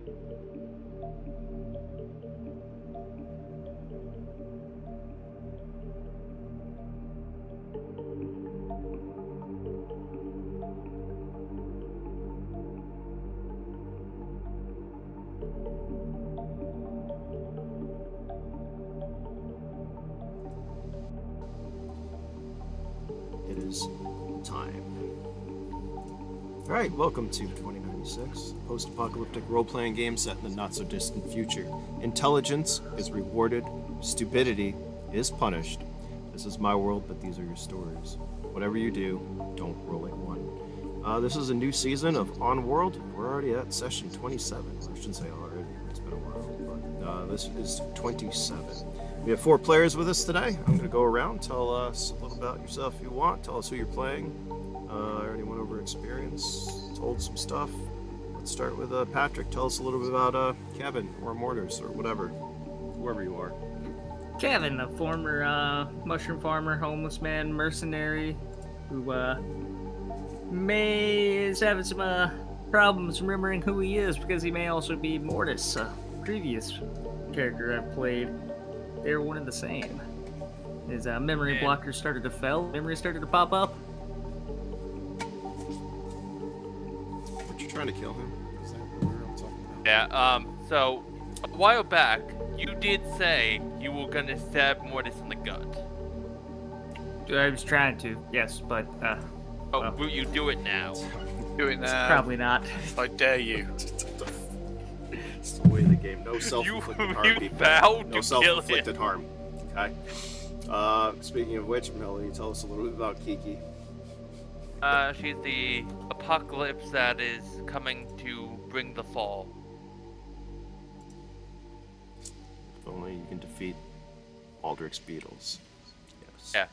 It is time. Alright, welcome to 2096, post-apocalyptic role-playing game set in the not-so-distant future. Intelligence is rewarded, stupidity is punished. This is my world, but these are your stories. Whatever you do, don't roll a 1. This is a new season of On-World. We're already at session 27. I shouldn't say already, it's been a while, but this is 27. We have 4 players with us today. I'm going to go around, tell us a little about yourself if you want, tell us who you're playing. I already went over experience, told some stuff. Let's start with Patrick. Tell us a little bit about Kevin or Mortars or whatever, whoever you are. Kevin, a former mushroom farmer, homeless man, mercenary, who is having some problems remembering who he is because he may also be Mortis, a previous character I've played. They're one and the same. His memory blocker started to fail. Memory started to pop up. But you're trying to kill him? Is that what we're all talking about? Yeah, so, a while back, you did say you were gonna stab Mortis in the gut. I was trying to, yes, but, Oh, will you do it now? Do it now. probably not. I dare you. It's the way of the game. No self-inflicted harm, people. No self-inflicted harm. Okay. Speaking of which, Melody, tell us a little bit about Kiki. She's the apocalypse that is coming to bring the fall. If only you can defeat Aldrich's beetles. Yes. Yeah.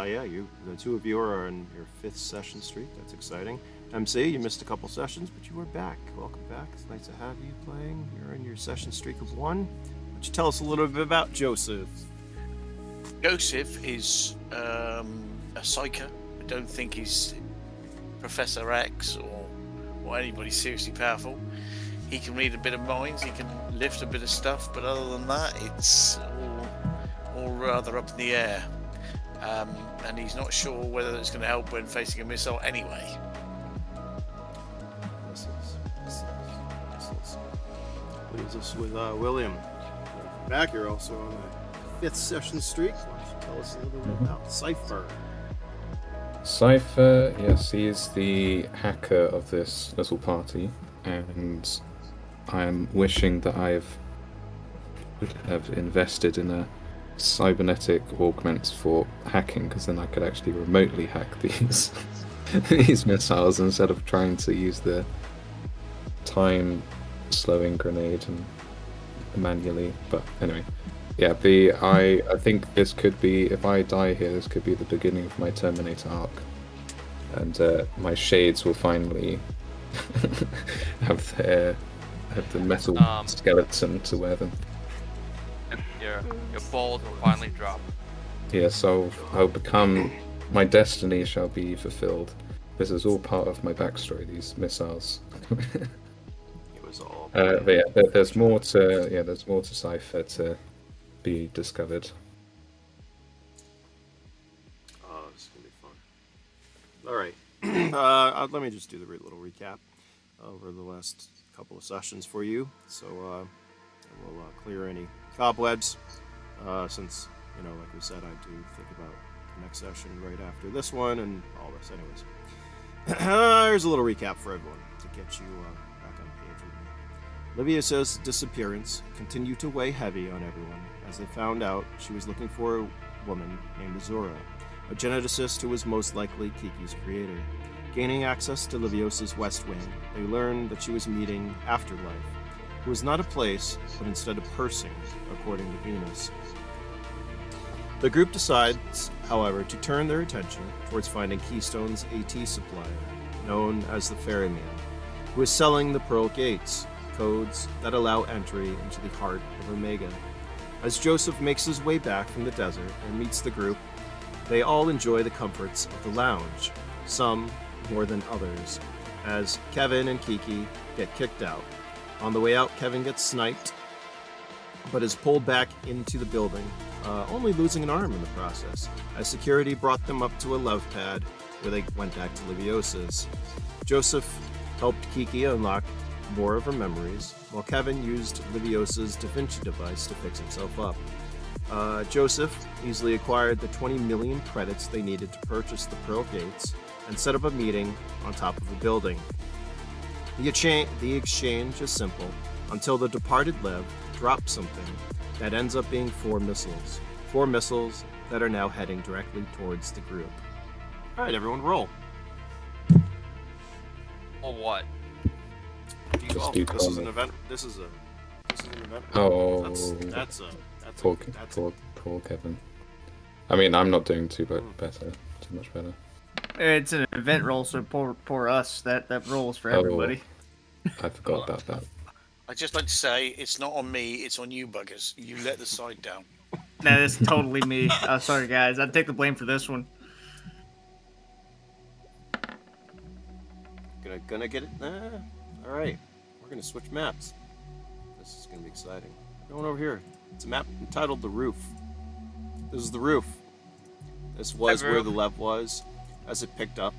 Yeah, the two of you are on your 5th session streak. That's exciting. MC, you missed a couple sessions, but you are back. Welcome back. It's nice to have you playing. You're in your session streak of 1. Why don't you tell us a little bit about Joseph? Joseph is a psyker. I don't think he's Professor X or anybody seriously powerful. He can read a bit of minds, he can lift a bit of stuff, but other than that, it's all rather up in the air. And he's not sure whether it's going to help when facing a missile anyway. Leaves us with William. Back, you're also on a 5th session streak. Why don't you tell us a little bit about Cypher? Cypher, yes, he is the hacker of this little party, and I'm wishing that I would have invested in a cybernetic augment for hacking, because then I could actually remotely hack these these missiles instead of trying to use the time slowing grenade and manually. But anyway, yeah, I think this could be, if I die here, this could be the beginning of my Terminator arc, and my shades will finally have the metal skeleton to wear them. And your balls will finally drop. Yeah, so I'll become, my destiny shall be fulfilled. This is all part of my backstory, these missiles. It was all. But yeah, there's more to Cypher to be discovered. Oh, this is gonna be fun. All right, let me just do the little recap over the last couple of sessions for you, so we'll clear any cobwebs, since, like we said, I do think about the next session right after this one and all this. Anyways, here's a little recap for everyone to get you back on page with me. Liviosa's disappearance continued to weigh heavy on everyone, as they found out she was looking for a woman named Azura, a geneticist who was most likely Kiki's creator. Gaining access to Liviosa's West Wing, they learned that she was meeting Afterlife, who was not a place, but instead a person, according to Venus. The group decides, however, to turn their attention towards finding Keystone's AT supplier, known as the Ferryman, who is selling the Pearl Gates, codes that allow entry into the heart of Omega. As Joseph makes his way back from the desert and meets the group, they all enjoy the comforts of the lounge, some more than others, as Kevin and Kiki get kicked out, On the way out, Kevin gets sniped, but is pulled back into the building, only losing an arm in the process, as security brought them up to a lev pad where they went back to Liviosa's. Joseph helped Kiki unlock more of her memories, while Kevin used Liviosa's Da Vinci device to fix himself up. Joseph easily acquired the 20 million credits they needed to purchase the Pearl Gates and set up a meeting on top of a building. The exchange is simple, until the departed Lev drops something that ends up being 4 missiles. 4 missiles that are now heading directly towards the group. Alright, everyone, roll. Or what? This is an event. This is an event. Oh, That's poor Kevin. I mean, I'm not doing too much better. It's an event roll, so poor us. That rolls for everybody. I forgot about that. I'd just like to say, it's not on me, it's on you buggers. You let the side down. That is totally me. Sorry, guys. I'd take the blame for this one. Gonna get it? Alright. We're gonna switch maps. This is gonna be exciting. Going over here. It's a map entitled The Roof. This is the roof. This was where the Lev was as it picked up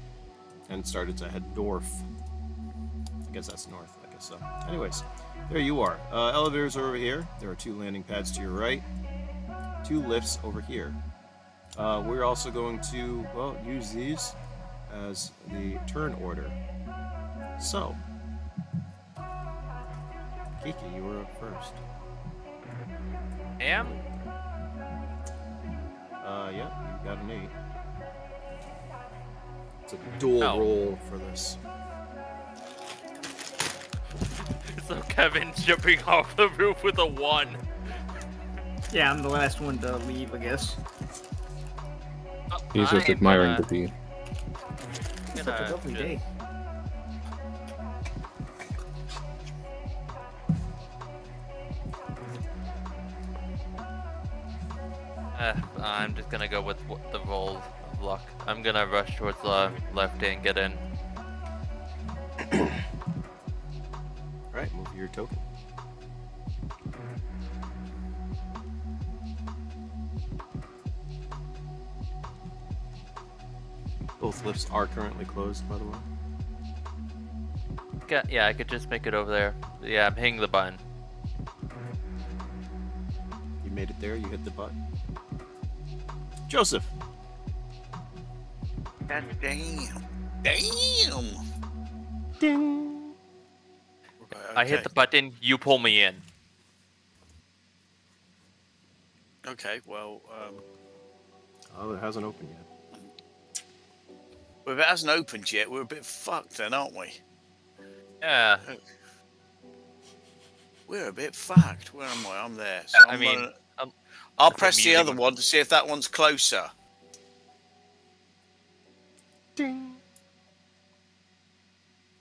and started to head north. I guess that's north. I guess so. Anyways, there you are. Elevators are over here. There are 2 landing pads to your right. 2 lifts over here. We're also going to, well, use these as the turn order. So, Kiki, you were up first. Am? Yeah, you got an 8. It's a dual roll for this. So Kevin's jumping off the roof with a 1. Yeah, I'm the last one to leave, I guess. He's just admiring the view. It's a lovely day. I'm just gonna go with the roll of luck. I'm gonna rush towards the left and get in. Alright, move your token. Both lifts are currently closed, by the way. Yeah, I could just make it over there. Yeah, I'm hitting the button. You made it there, you hit the button. Joseph! God damn. Damn! Ding! Right, I hit the button, you pull me in. Okay, well, Oh, it hasn't opened yet. well, if it hasn't opened yet, we're a bit fucked then, aren't we? Yeah. We're a bit fucked. Where am I? I'm there. So I mean, I'll press the other one to see if that one's closer. Ding!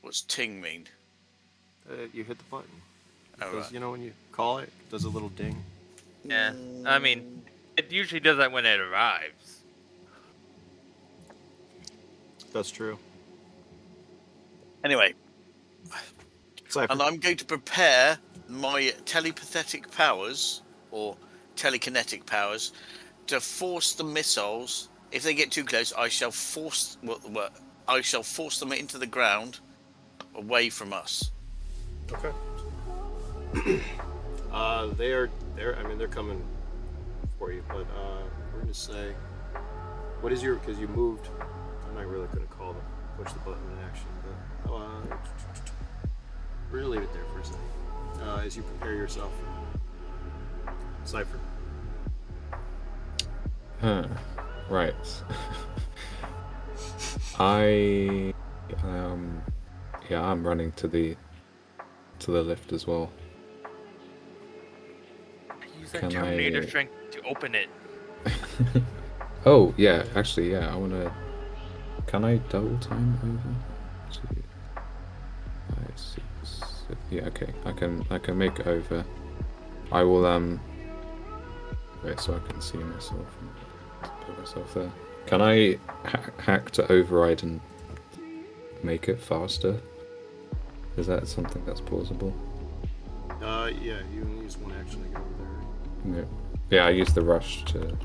What's ting mean? You hit the button. Oh, Because, right. you know, when you call it, it does a little ding. yeah. I mean, it usually does that when it arrives. That's true. Anyway, Cypher. and I'm going to prepare my telepathic powers, or telekinetic powers, to force the missiles. If they get too close, I shall force them into the ground, away from us. Okay. They're coming for you, but we're gonna say, what is your? Because you moved. I'm not really gonna call them push the button in action, but we're gonna leave it there for a second. As you prepare yourself, Cypher. Right. I'm running to the lift as well. Use that Can Terminator I- strength to open it. Oh yeah, actually yeah. I wanna. Can I double time over? 2, 5, 6, 7. Yeah, okay. I can make it over. I will wait so I can see myself and put myself there. Can I hack to override and make it faster? Is that something that's plausible? Yeah, you can use one action to go over there. Yeah, I use the rush to.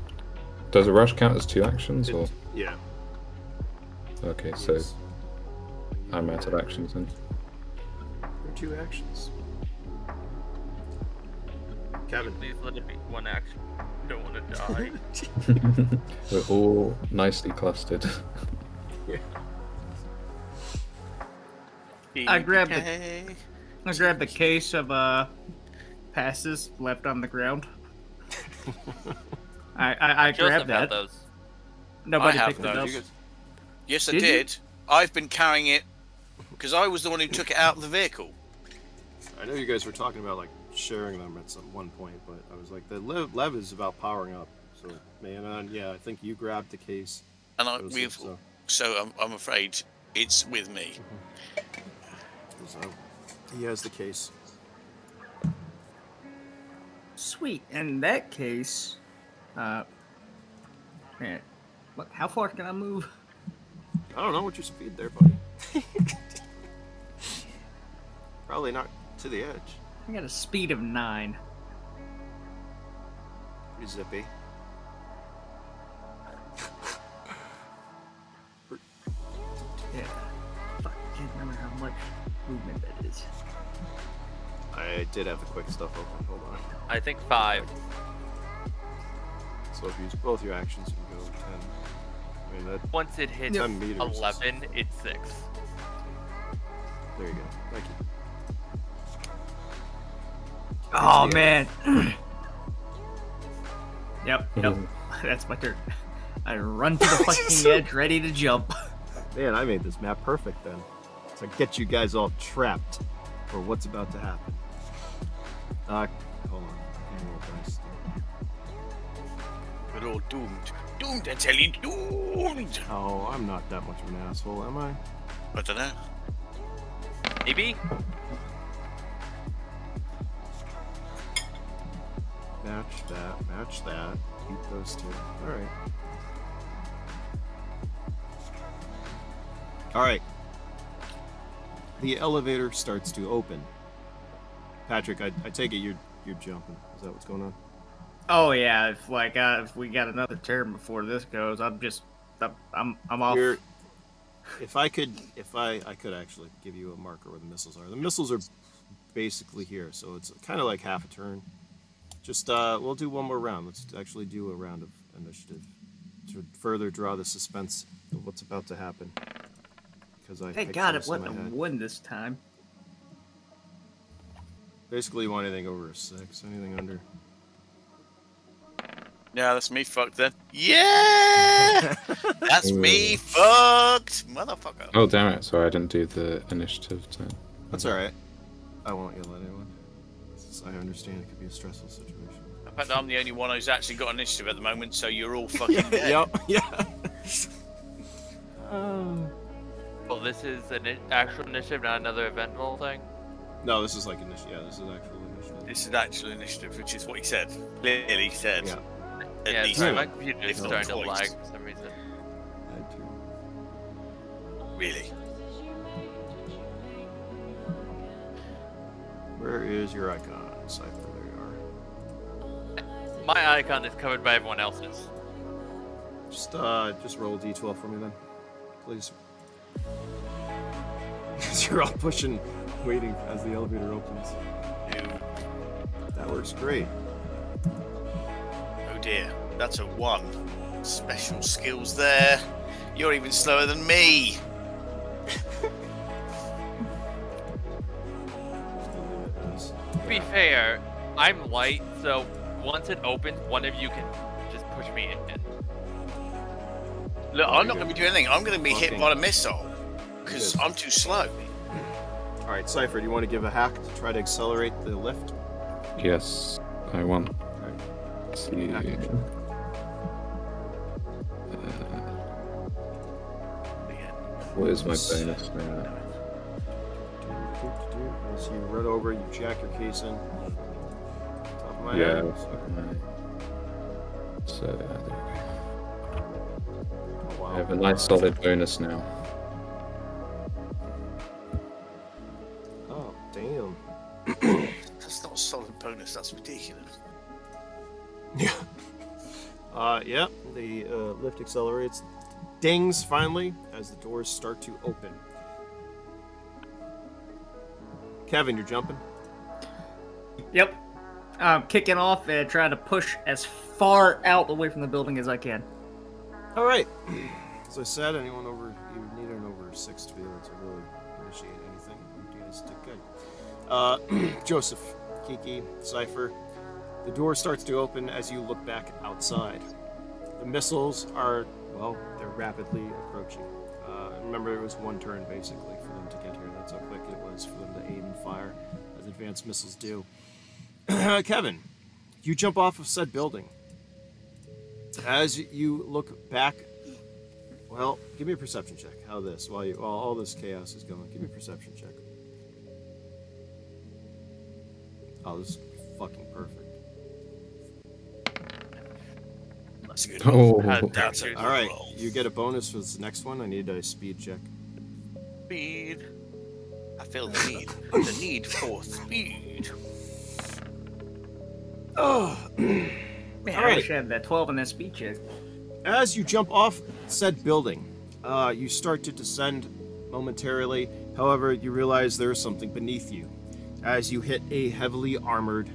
Does a rush count as 2 actions, or? Yeah. Okay, so I'm out of actions then. There are 2 actions. Kevin. Please let it be 1 action. I don't want to die. We're all nicely clustered. Yeah. I grabbed the case of passes left on the ground. I Joseph grabbed had that. those. Nobody I have picked it those. up. Yes, I Did you? did. I've been carrying it because I was the one who took it out of the vehicle. I know you guys were talking about like sharing them at one point, but I was like, the lev is about powering up. So, man, yeah, I think you grabbed the case. And Joseph, I'm afraid it's with me. So he has the case. Sweet. In that case, man, look, how far can I move? I don't know what your speed there, buddy. Probably not to the edge. I got a speed of 9. Pretty zippy. Yeah. Fuck, I can't remember how much movement that is. I did have the quick stuff open. Hold on. I think 5. So if you use both your actions, you can go 10. I mean, that, Once it hits 10 meters. 11, it's 6. There you go. Thank you. Oh, man. Yep. That's my turn. I run to the fucking edge, ready to jump. Man, I made this map perfect then. To get you guys all trapped for what's about to happen. Hold on. Give me a little dice. We're all doomed. Doomed, I tell you, doomed! Oh, I'm not that much of an asshole, am I? I don't know. Maybe? Match that. Keep those 2. Alright. Alright. The elevator starts to open. Patrick, I take it you're jumping. Is that what's going on? Oh yeah, if we got another turn before this goes, I'm off. If I could actually give you a marker where the missiles are. The missiles are basically here, so it's kind of like half a turn. Just we'll do one more round. Let's actually do a round of initiative to further draw the suspense of what's about to happen. Because Thank God it wasn't a 1 this time. Basically, you want anything over a 6, anything under. Yeah, that's me fucked then. Yeah! That's me fucked, motherfucker. Oh, damn it. Sorry, I didn't do the initiative turn. That's alright. I won't yell at anyone. I understand it could be a stressful situation. In fact, I'm the only one who's actually got initiative at the moment, so you're all fucking dead. Yep, yeah. Well, this is an actual initiative, not another eventful thing? No, this is like initiative. Yeah, this is actual initiative. This is actual initiative, which is what he said. Clearly said. Yeah. Yeah, least sorry, one, my computer is if not starting to twice. lag for some reason. That too. Really? Where is your icon? Cypher, there you are. My icon is covered by everyone else's. Just roll a d12 for me then, please. Because you're all pushing, waiting as the elevator opens. That works great. Oh dear, that's a 1. Special skills there. You're even slower than me. To be fair, I'm light, so once it opens, one of you can just push me in. Look, I'm not going to be doing anything. I'm going to be hit by a missile because Good. I'm too slow. All right, Cypher, do you want to give a hack to try to accelerate the lift? Yes, I want. All right. Let's see. What is my bonus now? As you run over, you jack your case in. Top of my Yeah. head. So there we go. Oh, wow. I have a nice solid bonus now. Oh, damn. That's not a solid bonus. That's ridiculous. Yeah. Yeah. The lift accelerates, dings finally as the doors start to open. Kevin, you're jumping. Yep. I'm kicking off and trying to push as far out away from the building as I can. All right. As I said, you need an over 6 to be able to really initiate anything. You guys did good. Joseph, Kiki, Cypher, the door starts to open as you look back outside. The missiles are, well, they're rapidly approaching. Remember, it was one turn basically for them to get here. That's how quick it was for them to aim and fire, as advanced missiles do. Kevin, you jump off of said building. As you look back, well, give me a perception check. While all this chaos is going, give me a perception check. Oh, this is fucking perfect. That's good. Oh. That's a All right, roll. you get a bonus for this next one. I need a speed check. Speed. I feel the need for speed. Oh, Man, All I right. wish I had that 12 in that speed check. As you jump off said building, you start to descend momentarily. However, you realize there is something beneath you. As you hit a heavily armored,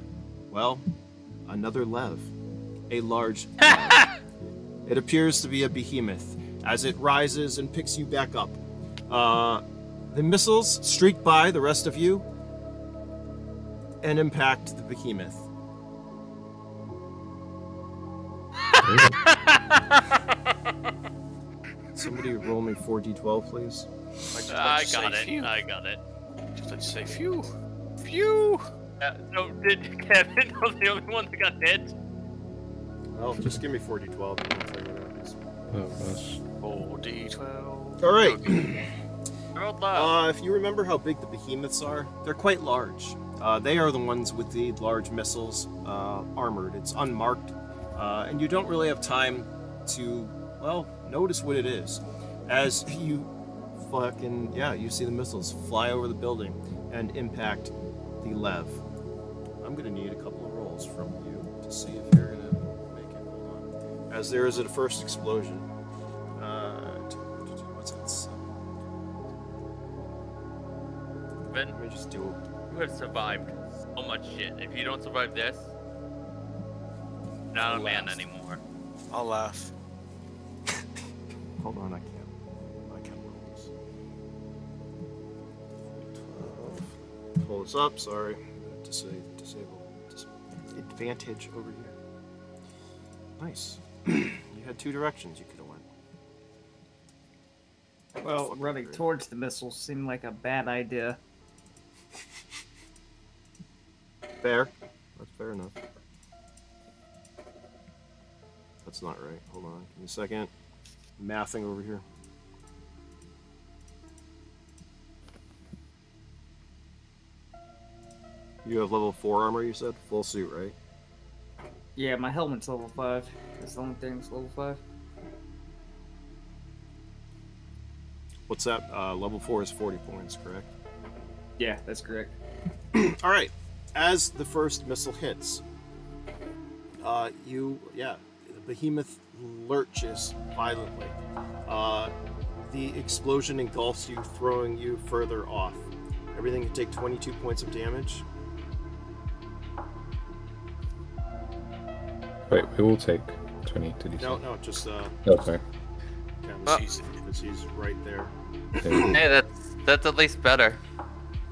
well, another Lev. A large Lev. It appears to be a behemoth as it rises and picks you back up. The missiles streak by the rest of you and impact the behemoth. Somebody roll me 4d12, please. I got it. I got it. Just like to say, phew. Phew. So did Kevin was the only one that got hit? Well, just give me 4d12 and I'll tell you what happens. Oh gosh. 4d12. All right. I rolled low. If you remember how big the behemoths are, they're quite large. They are the ones with the large missiles, armored. It's unmarked, and you don't really have time to, well, notice what it is. As you you see the missiles fly over the building and impact the Lev. I'm gonna need a couple of rolls from you to see if you're gonna make it. Hold on. As there is a first explosion. What's that? Ben, Let me just do it. you have survived so much shit. If you don't survive this, not a man anymore. I'll laugh. Hold on, I can't roll this. 12. Pull this up, sorry. Disable advantage over here. Nice. You had two directions you could have went. Well, running towards the missiles seemed like a bad idea. Fair. That's fair enough. That's not right. Hold on. Give me a second. Mathing over here. You have level 4 armor, you said? Full suit, right? Yeah, my helmet's level 5. That's the only thing that's level 5. What's that? Level 4 is 40 points, correct? Yeah, that's correct. All right. As the first missile hits, the behemoth lurches violently. The explosion engulfs you, throwing you further off. Everything can take 22 points of damage. Wait, we will take 20, did you say? No, just Okay. because he's right there. Okay. Hey, that's at least better.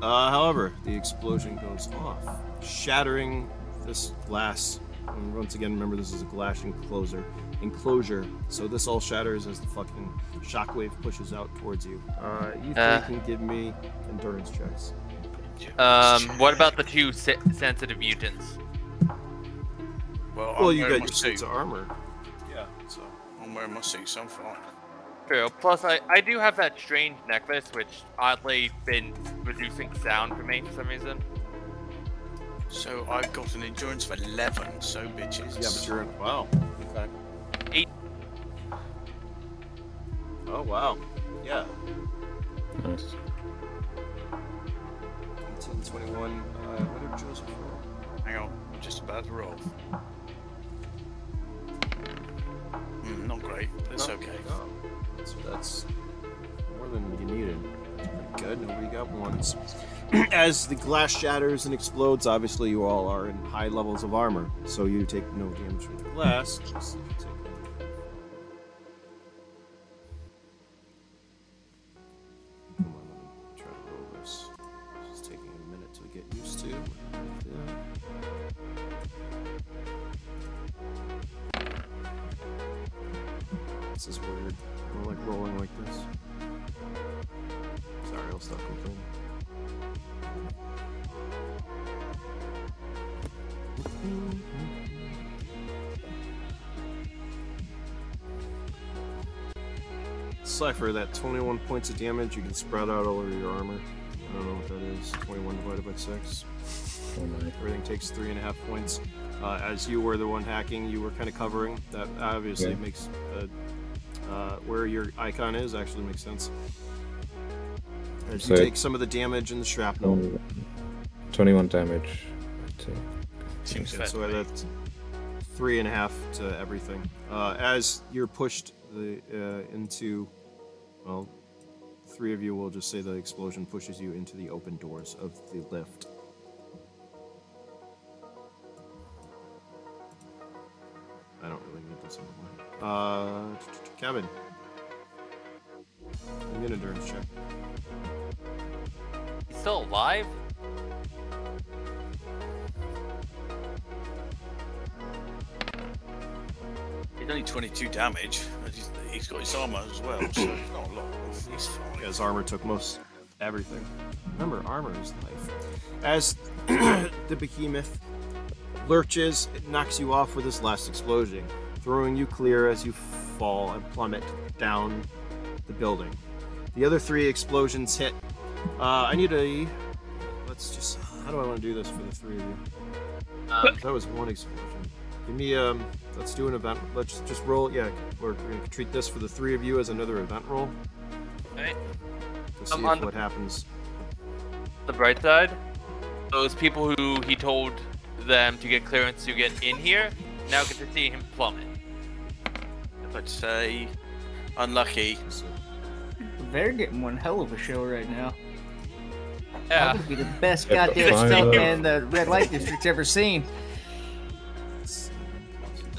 However, the explosion goes off, shattering this glass. And once again, remember this is a glass enclosure. So this all shatters as the fucking shockwave pushes out towards you. You three can give me endurance checks. What about the two sensitive mutants? Well, Well, I'm you wearing got my your suits suit. of armor. Yeah, so. I'm wearing my suit, so I'm fine. True. Plus, I do have that strange necklace, which oddly been reducing sound for me for some reason. So I've got an endurance of 11, so bitches. Yeah, but you're in. Wow. Okay. 8. Oh, wow. Yeah. Nice. 19, 21. What did Joseph roll? Hang on, I'm just about to roll. Not great, but it's okay. Oh, so that's more than you needed. That's pretty good. Nobody got ones. As the glass shatters and explodes, obviously you all are in high levels of armor, so you take no damage from the glass. Just take Come on, let me try to roll this. It's taking a minute to get used to. This is weird. I don't like rolling like this. Sorry, I'll stop complaining. Cypher, that 21 points of damage you can spread out all over your armor. I don't know what that is. 21 divided by 6. Oh my. Everything takes 3.5 points. As you were the one hacking, you were kind of covering. That obviously makes where your icon is actually makes sense. As you take some of the damage and the shrapnel. 21 damage. Seems fair. So that's 3.5 to everything. As you're pushed into, well, 3 of you will just say the explosion pushes you into the open doors of the lift. I don't really need this anymore. Kevin. Give me an endurance check. He's still alive? It's only 22 damage. He's got his armor as well, so it's not a lot. He's fine. His armor took most everything. Remember, armor is life. As the behemoth lurches, it knocks you off with this last explosion, throwing you clear as you fall and plummet down the building. The other 3 explosions hit. I need a... Let's just... How do I want to do this for the 3 of you? That was 1 explosion. Give me, let's do an event. Let's just roll, yeah, we're going to treat this for the 3 of you as another event roll. Alright. To see what happens. The bright side, those people who he told them to get clearance to get in here, now get to see him plummet. I'd say unlucky. They're getting one hell of a show right now. Yeah. That would be the best Yeah, goddamn but stuntman the red light district's ever seen.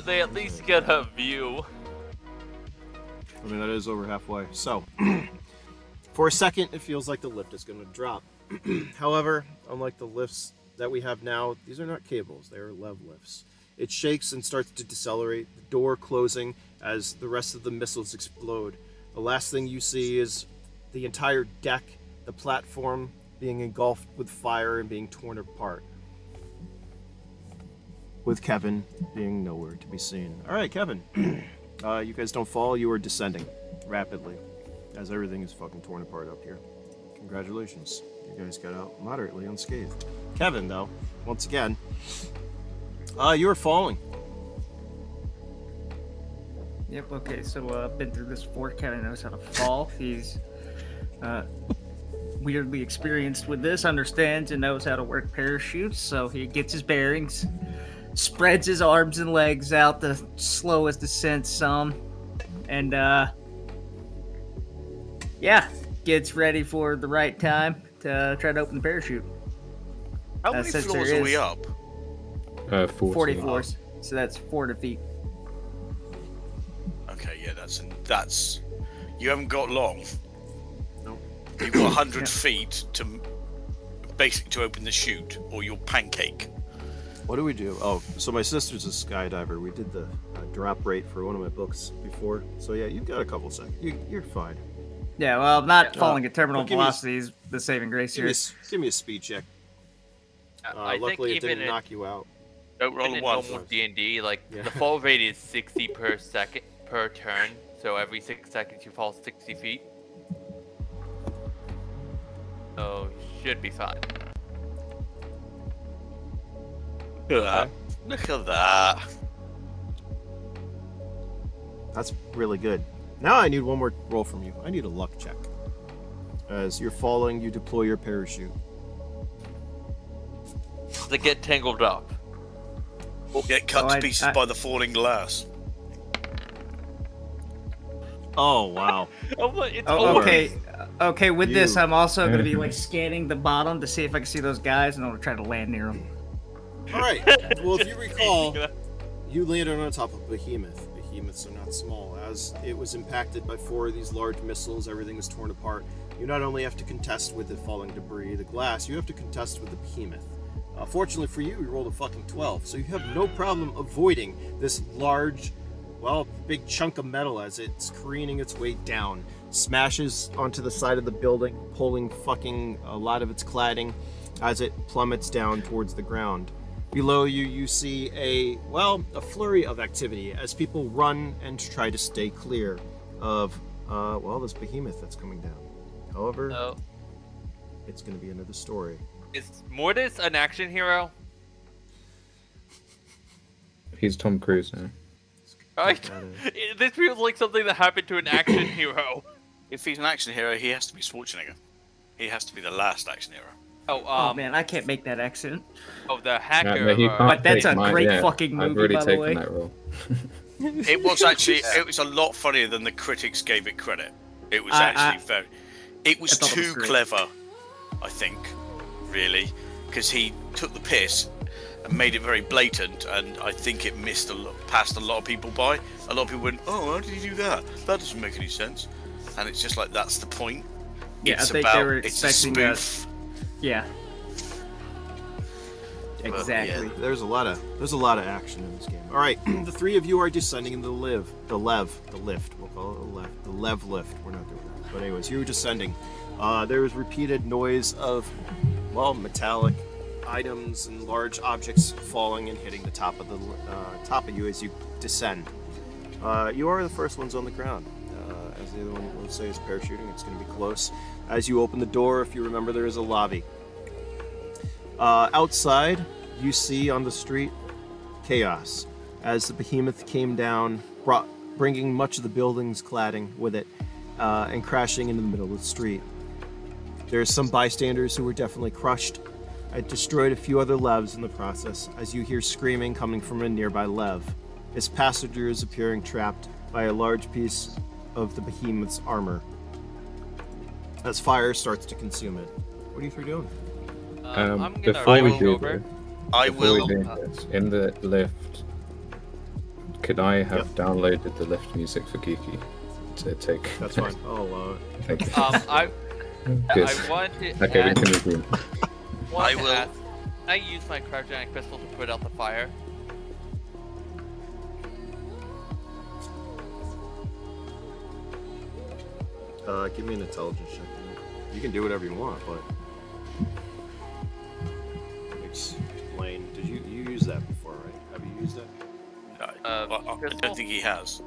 They at least get a view. I mean, that is over halfway. So, for a second, it feels like the lift is going to drop. However, unlike the lifts that we have now, these are not cables, they are lev lifts. It shakes and starts to decelerate, the door closing as the rest of the missiles explode. The last thing you see is the entire deck, the platform being engulfed with fire and being torn apart. With Kevin being nowhere to be seen. Alright, Kevin. You guys don't fall, you are descending rapidly as everything is fucking torn apart up here. Congratulations. You guys got out moderately unscathed. Kevin, though, once again, you are falling. Yep, okay, so I've been through this before. Kevin knows how to fall. He's weirdly experienced with this, understands and knows how to work parachutes, so he gets his bearings, spreads his arms and legs out the slowest descent some, and yeah, gets ready for the right time to try to open the parachute. How many since floors there are we is- up? 40 floors, so that's 4 feet. Okay, yeah, that's. You haven't got long. Nope. You've got 100 Yeah. feet to basically to open the chute, or you'll pancake. What do we do? Oh, so my sister's a skydiver. We did the drop rate for one of my books before. So yeah, you've got a couple seconds. You're fine. Yeah, well, not Yeah. falling at terminal Give me a- velocity is the saving grace Give here. me a speed check. I think Luckily, it even didn't in, knock you out. Don't roll even a in one. normal D&D, like Yeah. the fall rate is 60 per second per turn. So every 6 seconds you fall 60 feet. So should be fine. Look at that. Look at that. That's really good. Now I need one more roll from you. I need a luck check. As you're falling, you deploy your parachute. They get tangled up. Or get cut to pieces by the falling glass. Oh wow. Okay. With this, I'm also gonna be like scanning the bottom to see if I can see those guys, and I'm gonna try to land near them. All right. Well, if you recall, you landed on top of Behemoth. Behemoths are not small. As it was impacted by 4 of these large missiles, everything was torn apart. You not only have to contest with the falling debris, the glass, you have to contest with the Behemoth. Fortunately for you, you rolled a fucking 12, so you have no problem avoiding this large, big chunk of metal as it's careening its way down. Smashes onto the side of the building, pulling fucking a lot of its cladding as it plummets down towards the ground. Below you, you see a flurry of activity as people run and try to stay clear of, this Behemoth that's coming down. However, it's going to be another story. Is Mortis an action hero? He's Tom Cruise now. Right? This feels like something that happened to an action hero. If he's an action hero, he has to be Schwarzenegger. He has to be the last action hero. Oh man, I can't make that accent. Oh, the hacker. But that's a great fucking movie, I've already by the taken way. that role. It was actually, it was a lot funnier than the critics gave it credit. It was it was too clever, I think, really, because he took the piss and made it very blatant, and I think it passed a lot of people by. A lot of people went, "Oh, how did he do that? That doesn't make any sense." And it's just like, that's the point. Yeah, it's I think they were expecting that. Yeah. Exactly. Yeah, there's a lot of action in this game. All right, the 3 of you are descending into the lift. We'll call it the Lev lift. We're not doing that. But anyways, you're descending. There is repeated noise of, metallic items and large objects falling and hitting the top of you as you descend. You are the first ones on the ground. As the other one will say is parachuting, it's going to be close. As you open the door, if you remember, there is a lobby. Outside, you see on the street chaos as the Behemoth came down, bringing much of the building's cladding with it, and crashing into the middle of the street. There's some bystanders who were definitely crushed. It destroyed a few other Levs in the process, as you hear screaming coming from a nearby Lev. Its passenger is appearing trapped by a large piece of the Behemoth's armor, as fire starts to consume it. What are you 3 doing? Before we do over. this, in the lift, could I have downloaded the lift music for Kiki to take? That's fine. Thank you. I want to. Okay, we can resume. I will. Can I use my cryogenic pistol to put out the fire? Give me an intelligence check. You can do whatever you want, but explain. Did you use that before, right? Have you used that? I don't think he has.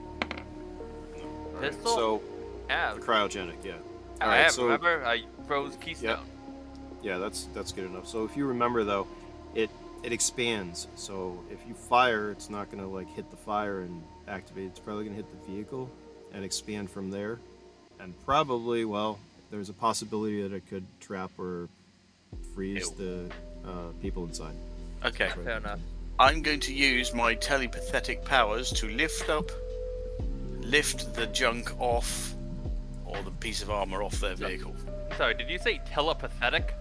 Right, Pistol? so Yeah. cryogenic, yeah. I Alright, have. so Remember, I froze Keystone. yeah, that's good enough. So if you remember though, it expands. So if you fire, it's not gonna like hit the fire and activate. It's probably gonna hit the vehicle and expand from there. And probably, there's a possibility that it could trap or freeze the people inside. Okay. Right. Fair enough. I'm going to use my telepathic powers to lift the junk off, or the piece of armor off their vehicle. Sorry, did you say telepathetic?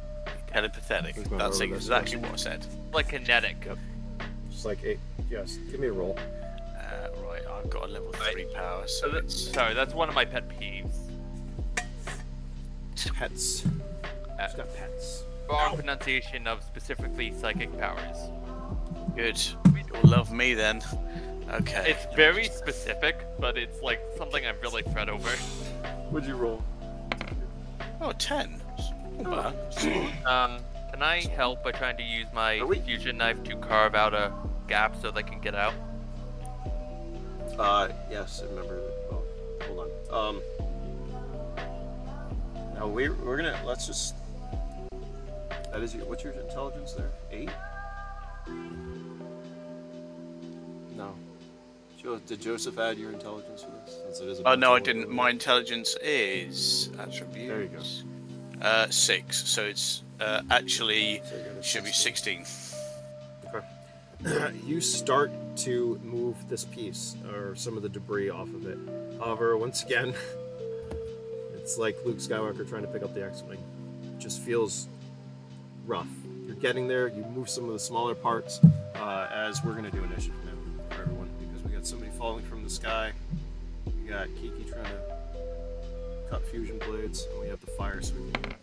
Telepathic. That's exactly what I said. Like kinetic. Yep. Just like yes. Give me a roll. Right, I've got a level 3 power, so it's... Sorry, that's one of my pet peeves. Pets. She's got pets. Wrong pronunciation of specifically psychic powers. Good. You'll love me then. Okay. It's very specific, but it's like something I've really fret over. What'd you roll? Oh, 10. Not bad. Can I help by trying to use my fusion knife to carve out a gap so they can get out? Yes, I remember that. Oh, hold on. Now we're gonna, let's just, that is what's your intelligence there? 8? No. Did Joseph add your intelligence for this? Since it is a No, I didn't. My intelligence is attributes. There you go. 6, so it's actually So you got a should be 16. you start to move this piece or some of the debris off of it. However, once again, it's like Luke Skywalker trying to pick up the X-Wing. It just feels rough. You're getting there. You move some of the smaller parts as we're going to do initiative now for everyone because we got somebody falling from the sky. We got Kiki trying to cut fusion blades, and we have the fire sweeping.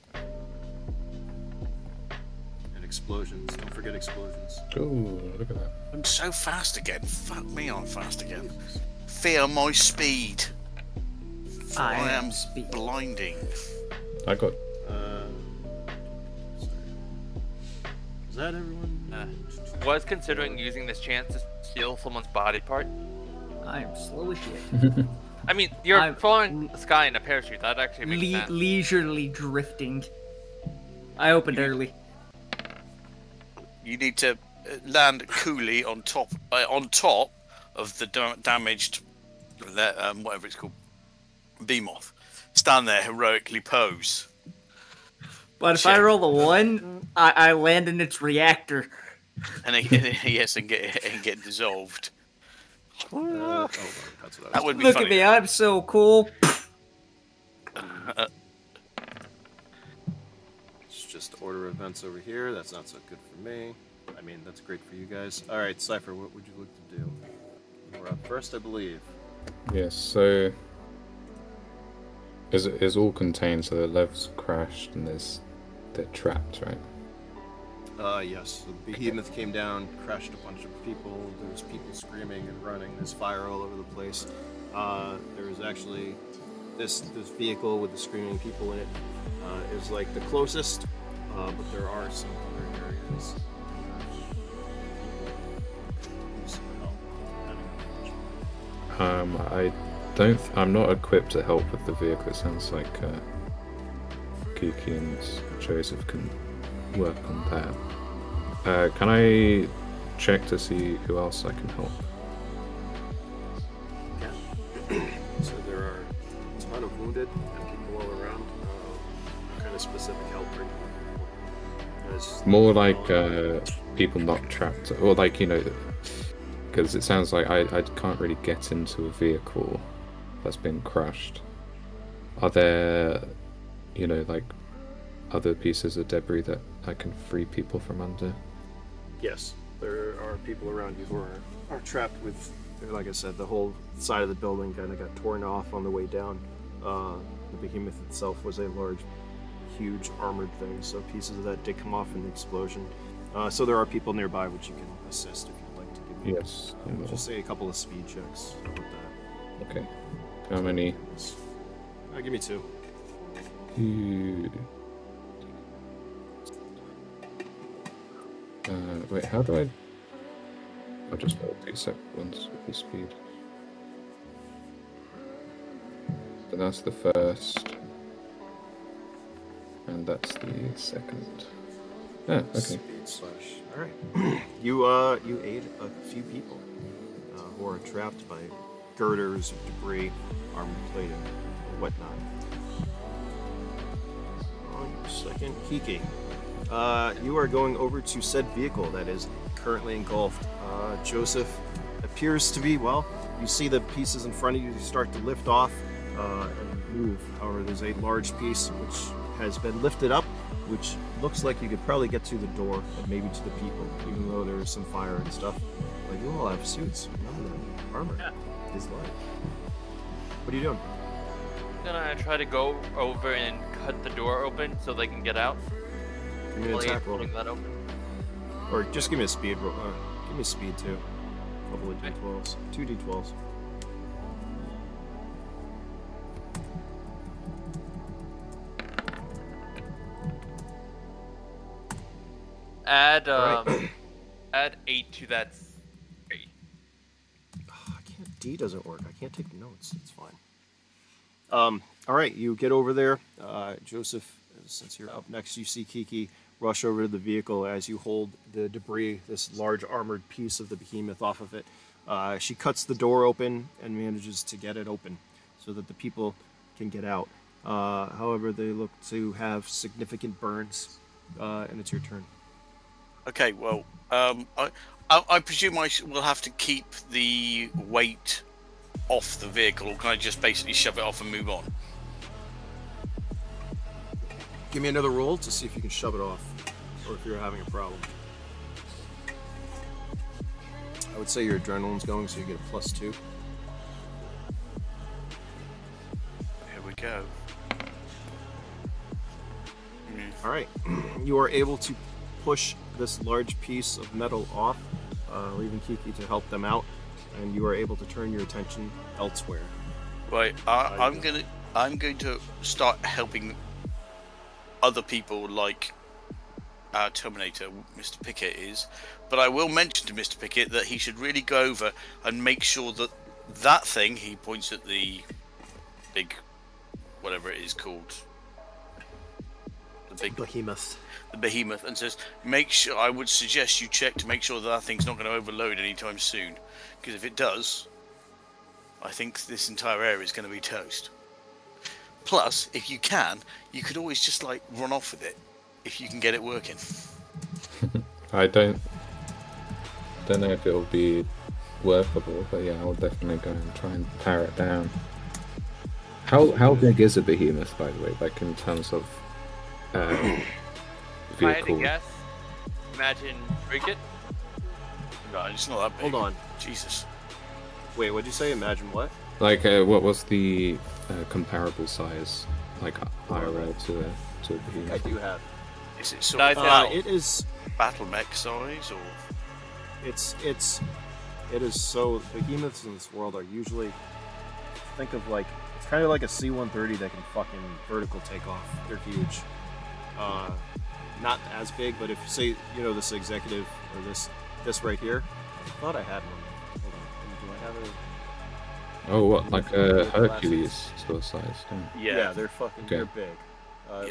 And explosions. Don't forget explosions. Ooh, look at that. I'm so fast again. Fuck me, I'm fast again. Fear my speed. For I am blinding. I got. Sorry. Is that everyone? Was considering using this chance to steal someone's body part. I am slow as shit. I mean, you're falling the sky in a parachute. That actually makes sense. Leisurely drifting. I opened early. You need to land coolly on top of the damaged, whatever it's called, Behemoth. Stand there, heroically pose. But if I roll a 1, I land in its reactor. And get dissolved. That would be Look funny. at me, I'm so cool. It's just order events over here. That's not so good for me. I mean, that's great for you guys. All right, Cypher, what would you look to do? We're up first, I believe. Yes, so is all contained, so the levels crashed and they're trapped, right? Yes. So the Behemoth came down, crashed a bunch of people. There's people screaming and running. There's fire all over the place. There's actually this vehicle with the screaming people in it is like the closest, but there are some other areas. I'm not equipped to help with the vehicle. It sounds like Kiki and Joseph can work on that. Can I check to see who else I can help? Yeah. So there are a ton of wounded and people all around. What kind of specific help are you looking for? More like people not trapped, or like, because it sounds like I can't really get into a vehicle that's been crushed. Are there, like other pieces of debris that I can free people from under? Yes, there are people around you who are trapped with, like I said, the whole side of the building kind of got torn off on the way down. The Behemoth itself was a large, huge armored thing, so pieces of that did come off in the explosion. So there are people nearby which you can assist if you'd like to give me. Yes. Just say a couple of speed checks. How about that? Okay. How many? Give me 2. Wait, how do I... I'll just roll 2 separate ones with the speed. So that's the first. And that's the second. Ah, okay. Speed slash. Alright. You aid a few people who are trapped by girders, debris, armor plating, and whatnot. On your second, Kiki. You are going over to said vehicle that is currently engulfed. Joseph appears to be, well, you see the pieces in front of you start to lift off and move. However, there's a large piece which has been lifted up, which looks like you could probably get to the door and maybe to the people, even though there is some fire and stuff. Like, you all have suits. Remember that. Armor. Yeah. Is life. What are you doing? I'm gonna try to go over and cut the door open so they can get out. Give me an attack roll. Holding that open. Or just give me a speed roll. Give me speed too. Couple of d12s. 2 d12s. Add Right. add 8 to that 3. D doesn't work. I can't take notes. It's fine. All right, you get over there. Joseph, since you're up next, you see Kiki rush over to the vehicle as you hold the debris, this large armored piece of the Behemoth off of it. She cuts the door open and manages to get it open so that the people can get out. However, they look to have significant burns, and it's your turn. Okay, well, I presume will have to keep the weight off the vehicle, or can I just basically shove it off and move on? Give me another roll to see if you can shove it off, or if you're having a problem. I would say your adrenaline's going, so you get a +2. Here we go. All right, you are able to push this large piece of metal off, leaving Kiki to help them out, and you are able to turn your attention elsewhere. Right, I'm going to start helping other people like our Terminator, Mr. Pickett is, but I will mention to Mr. Pickett that he should really go over and make sure that that thing, he points at the big, whatever it is called, the big Behemoth. the Behemoth, and says, make sure, I would suggest you check to make sure that thing's not going to overload anytime soon, because if it does, I think this entire area is going to be toast. Plus, if you can, you could always just like run off with it if you can get it working. I don't know if it'll be workable, but yeah, I'll definitely go and try and tear it down. How big is a behemoth, by the way, like in terms of If I had to vehicle? guess, imagine Cricket. No, it's not that big. Hold on. Jesus. Wait, what'd you say? Imagine what? Like, what was the comparable size, like IRL to a behemoth? I do have. Is it sort of It is. battle mech size, or? It is so. Behemoths in this world are usually. Think of like. It's kind of like a C-130 that can fucking vertical take off. They're huge. Not as big, but if say this executive or this right here. I thought I had one. Hold on. Do I have it? Oh, what, like a Hercules sort of size? Yeah, they're fucking. Okay. They're big.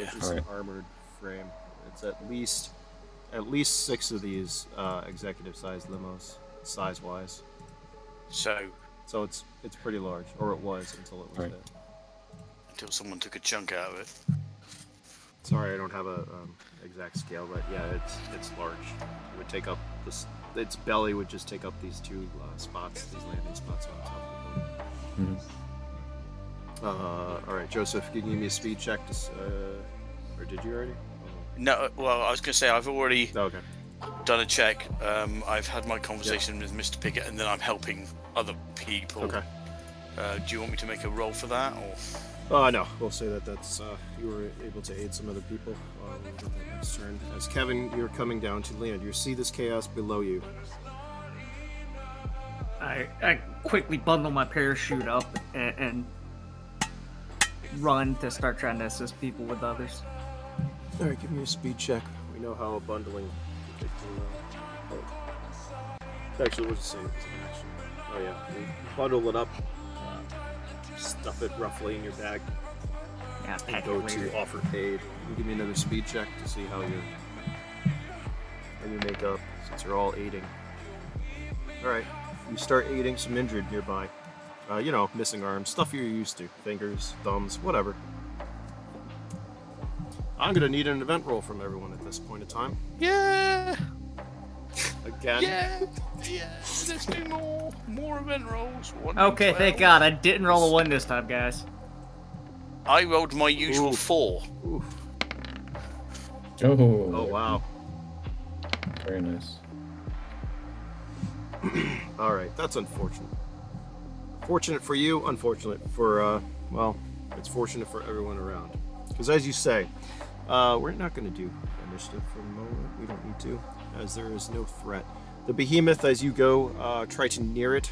It's just an armored frame. It's at least 6 of these executive-sized limos, size-wise. So it's pretty large, or it was until it was Right. hit. Until someone took a chunk out of it. Sorry, I don't have a exact scale, but yeah, it's large. It would take up this. Its belly would just take up these 2 spots, these landing spots on top of the building. Mm-hmm. All right, Joseph, can you give me a speed check? Or did you already? No, well, I was going to say, I've already Okay. done a check. I've had my conversation with Mr. Pickett, and then I'm helping other people. Okay. Do you want me to make a roll for that, or? No, we'll say that's you were able to aid some other people. We'll get that next turn. As Kevin, you're coming down to land. You see this chaos below you. I quickly bundle my parachute up and run to start trying to assist people with others. All right, give me a speed check. We know how bundling. Actually, we'll just say it was an action. Oh yeah, you bundle it up, stuff it roughly in your bag, Yeah, and pack go it later. to offer aid. You give me another speed check to see how you make up, since you're all aiding. All right, you start aiding some injured nearby. Missing arms, stuff you're used to, fingers, thumbs, whatever. I'm gonna need an event roll from everyone at this point in time. Yeah! Again. Yeah, let's do more event rolls. 1 Okay, and 12. thank God. I didn't roll a 1 this time, guys. I rolled my usual 4. Oof. Oh, Oh wow. very nice. All right, that's unfortunate. Fortunate for you, unfortunate for it's fortunate for everyone around. Because as you say, we're not going to do initiative for the moment. We don't need to, as there is no threat. The behemoth, as you go, try to near it.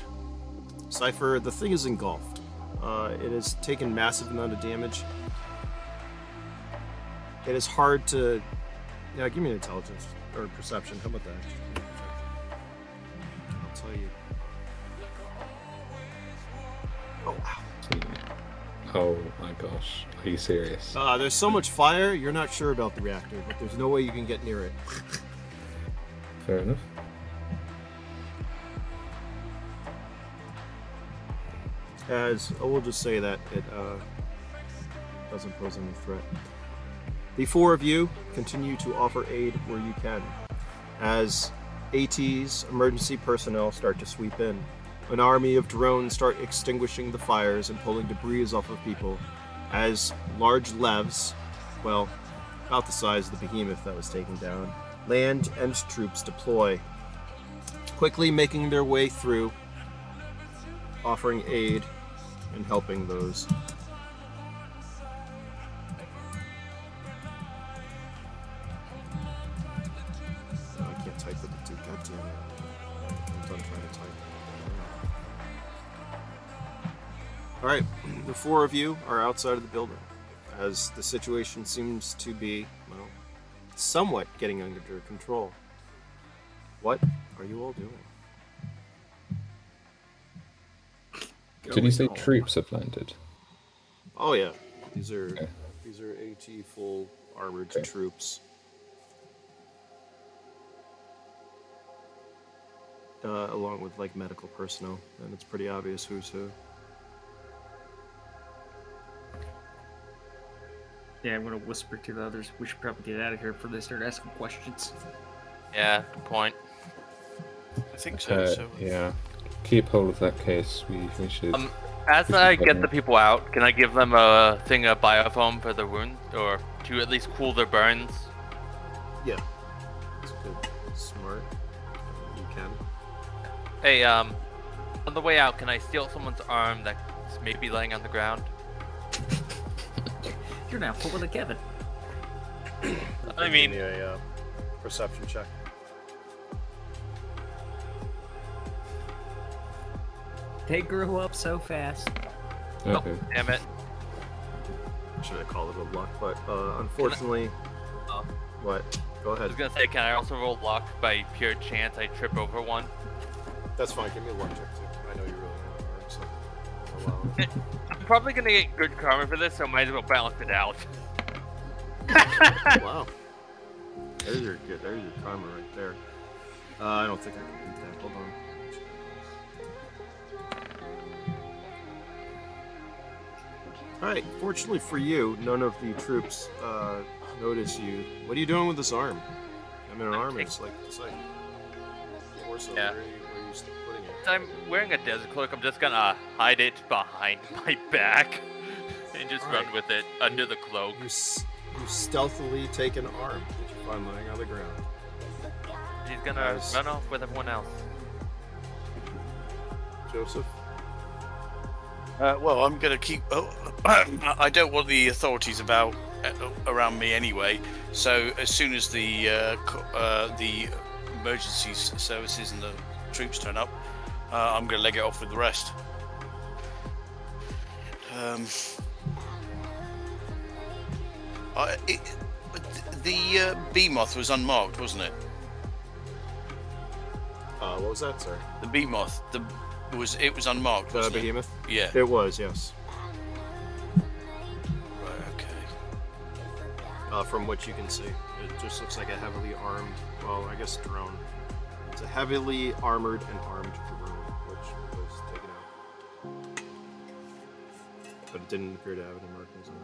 Cypher, the thing is engulfed. It has taken massive amount of damage. It is hard to. Yeah, give me an intelligence or perception. How about that? I'll tell you. Oh wow. Oh my gosh, are you serious? There's so much fire, you're not sure about the reactor, but there's no way you can get near it. Fair enough. We'll just say that it doesn't pose any threat. The 4 of you continue to offer aid where you can. as AT's emergency personnel start to sweep in. An army of drones start extinguishing the fires and pulling debris off of people as large levs, well, about the size of the behemoth that was taken down, land and troops deploy, quickly making their way through, offering aid and helping those. Oh, I can't type with the two. God damn it. I'm done trying to type. Alright, the four of you are outside of the building, as the situation seems to be, well, somewhat getting under control. What are you all doing? Did you say troops have landed? Oh yeah, these are AT full armored troops. Along with like medical personnel, and it's pretty obvious who's who. Yeah, I'm gonna whisper to the others. We should probably get out of here before they start asking questions. Yeah, good point. I think so. Yeah. Keep hold of that case. We should. As I get the people out, can I give them a thing of biofoam for their wound, or to at least cool their burns? Yeah, that's good. Smart. You can. Hey, on the way out, can I steal someone's arm that's maybe laying on the ground? You're now pulling a Kevin. I mean, Give me a perception check. They grew up so fast. Okay. oh, damn it. Should have called it a luck, but unfortunately, what? Go I ahead. was gonna say, can I also roll luck by pure chance I trip over one? That's fine. Give me a luck check too. I know you really want to, so I'll allow it. I'm probably gonna get good karma for this, so might as well balance it out. Wow. There's your karma right there. I don't think I can beat that. Hold on. Alright, fortunately for you, none of the troops notice you. What are you doing with this arm? I mean, an arm is like torso. Yeah. Where are you putting it? I'm wearing a desert cloak, I'm just gonna hide it behind my back and just run with it under the cloak. You stealthily take an arm that you find lying on the ground. He's gonna run off with everyone else. Joseph? Well, I'm going to keep... I don't want the authorities around me anyway, so as soon as the emergency services and the troops turn up, I'm going to leg it off with the rest. The Behemoth was unmarked, wasn't it? What was that, sir? The Behemoth, it was unmarked, The wasn't Behemoth? it? Yeah. It was, yes. Right, okay. From what you can see, it just looks like a heavily armed, well, I guess drone. It's a heavily armored and armed drone, which was taken out. But it didn't appear to have any markings on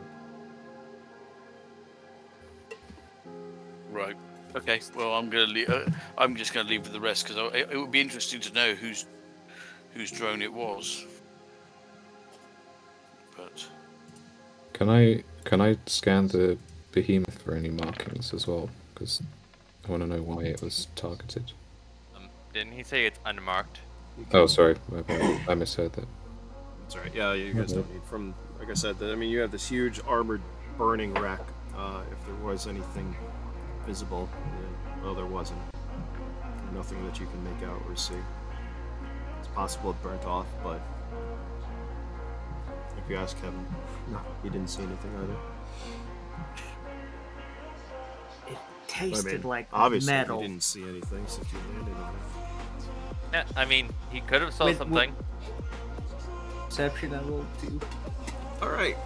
it. Right. Okay. Well, I'm just gonna leave with the rest because it would be interesting to know whose drone it was. But Can I scan the Behemoth for any markings as well? Because I want to know why it was targeted. Didn't he say it's unmarked? Oh, sorry, I misheard that. That's right. Yeah, you guys don't need. From like I said, I mean, you have this huge armored burning wreck. If there was anything visible, well, there wasn't. Nothing that you can make out or see. It's possible it burnt off, but if you ask Kevin, no, he didn't see anything either. It tasted like obviously metal. he didn't see anything since you landed on it. Yeah, I mean, he could have saw Wait, something. Perception I rolled 2. Alright.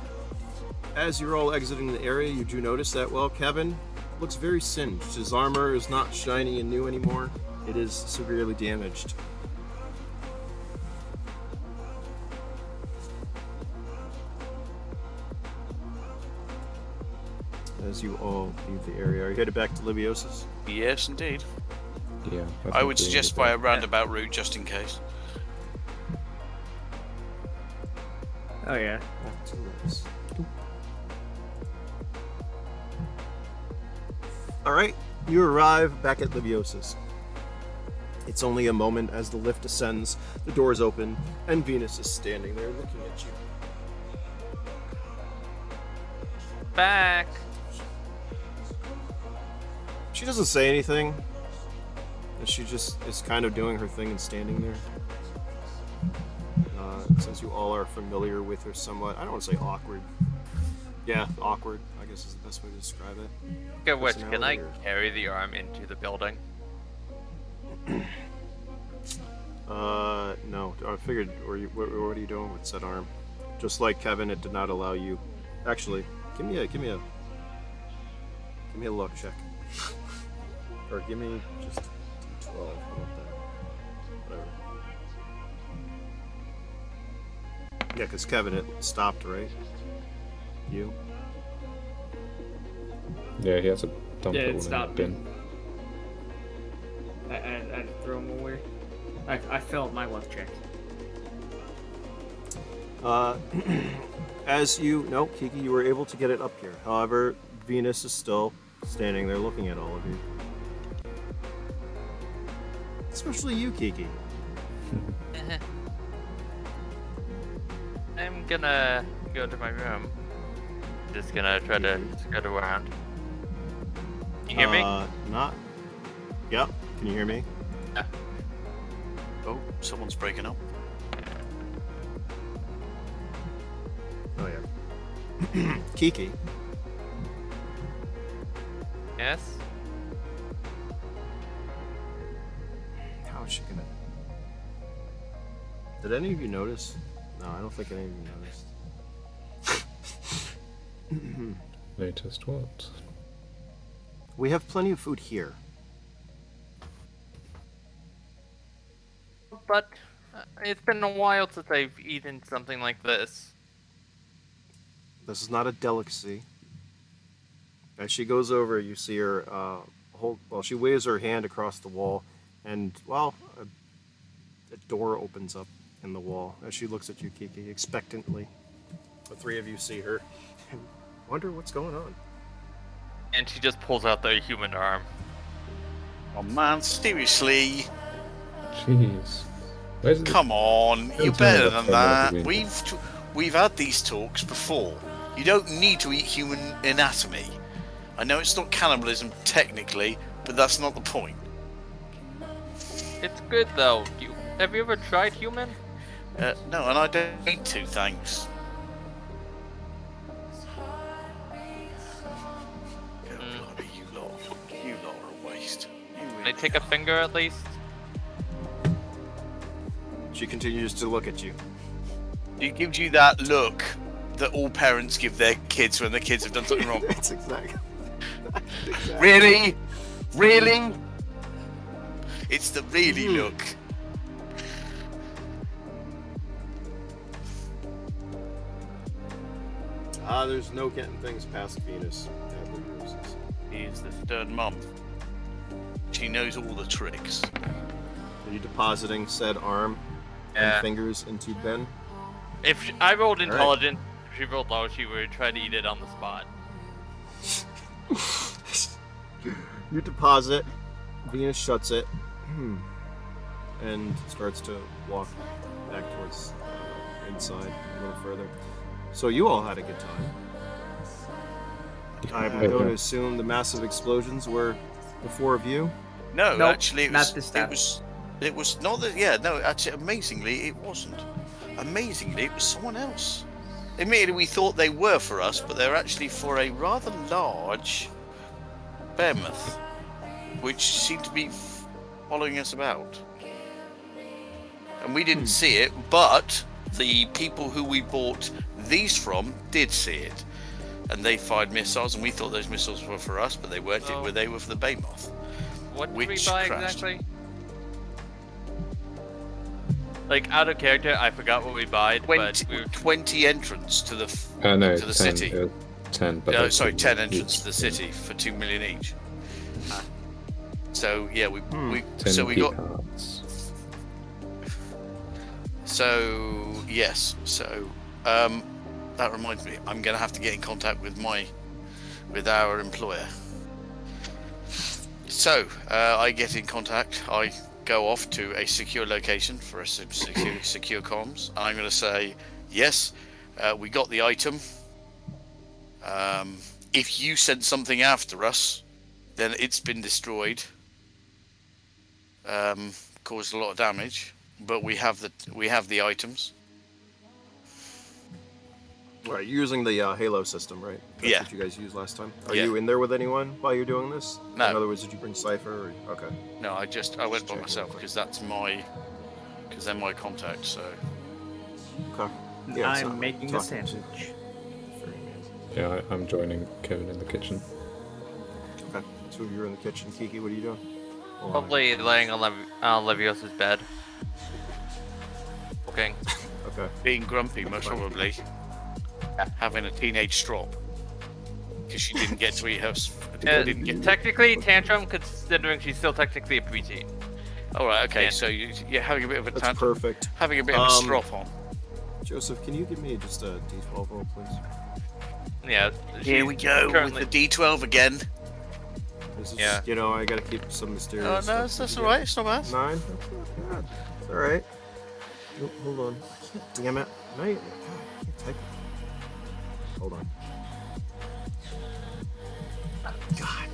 As you're all exiting the area, you do notice that, well, Kevin looks very singed. His armor is not shiny and new anymore. It is severely damaged. As you all leave the area, are you headed back to Liviosa's? yes, indeed. Yeah. I think would we suggest need by that. a roundabout route just in case. Oh yeah. Back to Liz. Alright, you arrive back at Liviosa's. It's only a moment as the lift ascends, the doors open, and Venus is standing there looking at you. Back. She doesn't say anything. She just is kind of doing her thing and standing there. Since you all are familiar with her somewhat, I don't want to say awkward. Yeah, awkward, I guess is the best way to describe it. Okay, which can I Personality or- carry the arm into the building? No. I figured, what are you doing with said arm? Just like Kevin, it did not allow you. Actually, give me a luck check. Or give me just 12. How about that? Whatever. Yeah, because Kevin, it stopped, right? You? Yeah, he has a dump Yeah, it it all in the stopped. bin. I'd throw him away. I failed my luck check. As no, Kiki, you were able to get it up here. However, Venus is still standing there looking at all of you. Especially you, Kiki. I'm gonna go to my room. Just gonna try to skirt around. You hear me? Not. Yep. Can you hear me? Oh, someone's breaking up. Oh yeah. Kiki. Yes? How is she gonna? Did any of you notice? No, I don't think any of you noticed. Latest what? We have plenty of food here. But it's been a while since I've eaten something like this. This is not a delicacy. As she goes over, you see her she waves her hand across the wall, and, a door opens up in the wall as she looks at you, Kiki, expectantly. The three of you see her and wonder what's going on. And she just pulls out the human arm. Oh man, seriously? Jeez. Where's the... Come on, Don't you're tell me better that's than that. what we- We've had these talks before. You don't need to eat human anatomy. I know it's not cannibalism technically, but that's not the point. It's good though. Have you ever tried human? No, and I don't need to, thanks. God, blimey, you lot are a waste. Can I take a finger at least? She continues to look at you. It gives you that look that all parents give their kids when their kids have done something wrong. It's exactly. Really? Really? It's the really look. There's no getting things past Venus. Here's the stern mum. She knows all the tricks. Are you depositing said arm Yeah. and fingers into Ben? If I rolled right. intelligence, if she rolled low, she would try to eat it on the spot. You deposit. Venus shuts it and starts to walk back towards inside a little further. So you all had a good time. I'm going to assume the massive explosions were the four of you. No, Nope, actually, it not was. this It time. was. It was not that. Yeah, no. Actually, amazingly, it wasn't. Amazingly, it was someone else. Admittedly, we thought they were for us, but they're actually for a rather large Behemoth, which seemed to be following us about. And we didn't see it, but the people who we bought these from did see it. And they fired missiles, and we thought those missiles were for us, but they weren't. Oh. They were for the Behemoth. What did we Which buy crashed. exactly? Like, out of character, I forgot what we bought, but 20, we were... 20 entrants to the No, to the 10, city. 10, but No, there's sorry, 10 each. entrants to the city for 2 million each. So yeah, we 10 so we key got cards. so yes so that reminds me, I'm gonna have to get in contact with our employer. So I get in contact. I go off to a secure location for a secure comms. I'm gonna say yes, we got the item. If you sent something after us, then it's been destroyed. Caused a lot of damage, but we have the items. Right, you're using the Halo system, right? That's Yeah. what you guys used last time. Are Yeah. you in there with anyone while you're doing this? No. In other words, did you bring Cypher? Or... Okay. No, I went Just by checking myself real quick. because they're my contact. So Okay. Yeah, it's I'm not making a talking sandwich. Yeah, I'm joining Kevin in the kitchen. Okay. So you're in the kitchen. Kiki, what are you doing? Hold on. Probably laying on Liviosa's bed. Okay. Okay. being grumpy, most probably having a teenage strop because she didn't get to eat her. Didn't get Technically, tantrum, considering she's still technically a preteen. All right, okay. Yeah. So you're having a bit of a That's tantrum, perfect. having a bit of a strop on. Joseph, can you give me just a D12 roll, please? Yeah. Here we go currently- with the D12 again. This is, Yeah. you know, I gotta keep some mysterious. Oh no, stuff that's together. all right. It's not bad. 9? That's not bad. It's alright. Oh, hold on. I can't, damn it. No, God, I can't type it. Hold on. God.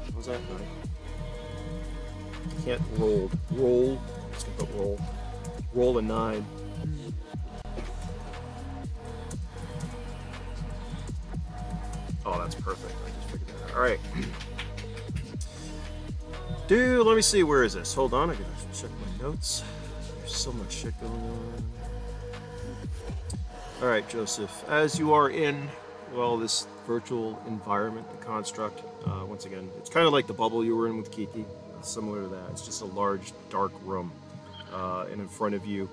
What was that? 9. I can't roll. Roll. Just gonna put roll. Roll a 9. Oh, that's perfect. I just figured that out. Alright. Dude, let me see. Where is this? Hold on. I gotta check my notes. There's so much shit going on. Alright, Joseph. As you are in, well, this virtual environment, the construct, once again, it's kind of like the bubble you were in with Kiki. It's similar to that. It's just a large, dark room. And in front of you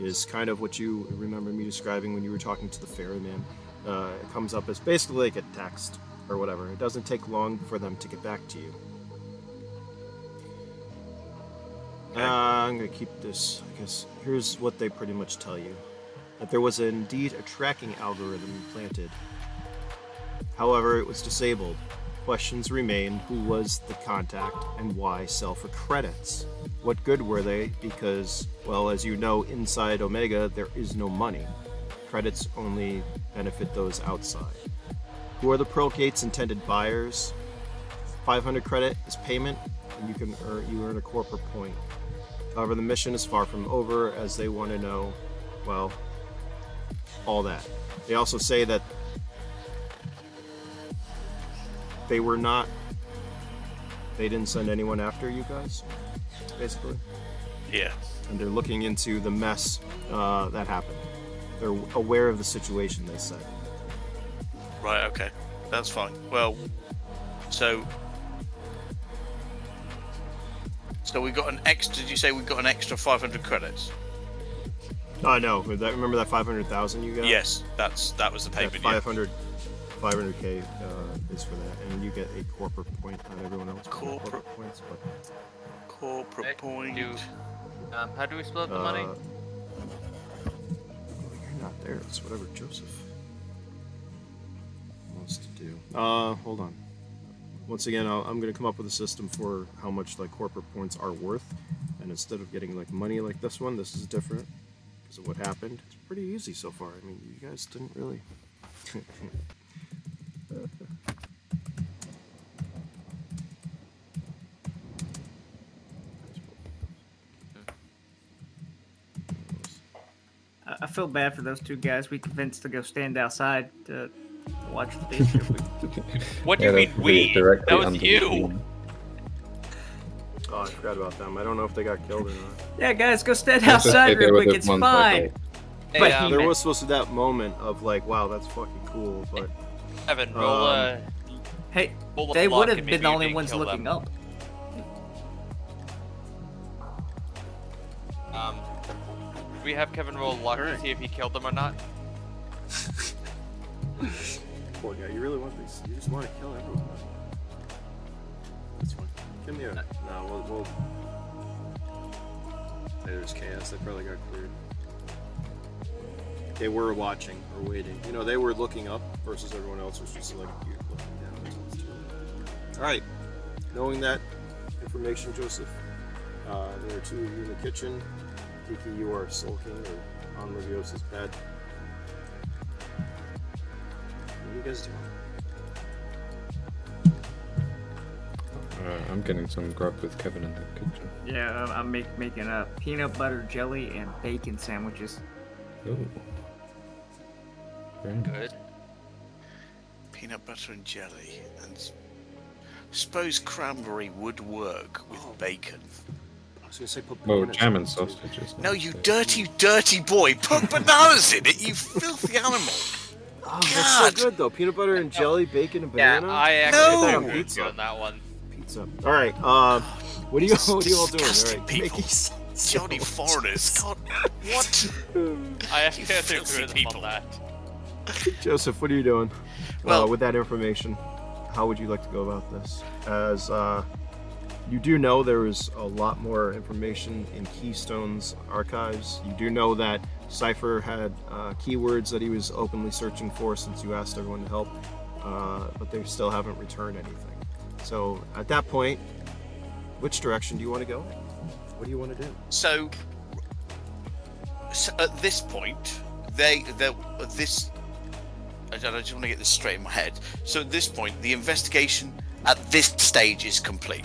is kind of what you remember me describing when you were talking to the ferryman. It comes up as basically like a text or whatever. It doesn't take long for them to get back to you. I'm going to keep this, I guess. Here's what they pretty much tell you. That there was indeed a tracking algorithm implanted. However, it was disabled. Questions remain: who was the contact and why sell for credits? What good were they? Because, well, as you know, inside Omega there is no money. Credits only benefit those outside. Who are the Pearl Gate's intended buyers? 500 credit is payment, and you earn a corporate point. However, the mission is far from over, as they want to know, well, all that. They also say that they didn't send anyone after you guys, basically. Yeah. And they're looking into the mess that happened. They're aware of the situation, they said. Right. Okay. That's fine. Well, so we got an extra. Did you say we got an extra 500 credits? No, remember that 500,000 you got? Yes. That was the That payment. Yeah. 500k is for that, and you get a corporate point. Not everyone else gets Corporate. points, but Corporate point. How do we split up the money? You're not there. It's whatever Joseph wants to do. Hold on. Once again, I'm going to come up with a system for how much like corporate points are worth, and instead of getting like money like this one, this is different because of what happened. It's pretty easy so far. I mean, you guys didn't really. I feel bad for those two guys we convinced to go stand outside to watch the day show. What do you mean we? That was you. Oh, I forgot about them. I don't know if they got killed or not. Yeah, guys, go stand Let's just say outside they real were quick. the It's ones I fine. Hey, But There was supposed to be that moment of like, wow, that's fucking cool, but Evan, roll Hey, roll they block would have and been maybe the you only didn't ones kill looking them. up. We have Kevin roll luck to see if he killed them or not. well, yeah, you really want these. You just want to kill everyone. That's fine. Give me a... No, we'll... Hey, there's chaos. They probably got cleared. They were watching or waiting. You know, they were looking up versus everyone else was just like you looking down. Alright. Knowing that information, Joseph, there are two of you in the kitchen. Kiki, you are sulking or on Liviosa's bed. What are you guys doing? I'm getting some grub with Kevin in the kitchen. Yeah, I'm making peanut butter jelly and bacon sandwiches. Ooh. Very nice. Good. Peanut butter and jelly, and suppose cranberry would work with bacon. I was going to say put Well, bananas jam in and it, too. sausages. No, you dirty boy! Put bananas in it, you filthy animal! Oh, that's so good though. Peanut butter and jelly, bacon and Yeah, banana. I No! actually on agree with pizza. you on that one. Pizza. All right. What are you all doing? All Disgusting right. people. Making Johnny foreigners, God, what? I actually have to filthy agree with him people. on that. Joseph, what are you doing? Well- With that information, how would you like to go about this? As you do know, there is a lot more information in Keystone's archives. You do know that Cypher had keywords that he was openly searching for since you asked everyone to help, but they still haven't returned anything. So at that point, which direction do you want to go? What do you want to do? So at this point, I just want to get this straight in my head. So at this point, the investigation at this stage is complete.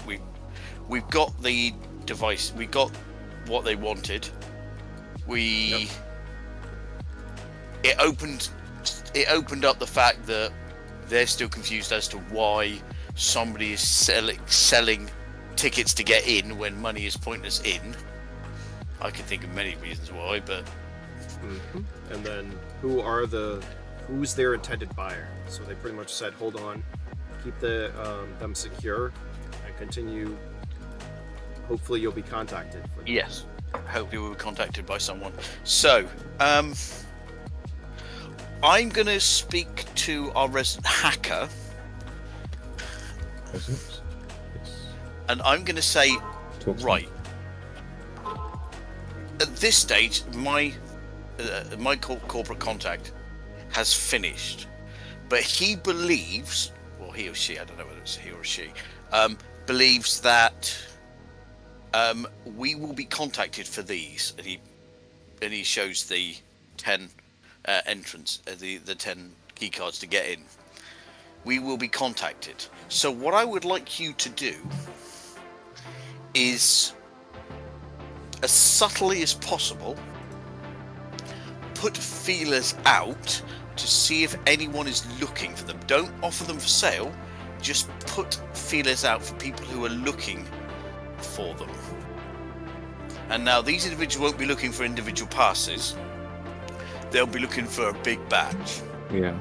We've got the device. We got what they wanted. It opened up the fact that they're still confused as to why somebody is selling tickets to get in when money is pointless in. I can think of many reasons why, but And then who's their intended buyer? So they pretty much said, hold on, keep them secure, and continue. Hopefully, you'll be contacted. For them. yes, I hope you were contacted by someone. So, I'm going to speak to our resident hacker, Presents? Yes. and I'm going to say, Talk to right, at this stage, my corporate contact has finished, but he believes, or he or she, I don't know whether it's he or she, believes that we will be contacted for these, and he shows the 10 entrance, the 10 key cards to get in. We will be contacted. So what I would like you to do is, as subtly as possible, put feelers out to see if anyone is looking for them. Don't offer them for sale, just put feelers out for people who are looking for them. And now these individuals won't be looking for individual passes, they'll be looking for a big batch, Yeah.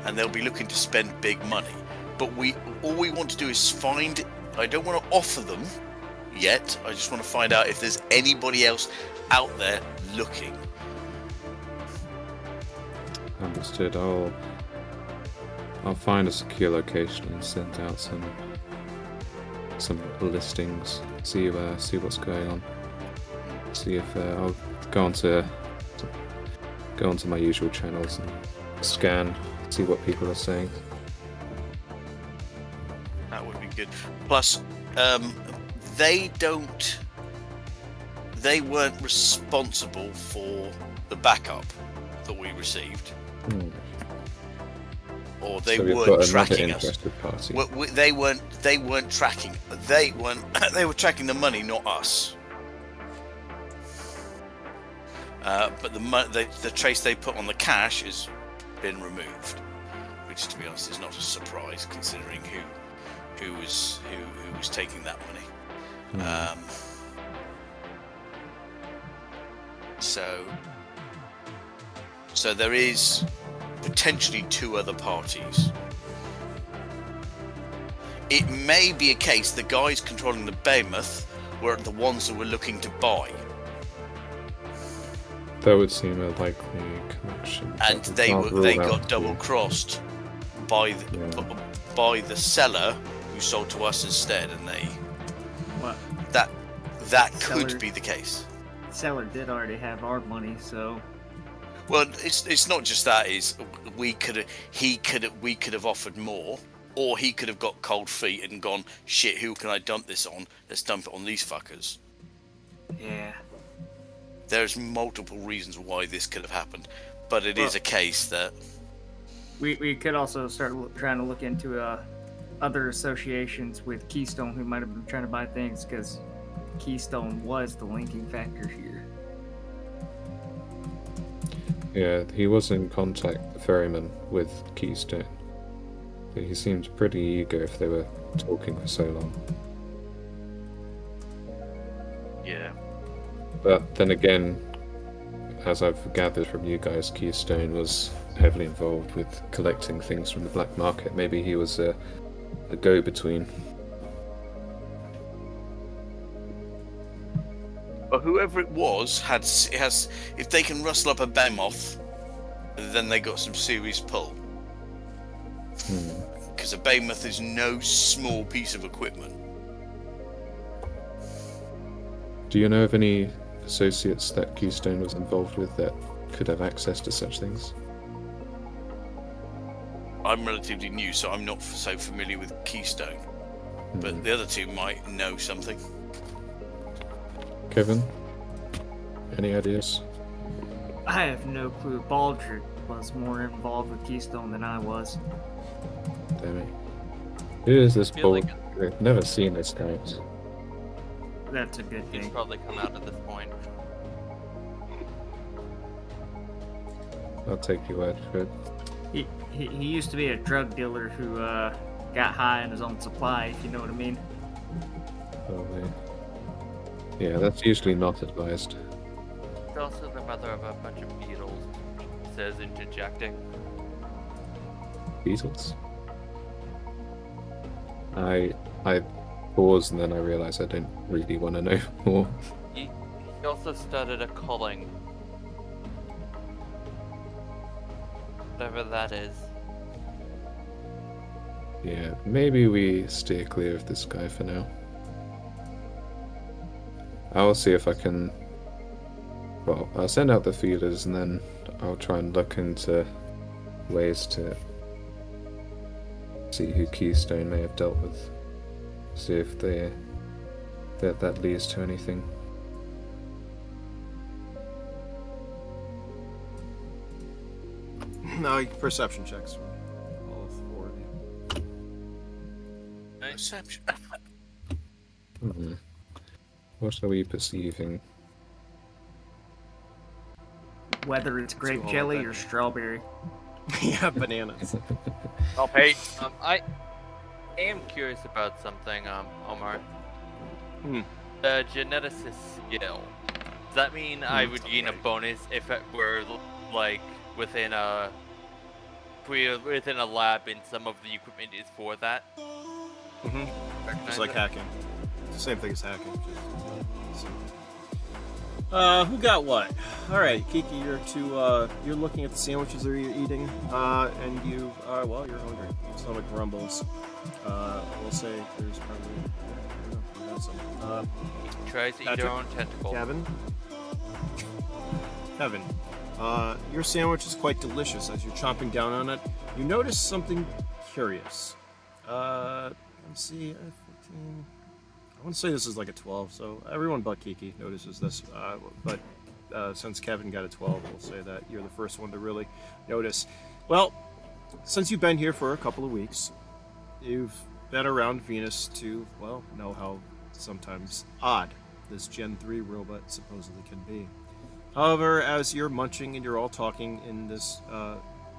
and they'll be looking to spend big money. But all we want to do is find, I don't want to offer them yet, I just want to find out if there's anybody else out there looking. Understood. I'll find a secure location and send out some listings. See what's going on. See if I'll go onto my usual channels and scan, see what people are saying. That would be good. Plus, they weren't responsible for the backup that we received. Or they So we've weren't got another tracking us. interested party. They weren't tracking. They were tracking the money, not us. But the trace they put on the cash has been removed, which, to be honest, is not a surprise considering who was taking that money. So there is potentially 2 other parties. It may be a case the guys controlling the Behemoth were the ones that were looking to buy. That would seem a likely connection. And they got double crossed by the seller who sold to us instead, and that Seller- could be the case. Seller did already have our money, so Well, it's not just that. Is we could have offered more, or he could have got cold feet and gone, shit, who can I dump this on? Let's dump it on these fuckers. yeah. There's multiple reasons why this could have happened, but it is a case that We could also start trying to look into other associations with Keystone who might have been trying to buy things, because Keystone was the linking factor here. Yeah, he was in contact, the ferryman, with Keystone. But he seemed pretty eager if they were talking for so long. Yeah. But then again, as I've gathered from you guys, Keystone was heavily involved with collecting things from the black market. Maybe he was a go-between. But whoever it was has if they can rustle up a Behemoth, then they got some serious pull. Because a Behemoth is no small piece of equipment. Do you know of any associates that Keystone was involved with that could have access to such things? I'm relatively new, so I'm not so familiar with Keystone. But the other two might know something. Kevin? Any ideas? I have no clue. Baldric was more involved with Keystone than I was. Damn it. Who is this I feel bull? like I've never seen this guy. That's a good he's thing. probably come out at this point. I'll take your word for it. He used to be a drug dealer who got high on his own supply, if you know what I mean. Probably. Yeah, that's usually not advised. She's also the mother of a bunch of beetles, says interjecting. Beetles. I pause and then I realise I don't really want to know more. He also started a culling. Whatever that is. Yeah, maybe we steer clear of this guy for now. I'll see if I can... Well, I'll send out the feelers and then I'll try and look into ways to see who Keystone may have dealt with. See if that leads to anything. No, perception checks from all four of you. Perception. What are we perceiving? Whether it's grape all jelly that- or strawberry. Yeah, bananas. Oh, hey. I am curious about something, Omar. The geneticist skill. Does that mean I would gain a bonus if it were like within a lab and some of the equipment is for that? Just like hacking. It's the same thing as hacking. Who got what? All right, Kiki, you're looking at the sandwiches that you're eating, and you, well, you're hungry. Your stomach rumbles. We'll say there's probably, I don't know, you got some. Tries to eat Patrick? their own tentacle. Kevin, your sandwich is quite delicious. As you're chomping down on it, you notice something curious. Let's see, 14. I want to say this is like a 12, so everyone but Kiki notices this. But since Kevin got a 12, we'll say that you're the first one to really notice. Well, since you've been here for a couple of weeks, you've been around Venus to, well, know how sometimes odd this Gen 3 robot supposedly can be. However, as you're munching and you're all talking in this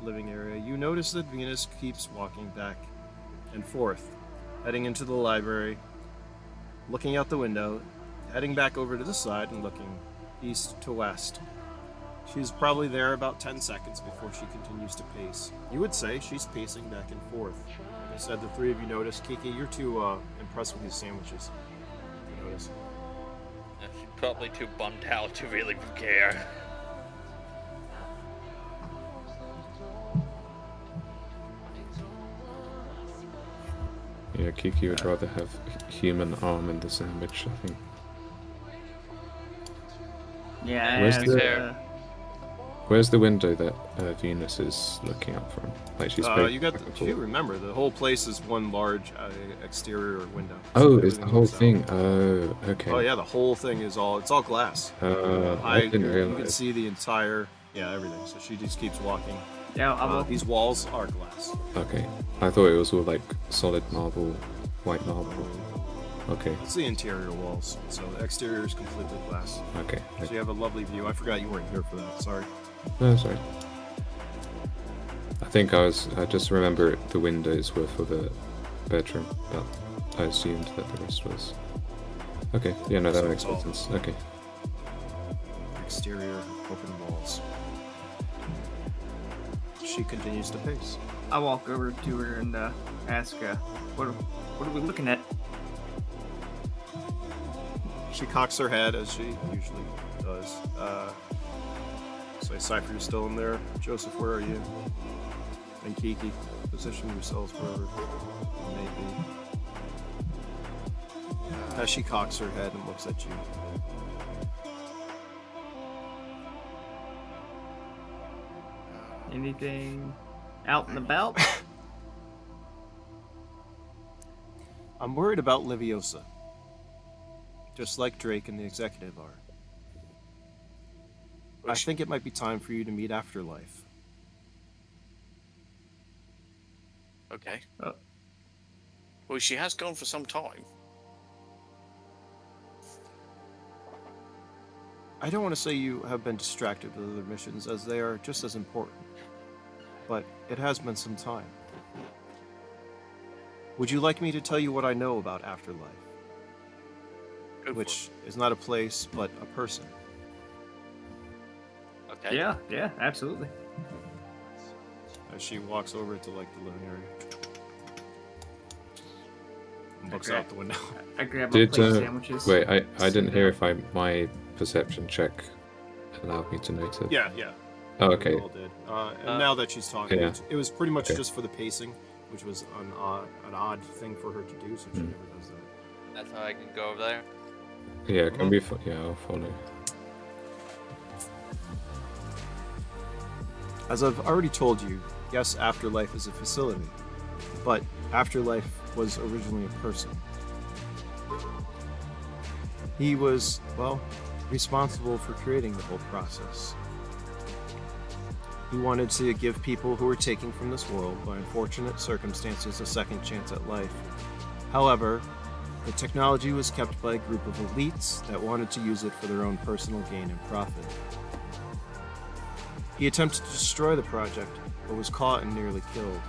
living area, you notice that Venus keeps walking back and forth, heading into the library, looking out the window, heading back over to the side and looking east to west. She's probably there about 10 seconds before she continues to pace. You would say she's pacing back and forth. Like I said, the three of you notice. Kiki, you're too impressed with these sandwiches to notice. She's probably too bummed out to really care. Yeah, Kiki would rather have human arm in the sandwich, I think. Yeah, Where's as, the- Where's the window that Venus is looking up from? Like she's You remember the whole place is one large exterior window. Oh, is the everything whole looks out. thing? Oh, okay. Oh yeah, the whole thing is it's all glass. I didn't You can realize. see the entire everything. So she just keeps walking. yeah, These walls are glass. Okay, I thought it was all like solid marble, white marble. Okay, It's the interior walls. So the exterior is completely glass. okay. So you have a lovely view. I forgot you weren't here for that. Sorry. No, sorry. I think I just remember the windows were for the bedroom, but I assumed that the rest was. Okay, yeah, no, that So makes it's all- sense. Okay. Exterior open walls. She continues to pace. I walk over to her and ask, what are we looking at? She cocks her head as she usually does. So Cypher, you're still in there. Joseph, where are you? And Kiki, position yourselves wherever you may be. As she cocks her head and looks at you. Anything out and about? I'm worried about Liviosa. Just like Drake and the executive are. I think it might be time for you to meet Afterlife. Okay. Oh. Well, she has gone for some time. I don't want to say you have been distracted with other missions, as they are just as important. But it has been some time. Would you like me to tell you what I know about Afterlife? Go for Which is not a place, but a person. it. Okay. Yeah, absolutely. As she walks over to like the living area. And looks Okay. out the window. I grab my Did plate sandwiches. wait? I didn't hear if my perception check allowed me to note it. Yeah. Oh, okay. We all did. And now that she's talking, yeah. it was pretty much Okay. just for the pacing, which was an odd thing for her to do, so she never does that. That's how I can go over there. Yeah, can we? Yeah, I'll follow. As I've already told you, yes, Afterlife is a facility, but Afterlife was originally a person. He was, well, responsible for creating the whole process. He wanted to give people who were taken from this world by unfortunate circumstances a second chance at life. However, the technology was kept by a group of elites that wanted to use it for their own personal gain and profit. He attempted to destroy the project, but was caught and nearly killed.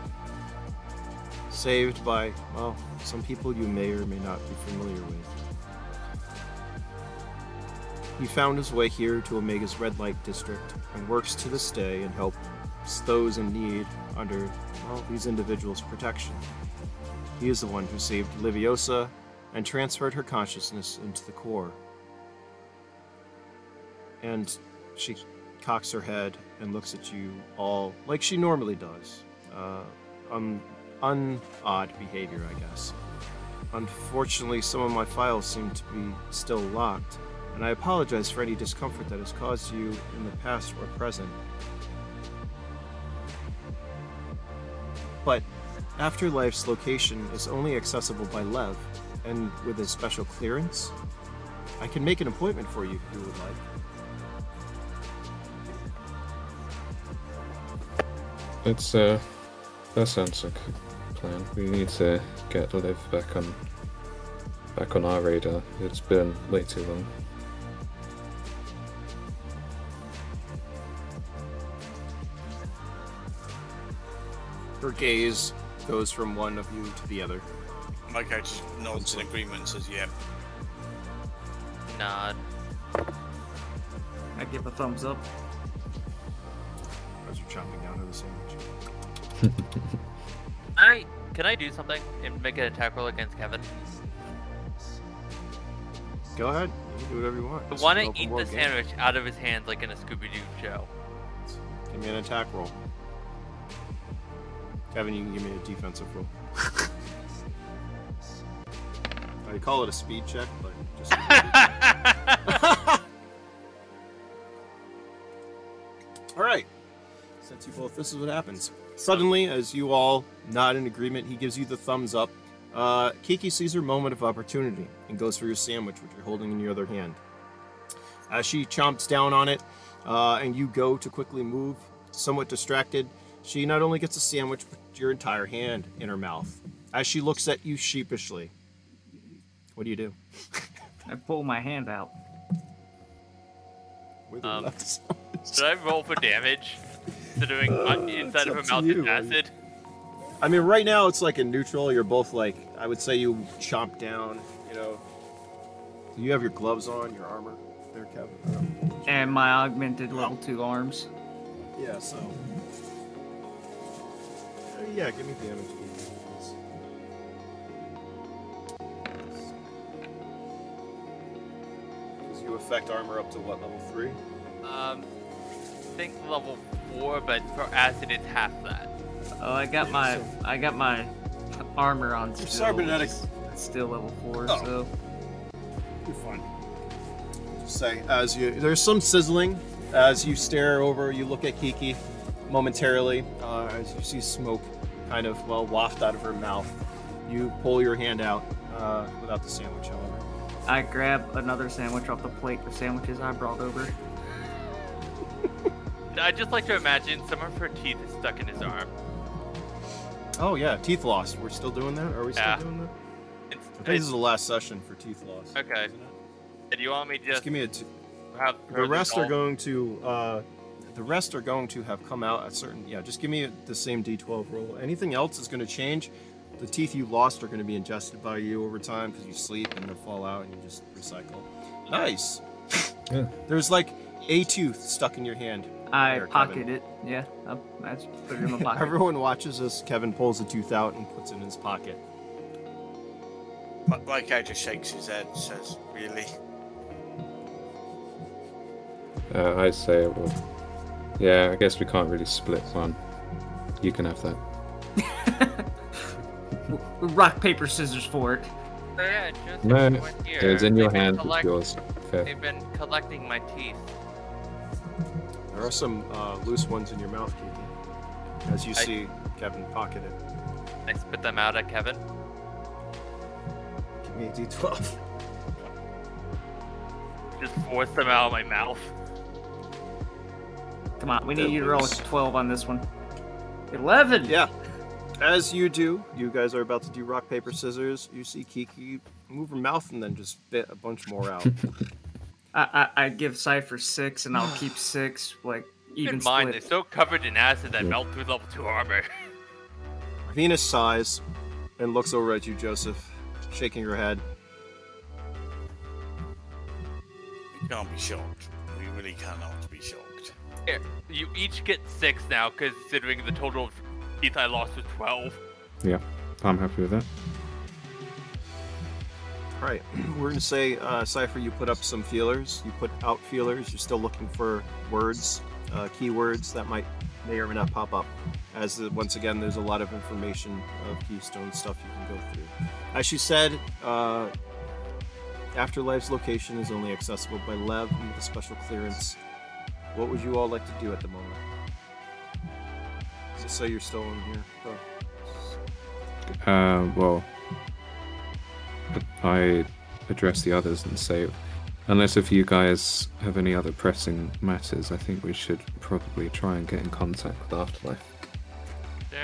Saved by, well, some people you may or may not be familiar with. He found his way here to Omega's red light district and works to this day and helps those in need under, well, these individuals' protection. He is the one who saved Liviosa and transferred her consciousness into the core. And she cocks her head and looks at you all like she normally does. Odd behavior, I guess. Unfortunately, some of my files seem to be still locked, and I apologize for any discomfort that has caused you in the past or present. But Afterlife's location is only accessible by Lev, and with a special clearance, I can make an appointment for you if you would like. It's that sounds like a plan. We need to get Liv back on our radar. It's been way too long. Her gaze goes from one of you to the other. Miko just nods in agreement and says, yeah. Nod. I give a thumbs up. As you're chomping down to the sandwich. Can I do something and make an attack roll against Kevin? Go ahead. You can do whatever you want. I This is want an to open eat the world game. sandwich out of his hands like in a Scooby-Doo show. Give me an attack roll. Kevin, you can give me a defensive roll. I call it a speed check, but just All right. Since you both, this is what happens. Suddenly, as you all nod in agreement, he gives you the thumbs up. Kiki sees her moment of opportunity and goes for your sandwich, which you're holding in your other hand. As she chomps down on it, and you go to quickly move, somewhat distracted, she not only gets a sandwich, but your entire hand in her mouth. As she looks at you sheepishly, what do you do? I pull my hand out. With or without the sandwich? Should I roll for damage? Considering inside of her up to mouth you. is acid. I mean, right now it's like in neutral. You're both like, I would say you chomp down, you know. You have your gloves on, your armor there, Kevin. And my augmented level 2 arms. Yeah, so. Yeah, give me damage. Does you affect armor up to what, level 3? I think level 4, but for acid it's half that. Oh, I got my armor on still. cybernetic. It's still level 4, Oh. so. You're fine. Just say, there's some sizzling as you stare over, you look at Kiki momentarily, as you see smoke kind of, waft out of her mouth. You pull your hand out, without the sandwich, however. I grab another sandwich off the plate of sandwiches I brought over. I'd just like to imagine some of her teeth is stuck in his arm. Oh yeah, teeth loss. We're still doing that? Are we still doing that? I think this is the last session for teeth loss. Okay. Isn't it? Do you want me to just give me a have the rest are going to have come out at certain. Yeah, just give me the same D12 roll. Anything else is going to change. The teeth you lost are going to be ingested by you over time because you sleep and they'll fall out and you just recycle. Nice. Yeah. There's like a tooth stuck in your hand. I there, pocket Kevin. it. Yeah, I just put it in my pocket. Everyone watches as Kevin pulls the tooth out and puts it in his pocket. My character shakes his head and says, really? I say, well, yeah, I guess we can't really split one. You can have that. Rock, paper, scissors for it. Oh, yeah, just No, one here. it's in your They've been hand, it's yours. Fair. They've been collecting my teeth. There are some loose ones in your mouth, Kiki. As you see Kevin pocket it. I spit them out at Kevin. Give me a D12. Just force them out of my mouth. Come on, we need you to roll a 12 on this one. 11! Yeah. As you do, you guys are about to do rock, paper, scissors. You see Kiki move her mouth and then just spit a bunch more out. I give Cypher 6 and I'll keep 6, like, even Keep in mind, split. they're so covered in acid that melt through level 2 armor. Venus sighs and looks over at you, Joseph, shaking her head. We can't be shocked. We really cannot be shocked. Here, you each get 6 now, considering the total of teeth I lost was 12. Yeah, I'm happy with that. Alright, we're going to say, Cypher, you put up some feelers. You put out feelers. You're still looking for words, keywords that may or may not pop up. As once again, there's a lot of information of Keystone stuff you can go through. As she said, Afterlife's location is only accessible by Lev with a special clearance. What would you all like to do at the moment? Just say you're still in here. Go. Well, I address the others and say, unless if you guys have any other pressing matters, I think we should probably try and get in contact with Afterlife. Sure.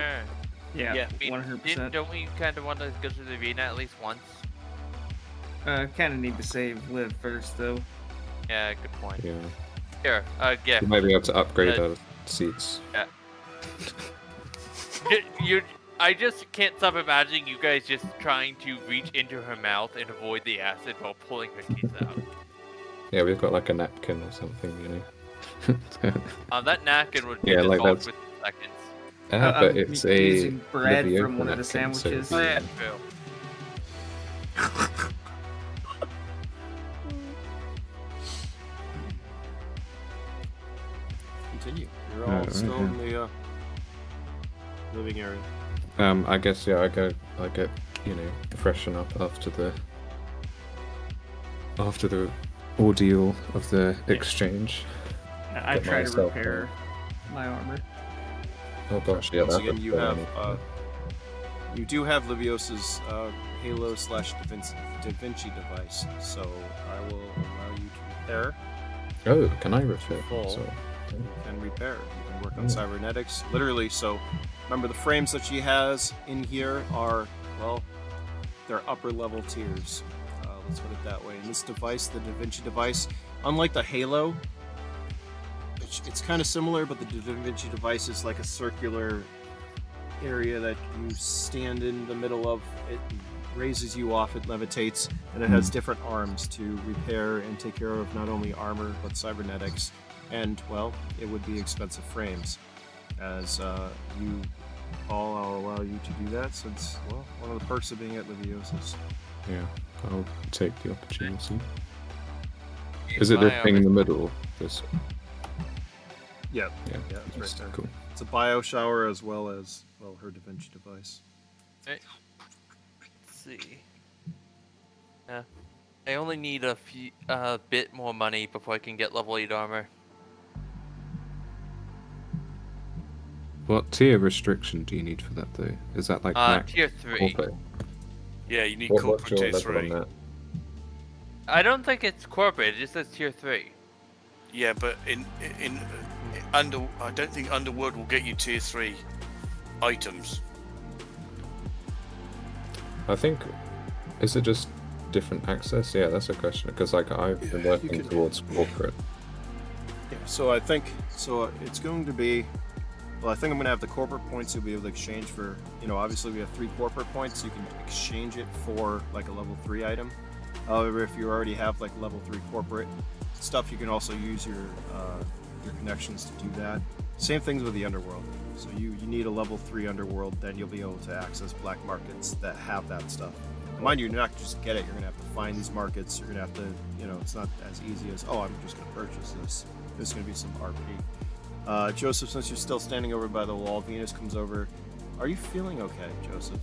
Yeah, I mean, 100%. don't we kind of want to go to the arena at least once? Kind of need to save Liv first, though. Yeah, good point. Yeah. Here, gift. We might be able to upgrade our seats. Yeah. I just can't stop imagining you guys just trying to reach into her mouth and avoid the acid while pulling her teeth out. Yeah, we've got like a napkin or something, you know. That napkin would be Yeah, like dissolved that's- within seconds. But I'm it's a using bread Liviosa from one of the napkin, so sandwiches. Oh, yeah, true. Continue. You're all still in the living area. I guess I get you know, freshen up after the ordeal of the exchange. I Get try to myself repair my armor. Oh gosh, yeah. Once that again, would you go have any- you do have Liviosa's Halo / Da Vinci device, so I will allow you to repair. Oh, can I repair? Full. So, You can repair. You can work on Mm. cybernetics. Literally, so remember the frames that she has in here are, well, they're upper level tiers. Let's put it that way. And this device, the Da Vinci device, unlike the Halo, it's kind of similar, but the Da Vinci device is like a circular area that you stand in the middle of. It raises you off, it levitates, and it has different arms to repair and take care of not only armor, but cybernetics. And, well, it would be expensive frames. As you all, I'll allow you to do that since, well, one of the perks of being at Liviosa's. yeah, I'll take the opportunity. Use Is it the my thing in the armor. middle? This. Yeah, Yeah, yeah, it's right there. Cool. It's a bio shower as well as, well, her Da Vinci device. Let's see. Yeah. I only need a few, bit more money before I can get level 8 armor. What tier restriction do you need for that though? Is that like max Tier 3. corporate? Yeah, you need What's corporate your tier level 3. on that? I don't think it's corporate, it just says tier 3. Yeah, but in under, I don't think Underworld will get you tier 3 items. I think, is it just different access? Yeah, that's a question because like I've been Yeah, you working could- towards corporate. Yeah, so I think, it's going to be, well, I think I'm going to have the corporate points you'll be able to exchange for, obviously we have 3 corporate points, you can exchange it for like a level 3 item. However, if you already have like level 3 corporate stuff, you can also use your connections to do that. Same things with the Underworld. So you need a level 3 Underworld, then you'll be able to access black markets that have that stuff. Mind you, you're not just get it, you're going to have to find these markets, you're going to have to, it's not as easy as, oh, I'm just going to purchase this. There's going to be some RP. Joseph, since you're still standing over by the wall, Venus comes over. Are you feeling okay, Joseph?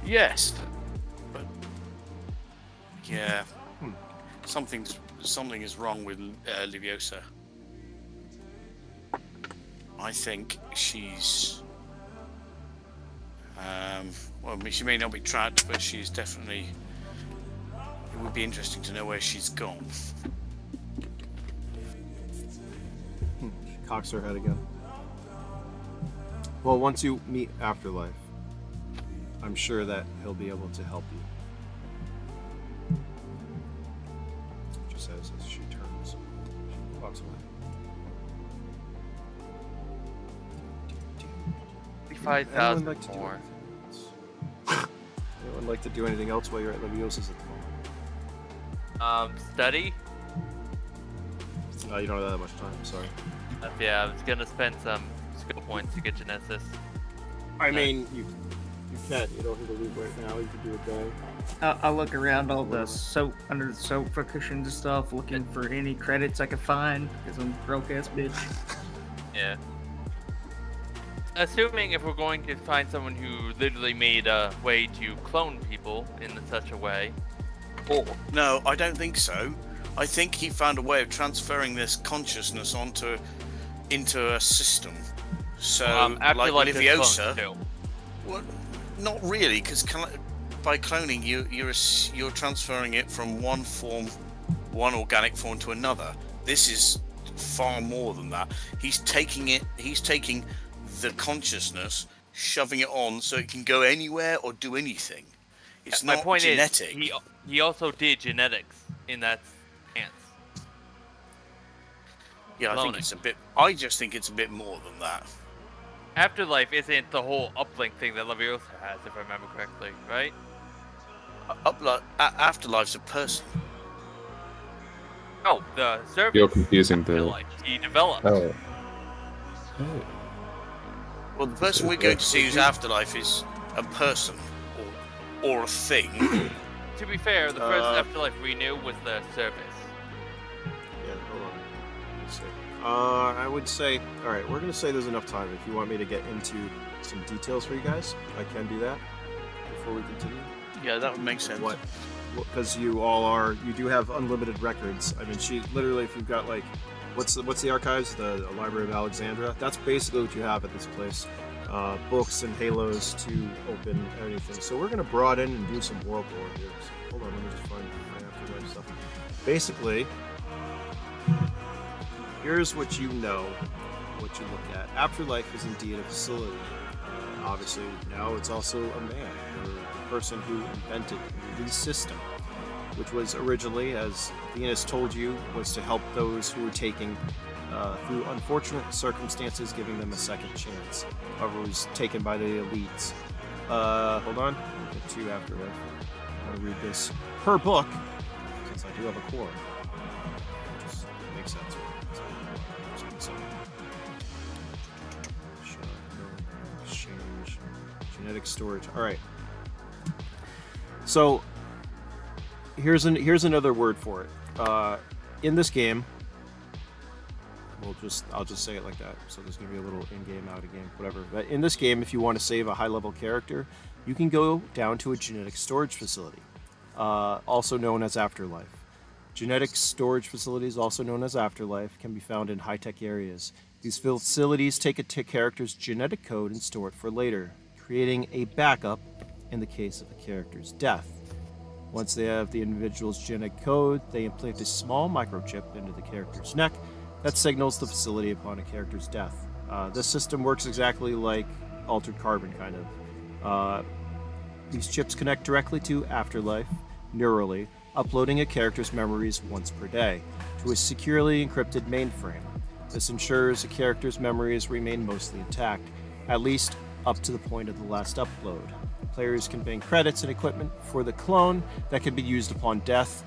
Yes, but yeah, something is wrong with Liviosa. I think she's well, she may not be trapped, but she's definitely. It would be interesting to know where she's gone. She cocks her head again. Well, once you meet Afterlife, I'm sure that he'll be able to help you. She says as she turns, she walks away. 5,000 like to do more. anything else? Anyone like to do anything else while you're at Liviosa's at the moment? Study? You don't have that much time, sorry. Yeah, I was gonna spend some skill points to get Genesis. I mean, you can. You don't need to leave right now. You can do a day. I look around all the soap under the sofa cushions and stuff, looking for any credits I can find because I'm a broke ass bitch. Yeah. Assuming if we're going to find someone who literally made a way to clone people in such a way. Oh, no, I don't think so. I think he found a way of transferring this consciousness into a system. So, like Afterlife is Liviosa. cloned too. Well, not really, because by cloning, you're transferring it from one one organic form to another. This is far more than that. He's taking the consciousness, shoving it on so it can go anywhere or do anything. It's My not point genetic. is, he also did genetics in that stance. Yeah, I just think it's a bit more than that. Afterlife isn't the whole uplink thing that Liviosa has, if I remember correctly, right? Afterlife's a person. No, the service. You're confusing the. Afterlife he developed. Oh. Well, the person we're going to see who's Afterlife is a person or a thing. To be fair, the first Afterlife we knew was the service. Yeah, hold on. Let me see. I would say, all right, we're gonna say there's enough time. If you want me to get into some details for you guys, I can do that before we continue. Yeah, that would make sense. What? Because you do have unlimited records. I mean, she literally, if you've got like what's the archives? The Library of Alexandria. That's basically what you have at this place. Books and halos to open anything. So we're gonna broaden and do some world lore here. So hold on, let me just find my Afterlife stuff. Basically, here's what you know, what you look at. Afterlife is indeed a facility. Obviously, now it's also a man, or the person who invented the system, which was originally, as Venus told you, was to help those who were taking through unfortunate circumstances, giving them a second chance. However, it was taken by the elites. Hold on, I'll get to Afterlife. I'm going to read this per book, since I do have a core. Just makes sense. Exchange, genetic storage. All right. So here's another word for it. In this game, I'll just say it like that. So there's gonna be a little in-game, out-of-game, whatever. But in this game, if you want to save a high-level character, you can go down to a genetic storage facility, also known as Afterlife. Genetic storage facilities, also known as Afterlife, can be found in high-tech areas. These facilities take a character's genetic code and store it for later, creating a backup in the case of a character's death. Once they have the individual's genetic code, they implant a small microchip into the character's neck that signals the facility upon a character's death. This system works exactly like Altered Carbon, kind of. These chips connect directly to Afterlife, neurally, uploading a character's memories once per day to a securely encrypted mainframe. This ensures a character's memories remain mostly intact, at least up to the point of the last upload. Players can bank credits and equipment for the clone that can be used upon death,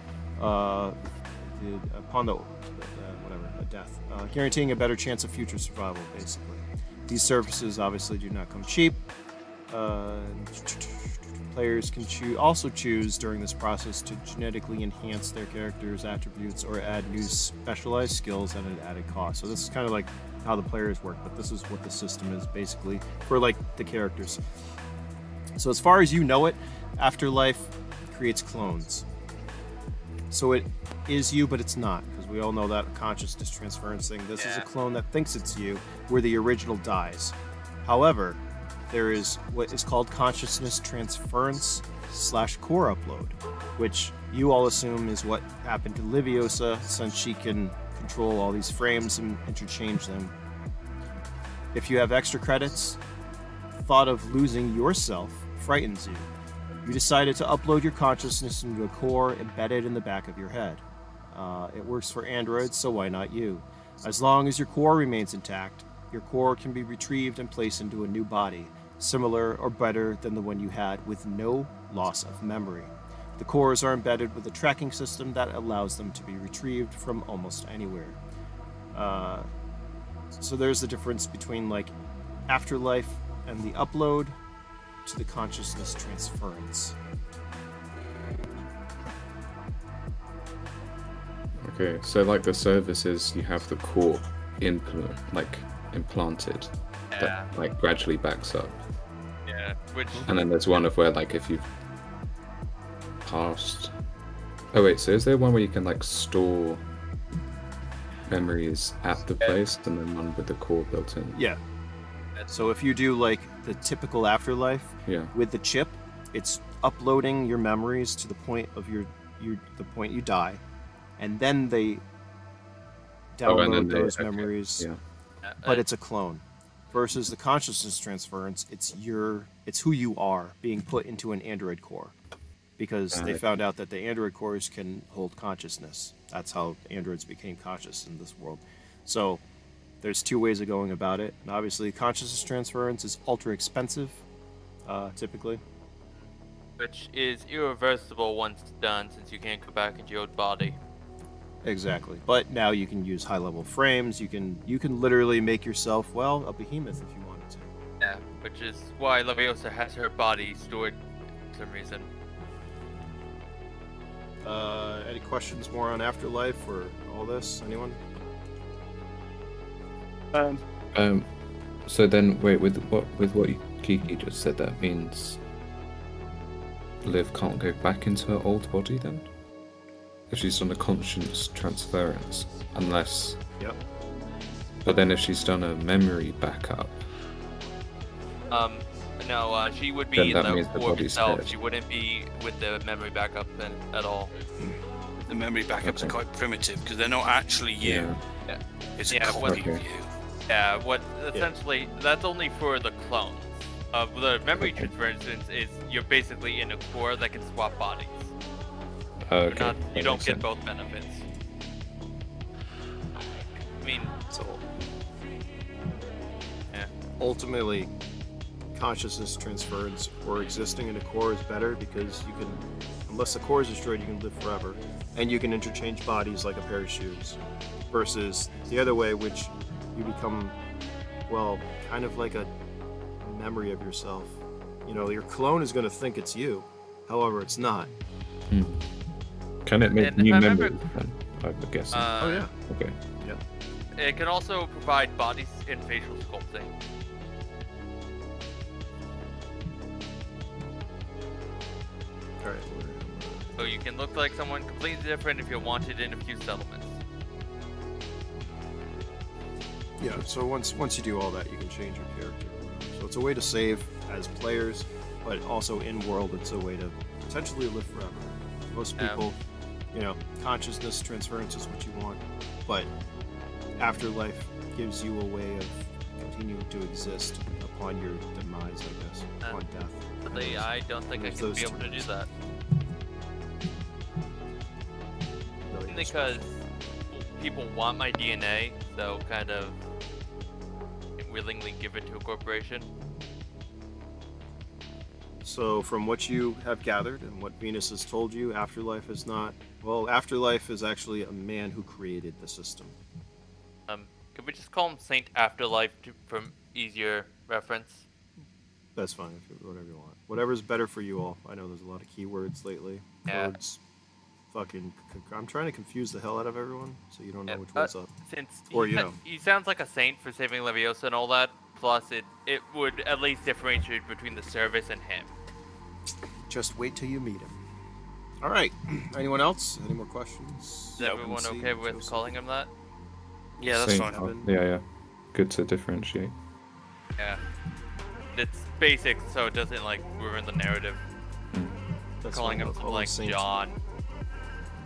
guaranteeing a better chance of future survival, basically. These services obviously do not come cheap. Players can also choose during this process to genetically enhance their character's attributes or add new specialized skills at an added cost. So this is kind of like how the players work, but this is what the system is basically for like the characters. So as far as you know it, Afterlife creates clones. So it is you, but it's not, because we all know that consciousness transference thing. This is a clone that thinks it's you, where the original dies. However, there is what is called consciousness transference / core upload, which you all assume is what happened to Liviosa, since she can control all these frames and interchange them. If you have extra credits, the thought of losing yourself frightens you. You decided to upload your consciousness into a core embedded in the back of your head. It works for androids, so why not you? As long as your core remains intact, your core can be retrieved and placed into a new body, similar or better than the one you had, with no loss of memory. The cores are embedded with a tracking system that allows them to be retrieved from almost anywhere. So there's the difference between like Afterlife and the upload to the consciousness transference. Okay, so like the services, you have the core implanted that like gradually backs up. Yeah, And then there's one of where like if you've passed. Oh wait, so is there one where you can like store memories at the place, and then one with the core built in? Yeah. So if you do like the typical Afterlife with the chip, it's uploading your memories to the point of the point you die, and then they download those memories. Yeah. But it's a clone. Versus the consciousness transference, it's who you are being put into an android core, because they found out that the android cores can hold consciousness. That's how androids became conscious in this world. So there's two ways of going about it, and obviously consciousness transference is ultra expensive, typically. Which is irreversible once done, since you can't go back into your old body. Exactly. But now you can use high-level frames. You can literally make yourself, well, a behemoth if you wanted to. Yeah, which is why Liviosa has her body stored for some reason. Any questions more on Afterlife or all this? Anyone? So then, wait, with what Kiki just said, that means Liv can't go back into her old body then? if she's done a conscience transference, unless. Yep. But then if she's done a memory backup. No, she would be Then in that the means the orb body's itself. dead. She wouldn't be with the memory backup then at all. The memory backups Okay. are quite primitive because they're not actually you. Yeah. It's Yeah, a what- copy of Okay. you. Yeah, what essentially that's only for the clones. The memory Okay. transfer instance is you're basically in a core that can swap bodies. Okay. You that don't makes get sense. both benefits. I mean, So yeah. ultimately, consciousness transference or existing in a core is better because you can, unless the core is destroyed, you can live forever, and you can interchange bodies like a pair of shoes. Versus the other way, which you become, well, kind of like a memory of yourself. You know, your clone is going to think it's you, however, it's not. Can it make And if new I remember- memories then? I guess. Oh yeah. Okay. It can also provide bodies and facial sculpting. All right. So you can look like someone completely different if you wanted in a few settlements. Yeah, so once you do all that, you can change your character. So it's a way to save as players, but also in world, it's a way to potentially live forever. Most people, you know, consciousness transference is what you want, but Afterlife gives you a way of continuing to exist upon your demise, I guess, upon death. Really, I don't think I There's can those be able to do tools. that. Really Because people want my DNA, so kind of willingly give it to a corporation. So from what you have gathered and what Venus has told you, Afterlife is not... Well, Afterlife is actually a man who created the system. Could we just call him Saint Afterlife from easier reference? That's fine, whatever you want. Whatever's better for you all. I know there's a lot of keywords lately. Yeah. Codes. Fucking... I'm trying to confuse the hell out of everyone, so you don't know Yeah, which one's up. Since Or, he, you know. he sounds like a saint for saving Liviosa and all that, plus it would at least differentiate between the service and him. Just wait till you meet him. Alright. Anyone else? Any more questions? Is everyone okay with calling him that? Yeah, that's Same. fine. Yeah. Good to differentiate. Yeah. It's basic, so it doesn't like ruin the narrative. That's Calling fine, him we'll call like Saint. John.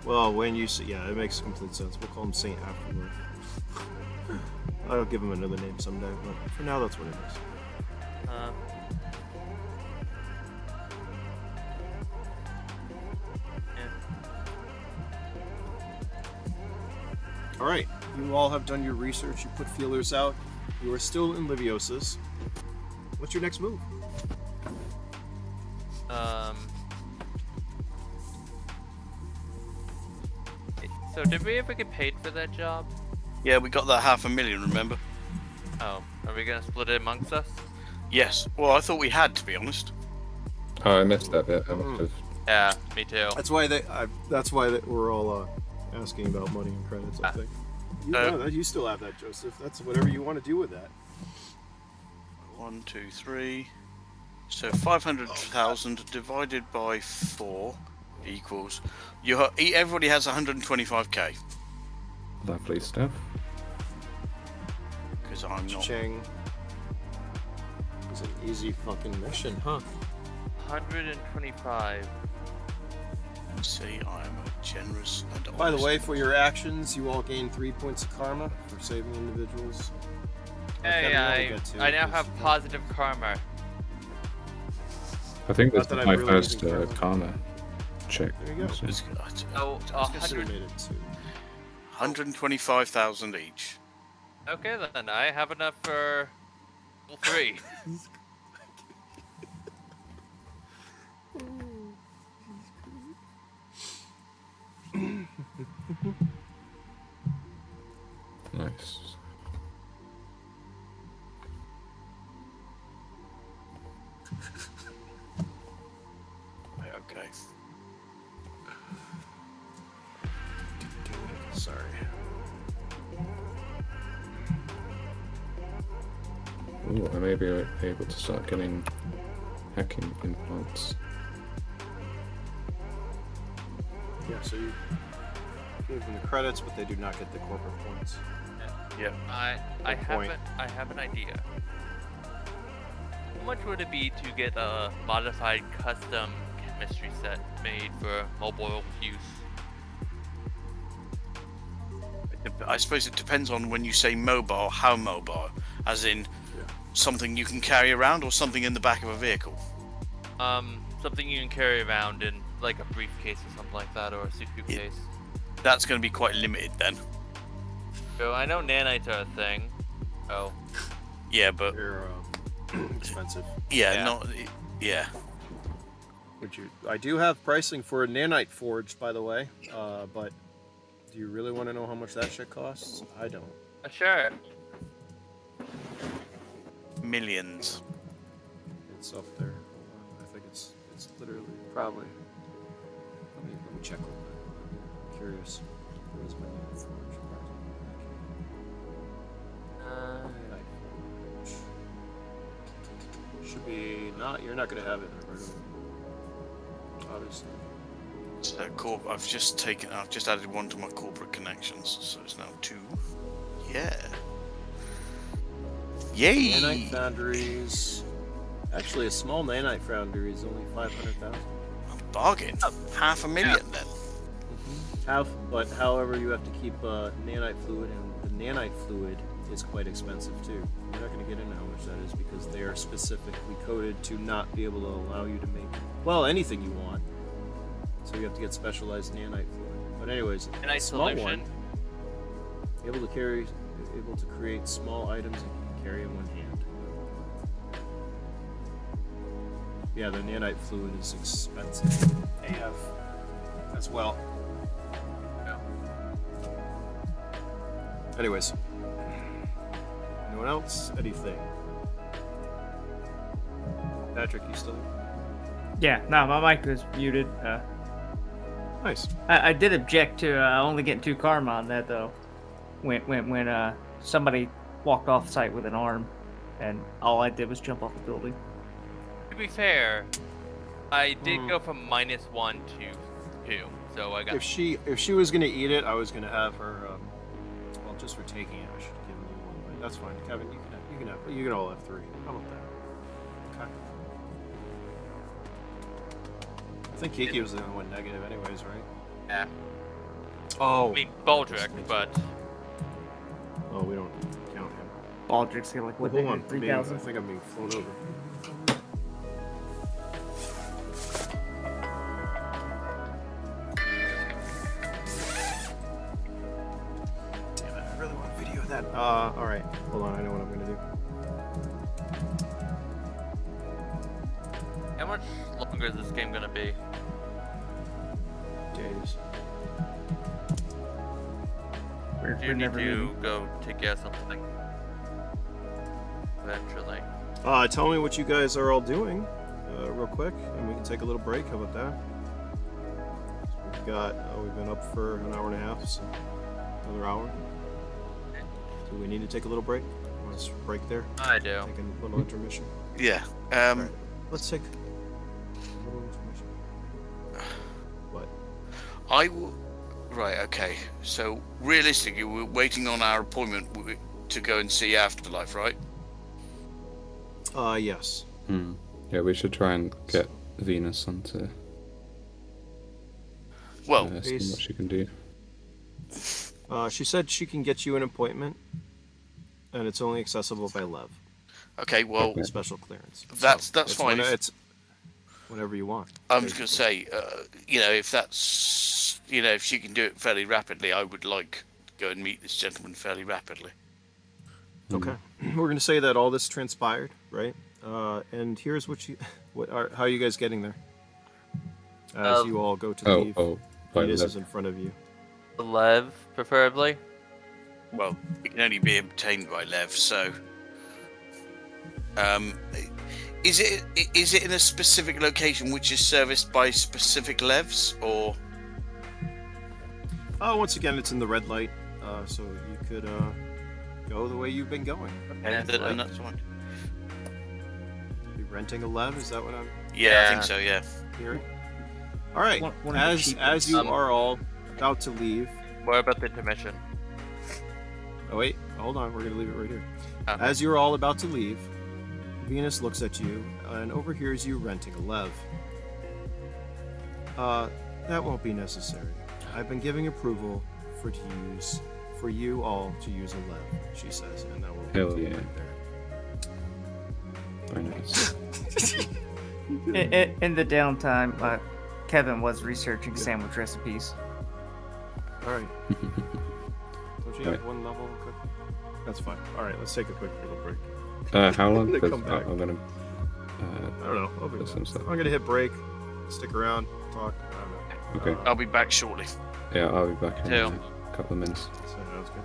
Well, when you say... Yeah, it makes complete sense. We'll call him Saint Afterlife. I'll give him another name someday, but for now, that's what it is. All right, you all have done your research. You put feelers out. You are still in Liviosa's. What's your next move? So did we ever get paid for that job? Yeah, we got that 500,000, remember? Oh, are we gonna split it amongst us? Yes. Well, I thought we had, to be honest. Oh, I missed that bit. I must have. Yeah, me too. That's why we're all asking about money and credits. I think. You still have that, Joseph. That's whatever you want to do with that. 1, 2, 3. So 500,000 divided by 4 equals. Everybody has 125k. Lovely stuff. Because I'm not. Chang. It's an easy fucking mission, huh? 125. See, I am a generous and By the honest way, for your actions, you all gain 3 points of karma for saving individuals. Hey, Okay, we only get two, I now because have you can- positive karma. I think that's Not that my I'm really first using karma check. There you go. So- It's- Oh, I guess you 100. made it too. 125,000 each. Okay, then I have enough for all 3. Nice. Okay. Sorry. Ooh, I may be able to start getting hacking implants. Yeah, so you give them the credits, but they do not get the corporate points. Yep. I have an idea. How much would it be to get a modified custom chemistry set made for mobile use? I suppose it depends on when you say mobile, how mobile, as in something you can carry around or something in the back of a vehicle. Something you can carry around in like a briefcase or something like that, or a suitcase. That's going to be quite limited then. So I know nanites are a thing. Oh. Yeah, but They're expensive. yeah. I do have pricing for a nanite forge, by the way. But do you really want to know how much that shit costs? I don't. Sure. Millions. It's up there. I think it's literally probably. Let me check real quick. I'm curious. Where's my nanite forge? Should be not. You're not gonna have it, Roberto. Obviously. So I've just added one to my corporate connections, so it's now 2. Yeah. Yay! Nanite foundries. Actually, a small nanite foundry is only 500,000. Bargain. $500,000 then. But however, you have to keep nanite fluid, and the nanite fluid is quite expensive too. We're not going to get into how much that is because they are specifically coded to not be able to allow you to make, well, anything you want. So you have to get specialized nanite fluid. But anyways, Nanite small solution. one, able to create small items and carry in one hand. Yeah, the nanite fluid is expensive. AF as well. Yeah. Anyways. Anyone else? Anything? Patrick, you still? Yeah, no, my mic was muted. Nice. I did object to only getting 2 karma on that though. When somebody walked off site with an arm, and all I did was jump off the building. To be fair, I did go from -1 to 2, so I got. If she was gonna eat it, I was gonna have her. Well, just for taking it, I should give her one. But that's fine, Kevin. You can all have 3. How about that? Okay. I think Kiki was the only one negative, anyways, right? Yeah. Oh. I mean, Baldric, but. Oh, we don't count him. Baldric's got like Well, what? hold on. I 3,000. think I'm being flown over. Damn it! I really want to video that. All right. Hold on. I know what I'm gonna do. How much longer is this game gonna be? Days. We're Do you need never to leaving. go take care of something? Eventually. Tell me what you guys are all doing, real quick, and we can take a little break. How about that? So we've been up for an hour and a half, so another hour. Do we need to take a little break? Want us to break there? I do. Take a little intermission. Yeah. Right. Let's take a little intermission. What? Right, okay. So, realistically, we're waiting on our appointment to go and see Afterlife, right? Yes. Yeah, we should try and get Venus onto. Well, see what she can do. She said she can get you an appointment, and it's only accessible by Lev. okay, well, Special clearance. that's it's fine. It's whenever you want. I was going to say, if that's, if she can do it fairly rapidly, I would like to go and meet this gentleman fairly rapidly. Okay. We're going to say that all this transpired, right? And here's how are you guys getting there? As you all go to leave, Venus is in front of you. Lev, preferably. Well, it can only be obtained by Lev, so... Is it in a specific location which is serviced by specific Levs, or...? Once again, it's in the red light, so you could go the way you've been going. And that's fine. Be renting a Lev, is that what I'm Yeah, I think so, yeah. hearing? All right. One of the As cheapest. you are all about to leave, What about the intermission? Oh wait, hold on. We're gonna leave it right here. Okay. As you're all about to leave, Venus looks at you and overhears you renting a lev. That won't be necessary. I've been giving approval for you all to use a lev, she says, and that will Hell be yeah. right there. Very nice. In the downtime, Kevin was researching sandwich recipes. All right. Don't you have one level? Okay. That's fine. All right, let's take a quick little break. How long? They 'Cause come back. I'm gonna. I don't know. I'll be put some stuff. I'm gonna hit break. Stick around. Talk. I don't know. Okay. I'll be back shortly. Yeah, I'll be back in Two. a couple of minutes. Sounds good.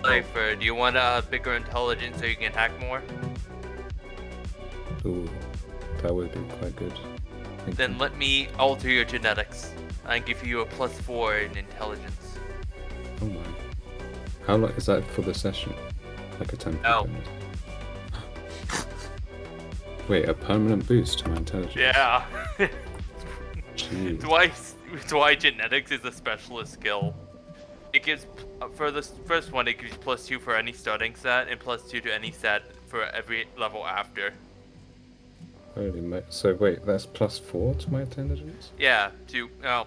Cypher, do you want a bigger intelligence so you can hack more? Ooh, that would be quite good. Thank Then you. let me alter your genetics. I give you a +4 in intelligence. Oh my. How long is that for the session? Like a temporary? No. Wait, a permanent boost to my intelligence? Yeah. Jeez. It's why genetics is a specialist skill. It gives, for the first one, it gives +2 for any starting set and +2 to any set for every level after. So wait, that's +4 to my intelligence? Yeah, well,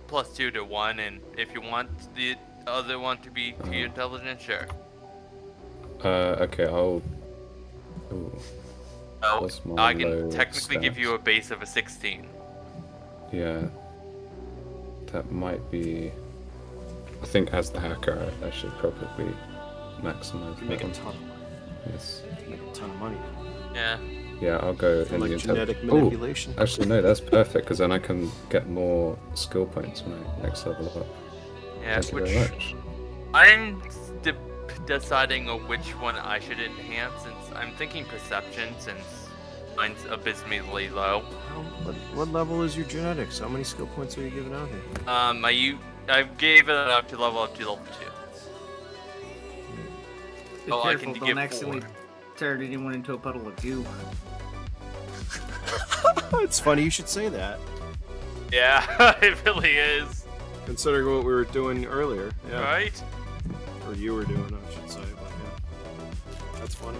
+2 to 1, and if you want the other one to be to your intelligence, sure. Okay, I'll... Ooh. So, What's my I can low technically give stats? you a base of a 16. Yeah. That might be... I think as the hacker, I should probably maximize You that make a one. ton of money. Yes. You make a ton of money. Yeah. Yeah, I'll go in Like the genetic intelligence. manipulation. Oh, actually, no, that's perfect, because then I can get more skill points when I next level up. Yeah, Thank you very much. I'm deciding on which one I should enhance, since I'm thinking perception, since mine's abysmally low. What level is your genetics? How many skill points are you giving out here? I gave it up to level 2. Be Oh, I careful, can don't give accidentally 4. turn anyone into a puddle of goo. It's funny you should say that, Yeah, it really is. considering what we were doing earlier. Yeah. Right? Or you were doing, I should say. But yeah. That's funny.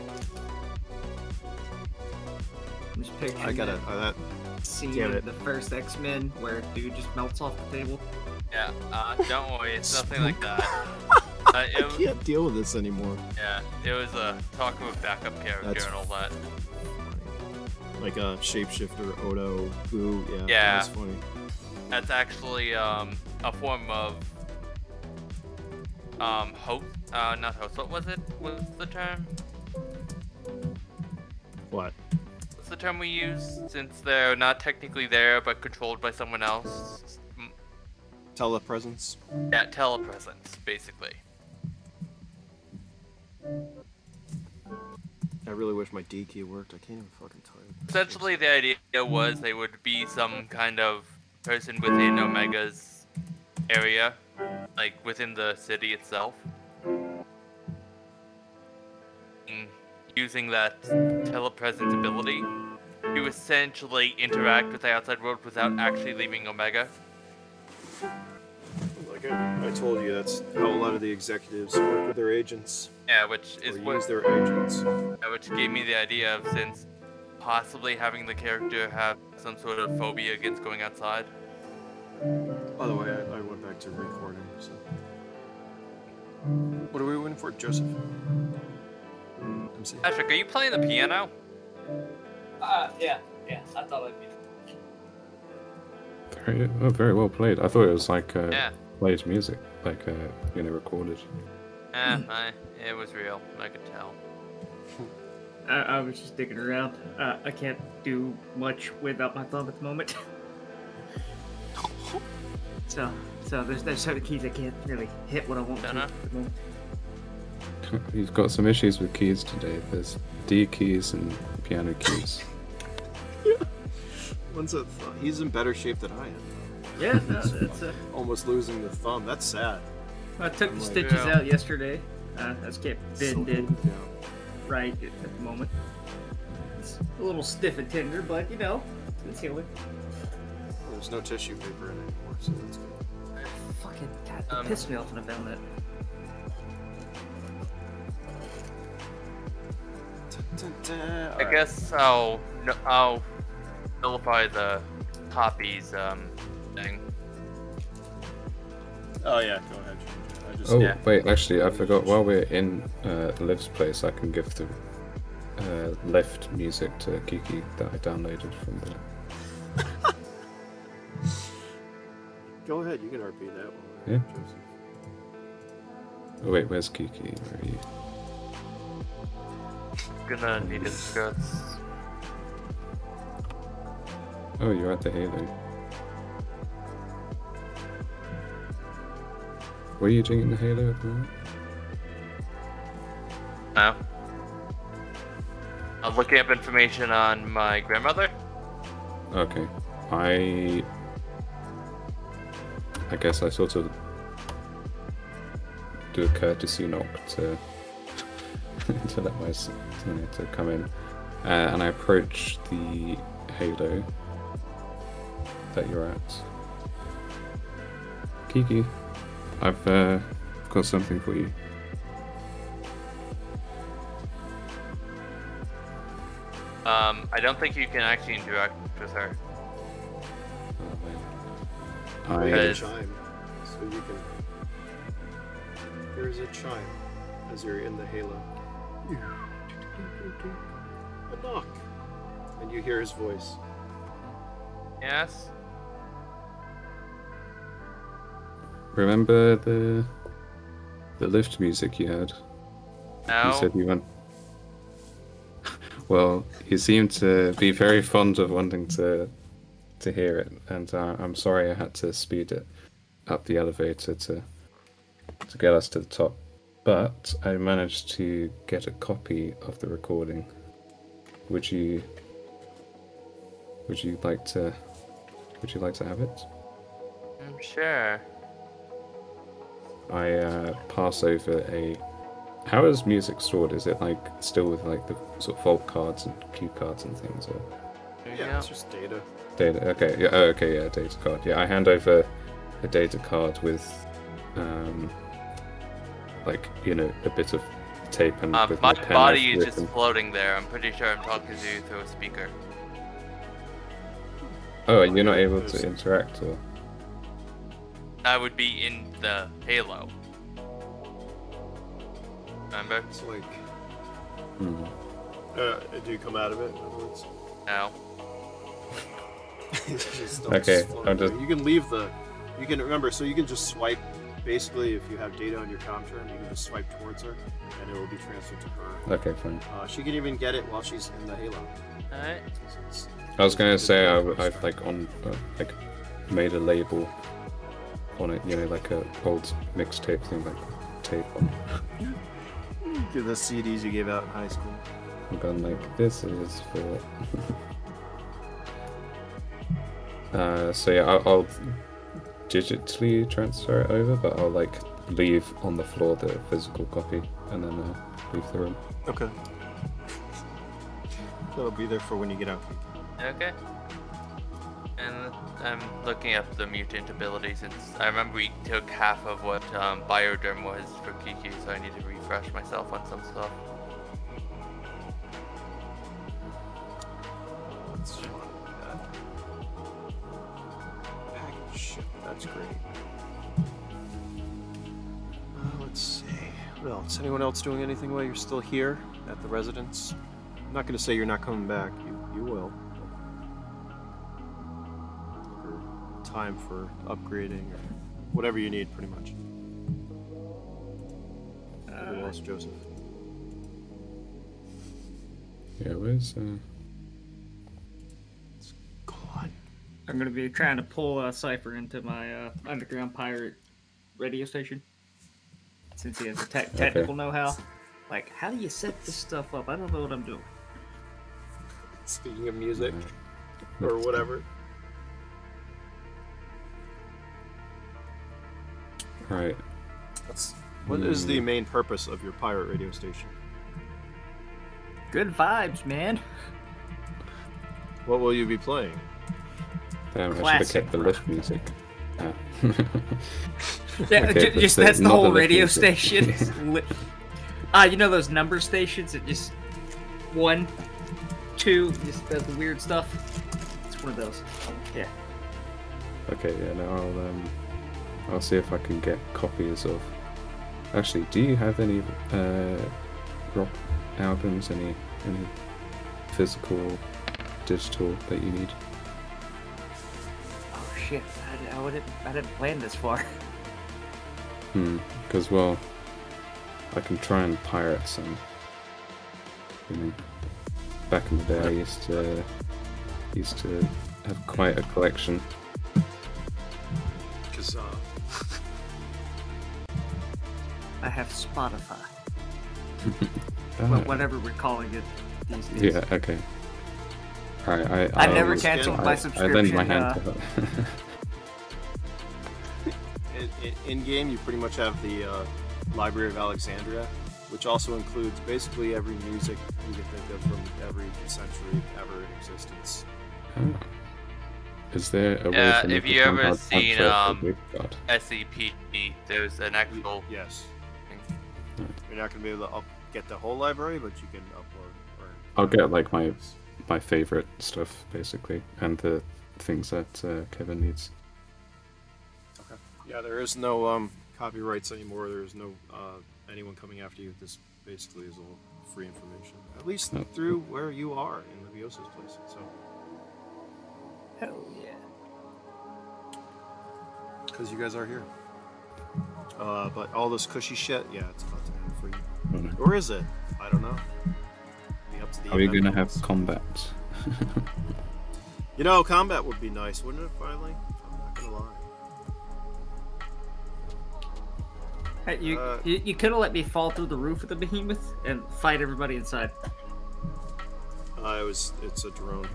I'm just picturing I gotta. that scene damn of it. the first X-Men where dude just melts off the table. Yeah, don't worry, it's nothing like that. I can't deal with this anymore. Yeah, it was a talk of a backup character That's and all that. Like a shapeshifter, Odo, Boo. Yeah. Yeah. That's funny. That's actually a form of host. Not host. What was it? What's the term? What? What's the term we use since they're not technically there but controlled by someone else? Telepresence. Yeah, telepresence, basically. I really wish my D key worked. I can't even fucking type. Essentially, the idea was they would be some kind of person within Omega's area, like within the city itself. And using that telepresence ability to essentially interact with the outside world without actually leaving Omega. Like I told you, that's how a lot of the executives work with their agents. Yeah, which is Or use their agents. which gave me the idea of, since possibly having the character have some sort of phobia against going outside. By the way, I went back to recording, so. What are we waiting for, Joseph? MC. Patrick, are you playing the piano? Yeah, I thought I'd be. Very well played. I thought it was like Yeah. played music, like recorded. It was real. I could tell. I was just digging around. I can't do much without my thumb at the moment. so there's certain keys I can't really hit what I want to Dunno. at the moment. You've got some issues with keys today. There's D keys and piano keys. He's in better shape than I am. Yeah, no, it's Almost losing the thumb. That's sad. I took the Like, stitches yeah. out yesterday. I just can't bend it Yeah. right at the moment. It's a little stiff and tender, but you know, it's healing. There's no tissue paper in it anymore, so that's good. Fucking God, it pissed me off when I found that. I guess I'll nullify the copies thing. Oh yeah, go ahead. I just, Oh, Yeah. wait, actually, I forgot. While we're in Liv's place, I can give the lift music to Kiki that I downloaded from the... Go ahead, you can RP that one. Yeah. Joseph. Oh, wait, where's Kiki? Where are you? Gonna need to discuss. Oh, you're at the Halo. What are you doing in the Halo at the moment? No. I'm looking up information on my grandmother. Okay. I guess I sort of do a courtesy knock to to let my to come in, and I approach the halo that you're at. Kiki, I've got something for you. I don't think you can actually interact with her. Ring a Because- chime, so you can. There's a chime as you're in the halo. A knock, and you hear his voice. Yes. Remember the lift music you heard? No. You said you went. Well, you seem to be very fond of wanting to hear it, and I'm sorry I had to speed it up the elevator to get us to the top. But I managed to get a copy of the recording. Would you like to have it? Sure. I pass over a. How is music stored? Is it like still with like the sort of vault cards and cue cards and things, or There you Yeah, go. it's just data. data? Okay, yeah, oh, okay, yeah, data card. Yeah, I hand over a data card with, like a bit of tape and with My pen body I've is just written. floating there. I'm pretty sure I'm talking to you through a speaker. Oh, you're not able to interact, or I would be in the halo. Remember? It's like, hmm. do you come out of it? In other words? No. Just Okay, float I'm just- through. You can leave the. You can remember, so you can just swipe. Basically, if you have data on your comm term, you can just swipe towards her, and it will be transferred to her. Okay, fine. She can even get it while she's in the halo. Alright. So it's- I was gonna say I've like on like made a label on it, like a old mixtape thing, like tape on. Do the CDs you gave out in high school. I'm going like this is for. So yeah, I'll digitally transfer it over, but I'll like leave on the floor the physical copy and then leave the room. Okay. That'll be there for when you get out. Okay. And I'm looking up the mutant ability since I remember we took half of what Bioderm was for Kiki, so I need to refresh myself on some stuff. Let's package ship. That's great. Let's see. What else? Anyone else doing anything while you're still here at the residence? I'm not going to say you're not coming back. You will. Or time for upgrading or whatever you need, pretty much. We lost Joseph. Yeah, where's Gone. I'm gonna be trying to pull a Cypher into my underground pirate radio station. Since he has the technical know-how. Like, how do you set this stuff up? I don't know what I'm doing. Speaking of music or whatever. right? What is the main purpose of your pirate radio station? Good vibes, man. What will you be playing? Damn, I should have Classic, kept the bro. lift music. Ah. Yeah, Okay, but just that's the not whole lift radio music. station. You know those number stations that just 1, 2, just does the weird stuff. It's one of those. Yeah. Okay, yeah, no, I'll see if I can get copies of. Actually, do you have any rock albums? Any physical, digital that you need? Oh shit! I didn't plan this far. Because well, I can try and pirate some. You know, back in the day, I used to have quite a collection. Because I have Spotify. whatever we're calling it these days. Yeah, okay. Alright, I never use- canceled I- my I subscription. I lend my hand to her. In game, you pretty much have the Library of Alexandria, which also includes basically every music you can think of from every century ever in existence. Oh. Is there a way Yeah, for me if to you ever somehow seen, transfer a gift card? SCP, there's an actual. Yes. You're not going to be able to get the whole library, but you can upload. Or I'll get like my favorite stuff basically, and the things that Kevin needs. Okay. Yeah, there is no copyrights anymore. There is no anyone coming after you. This basically is all free information, at least Oh. through where you are in Liviosa's place. So, Hell yeah. because you guys are here. But all this cushy shit, yeah, it's about to end for you. Oh, no. Or is it? I don't know. Be up to the Are we event gonna have goals. combat? You know, combat would be nice, wouldn't it? Finally, I'm not gonna lie. Hey, you could have let me fall through the roof of the Behemoth and fight everybody inside. It's a drone.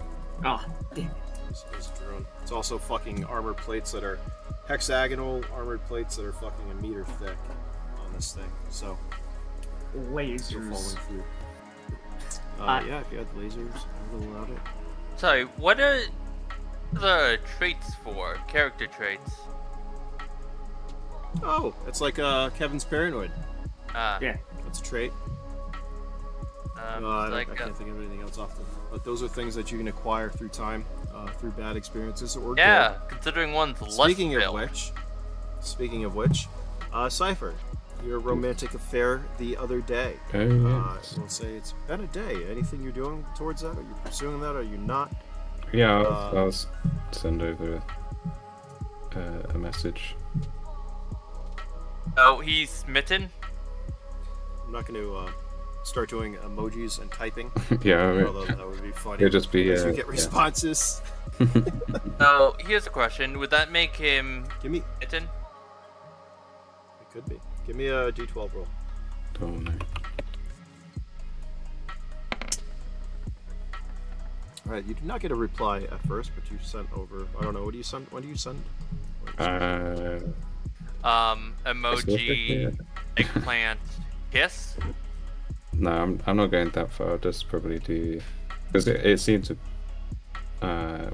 Oh, damn it. It's a drone. It's also fucking armor plates that are hexagonal armored plates that are fucking a meter thick on this thing. So you're falling Lasers. through. Yeah, if you had lasers, I would have allowed it. Sorry, what are the traits for? Character traits? Oh, it's like Kevin's paranoid. Yeah. That's a trait. I can't think of anything else off the. But those are things that you can acquire through time, through bad experiences or Yeah, good. considering one's less Speaking of built. which, Cypher, your romantic affair the other day. Oh, yes. We'll say it's been a day. Anything you're doing towards that? Are you pursuing that? Are you not? Yeah, I'll send over a message. Oh, he's smitten? I'm not going to start doing emojis and typing. Yeah, I mean, Although that would be funny. it'll just be Because you get yeah. responses. So, here's a question. Would that make him Give me. smitten? It could be. Give me a D12 roll. Oh no. All right. You did not get a reply at first, but you sent over. I don't know. What do you send? When do you send? Emoji, eggplant, kiss? No, I'm not going that far. I'll just probably do because it seemed to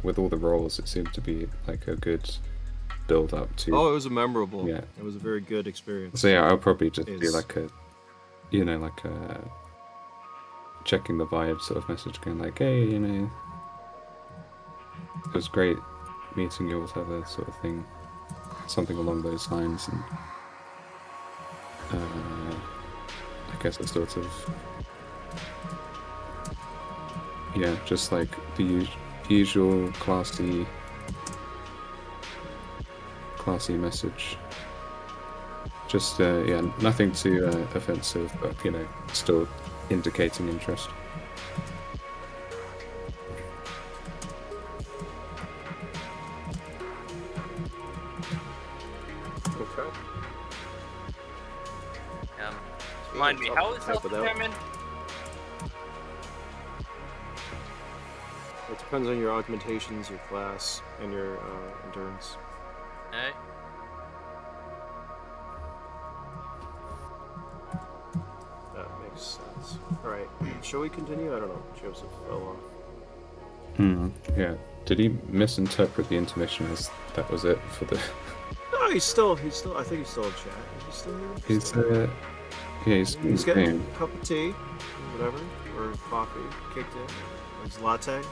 with all the rolls, it seemed to be like a good build up to. Oh, it was a memorable. Yeah. It was a very good experience. So yeah, I'll probably just do Is- like a, like a checking the vibe sort of message, going like, hey, it was great meeting you, whatever sort of thing, something along those lines, and I guess it's sort of just like the usual classy message. Just nothing too offensive, but still indicating interest. Okay. Remind me, how is Type health it out. determined? It depends on your augmentations, your class, and your endurance. Alright. That makes sense. All right. Shall we continue? I don't know. Joseph fell off. Yeah. Did he misinterpret the intermission as that was it for the? No, he's still. I think he's still in chat. Is he still here? He's He's getting game. a cup of tea, whatever, or coffee kicked in. Or his latte. Kicked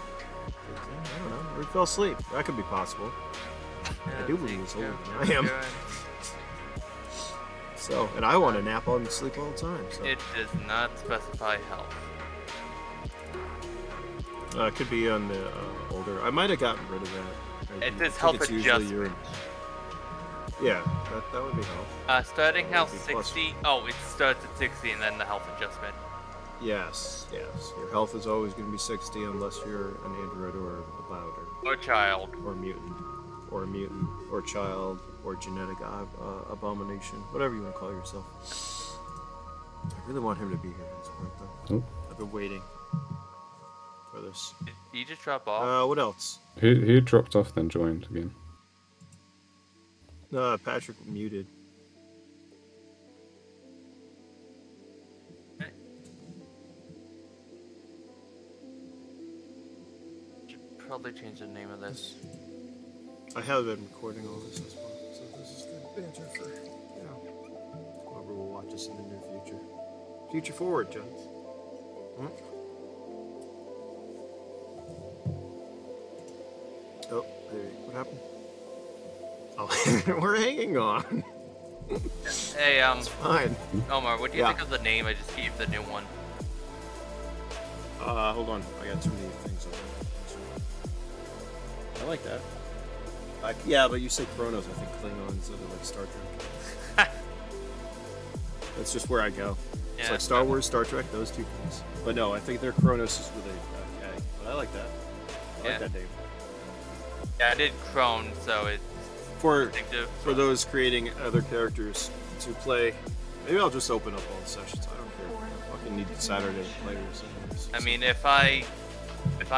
in. I don't know. Or he fell asleep. That could be possible. I do believe he's older than I am. So, and I want to nap and sleep all the time. So, It does not specify health. it could be on the older. I might have gotten rid of that. It says I health think it's usually adjustment. Yeah, that would be health. Starting health Would be plus- 60. Oh, it starts at 60 and then the health adjustment. Yes. Your health is always going to be 60 unless you're an android or a bioder. Or child. Or mutant. Or a mutant. Or child. Or genetic abomination. Whatever you want to call yourself. I really want him to be here at this point, though. Oh. I've been waiting for this. Did you just drop off? What else? Who dropped off then joined again? Patrick muted. Should probably change the name of this. I have been recording all this as well, so this is good banter for, whoever will watch us in the near future. Future forward, gents. Oh, there. What happened? Oh, we're hanging on. Hey, It's fine. Omar, what do you think of the name I just gave the new one? Hold on. I got too many things open. I like that. Yeah, but you say Chronos, I think Klingons are like Star Trek. That's just where I go. Yeah, it's like Star Wars, Star Trek, those two things. But no, I think their Chronos is with a K. But I like that. I like that name. Yeah, I did Crone, so it's For distinctive. those creating other characters to play, maybe I'll just open up all the sessions. I don't care. I fucking need Saturday players. I mean, if I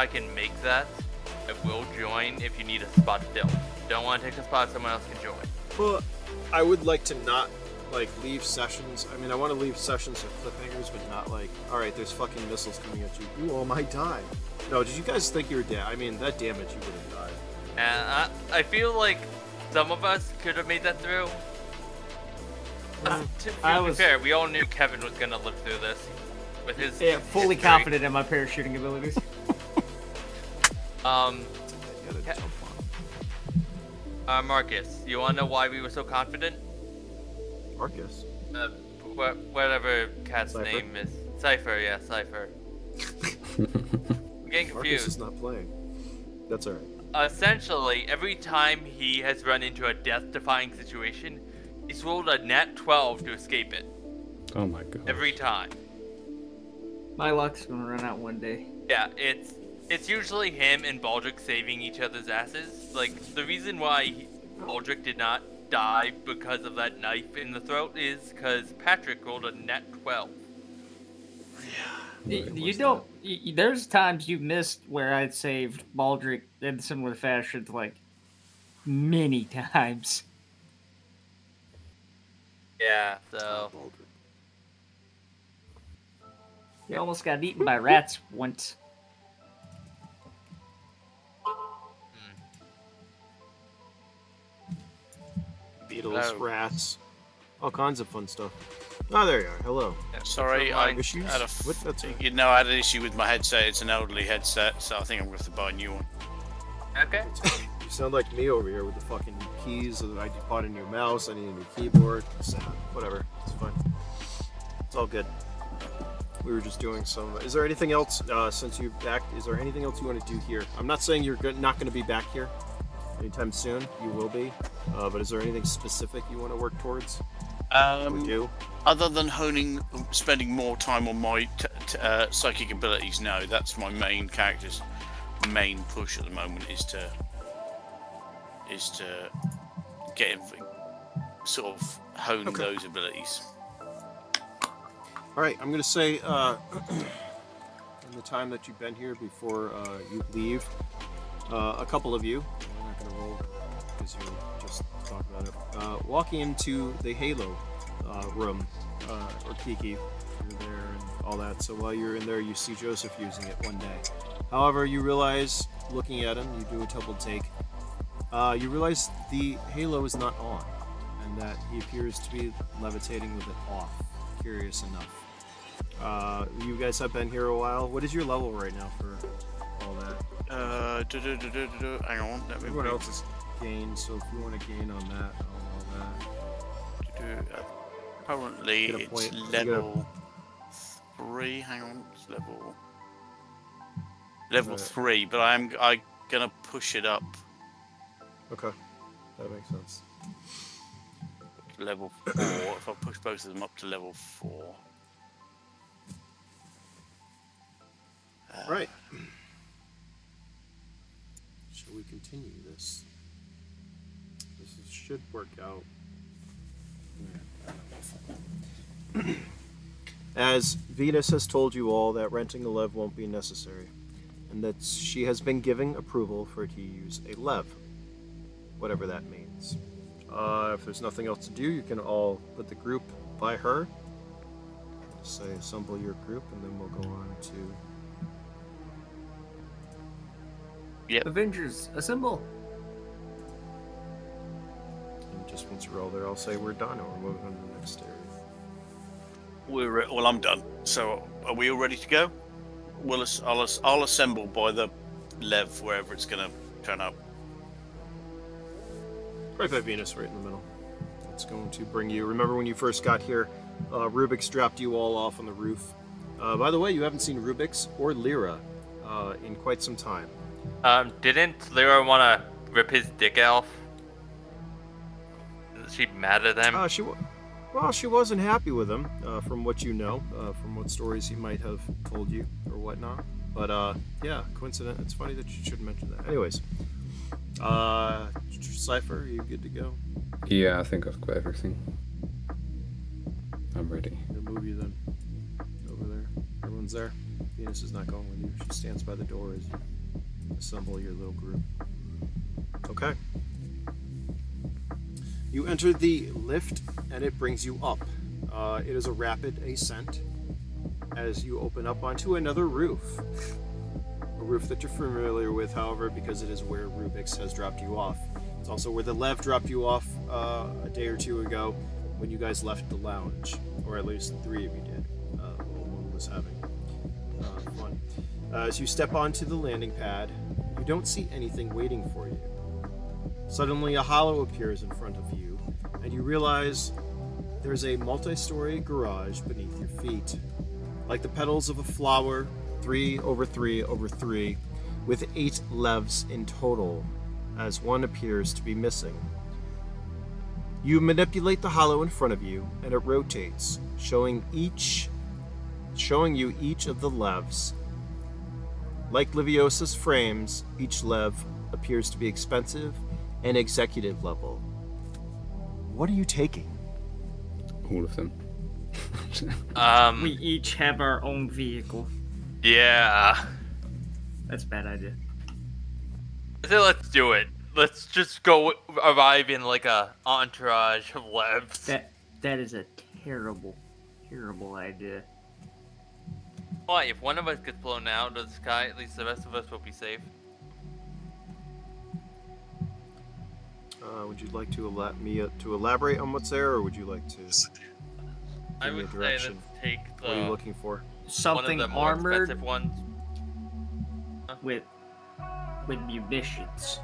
can make that, I will join if you need a spot to fill. Don't want to take a spot, someone else can join. Well, I would like to not leave sessions. I mean, I want to leave sessions of cliffhangers, but not like, all right, there's fucking missiles coming at you. You all might die. No, did you guys think you were dead? I mean, that damage, you would have died. And I feel like some of us could have made that through. To be fair, we all knew Kevin was gonna live through this with his fully history. confident in my parachuting abilities. Marcus, you wanna know why we were so confident? Marcus? Whatever cat's Cypher? name is. Cypher, yeah, Cypher. I'm getting confused. Marcus is not playing. That's alright. Essentially, every time he has run into a death-defying situation, he's rolled a nat 12 to escape it. Oh my god. Every time. My luck's gonna run out one day. Yeah, it's usually him and Baldric saving each other's asses. Like, the reason why Baldric did not die because of that knife in the throat is because Patrick rolled a nat 12. You don't. There's times you've missed where I'd saved Baldric in similar fashions, like many times. Yeah, so. You almost got eaten by rats once. Beetles, rats, all kinds of fun stuff. Oh, there you are. Hello. Sorry, I had issues? I had an issue with my headset. It's an elderly headset, so I think I'm going to have to buy a new one. Okay. You sound like me over here with the fucking keys. I bought a new mouse. I need a new keyboard. Whatever. It's fine. It's all good. We were just doing some. Is there anything else since you're back? Is there anything else you want to do here? I'm not saying you're not going to be back here anytime soon. You will be. But is there anything specific you want to work towards? Other than spending more time on my psychic abilities, no. That's my main character's main push at the moment is to get sort of hone those abilities. All right, I'm going to say in the time that you've been here before you leave, a couple of you, I'm not going to roll because you just talked about it, walking into the Halo room, or Kiki, you're there and all that. So while you're in there, you see Joseph using it one day. However, you realize, looking at him, you do a double take, you realize the Halo is not on, and that he appears to be levitating with it off. Curious enough. You guys have been here a while. What is your level right now for all that? Hang on. Everyone else is gained, so if you want to gain on that, all that. Currently, it's level 3. Hang on, it's level 3, but I'm gonna push it up. Okay, that makes sense. Level 4. If I push both of them up to level 4. Right. Shall we continue this? Should work out. as Venus has told you all that renting a lev won't be necessary, and that she has been giving approval for it to use a lev, whatever that means. If there's nothing else to do, you can all put the group by her. Just say assemble your group, and then we'll go on to... Yep. Avengers, assemble. And just once you're all there, I'll say we're done, or we're moving on to the next area. Well, I'm done. So, are we all ready to go? I'll assemble by the lev wherever it's going to turn up. Right by Venus, right in the middle. It's going to bring you... Remember when you first got here, Rubik's dropped you all off on the roof. By the way, you haven't seen Rubik's or Lyra in quite some time. Didn't Lyra want to rip his dick off? Is she mad at him? Well, she wasn't happy with him, from what you know, from what stories he might have told you or whatnot. But yeah, coincident. It's funny that you should mention that. Anyways, Cypher, are you good to go? Yeah, I think I've got everything. I'm ready. I'll move you then. Over there. Everyone's there. Venus is not going with you. She stands by the door as you assemble your little group. Okay. You enter the lift, and it brings you up. It is a rapid ascent as you open up onto another roof. A roof that you're familiar with, however, because it is where Rubik's has dropped you off. It's also where the Lev dropped you off a day or two ago when you guys left the lounge. Or at least the three of you did. One was having fun. As you step onto the landing pad, you don't see anything waiting for you. Suddenly, a hollow appears in front of you, and you realize there's a multi-story garage beneath your feet. Like the petals of a flower, 3 over 3 over 3, with 8 levs in total, as one appears to be missing. You manipulate the hollow in front of you, and it rotates, showing you each of the levs. Like Liviosa's frames, each lev appears to be expensive and executive level. What are you taking? All of them. We each have our own vehicle. Yeah. That's a bad idea. So let's do it. Let's just go arrive in like a entourage of levs. That is a terrible, terrible idea. Why? If one of us gets blown out of the sky, at least the rest of us will be safe. Would you like to elaborate on what's there, or would you like to? I would say let's take the. What are you looking for? Something one of the more armored expensive ones. with munitions.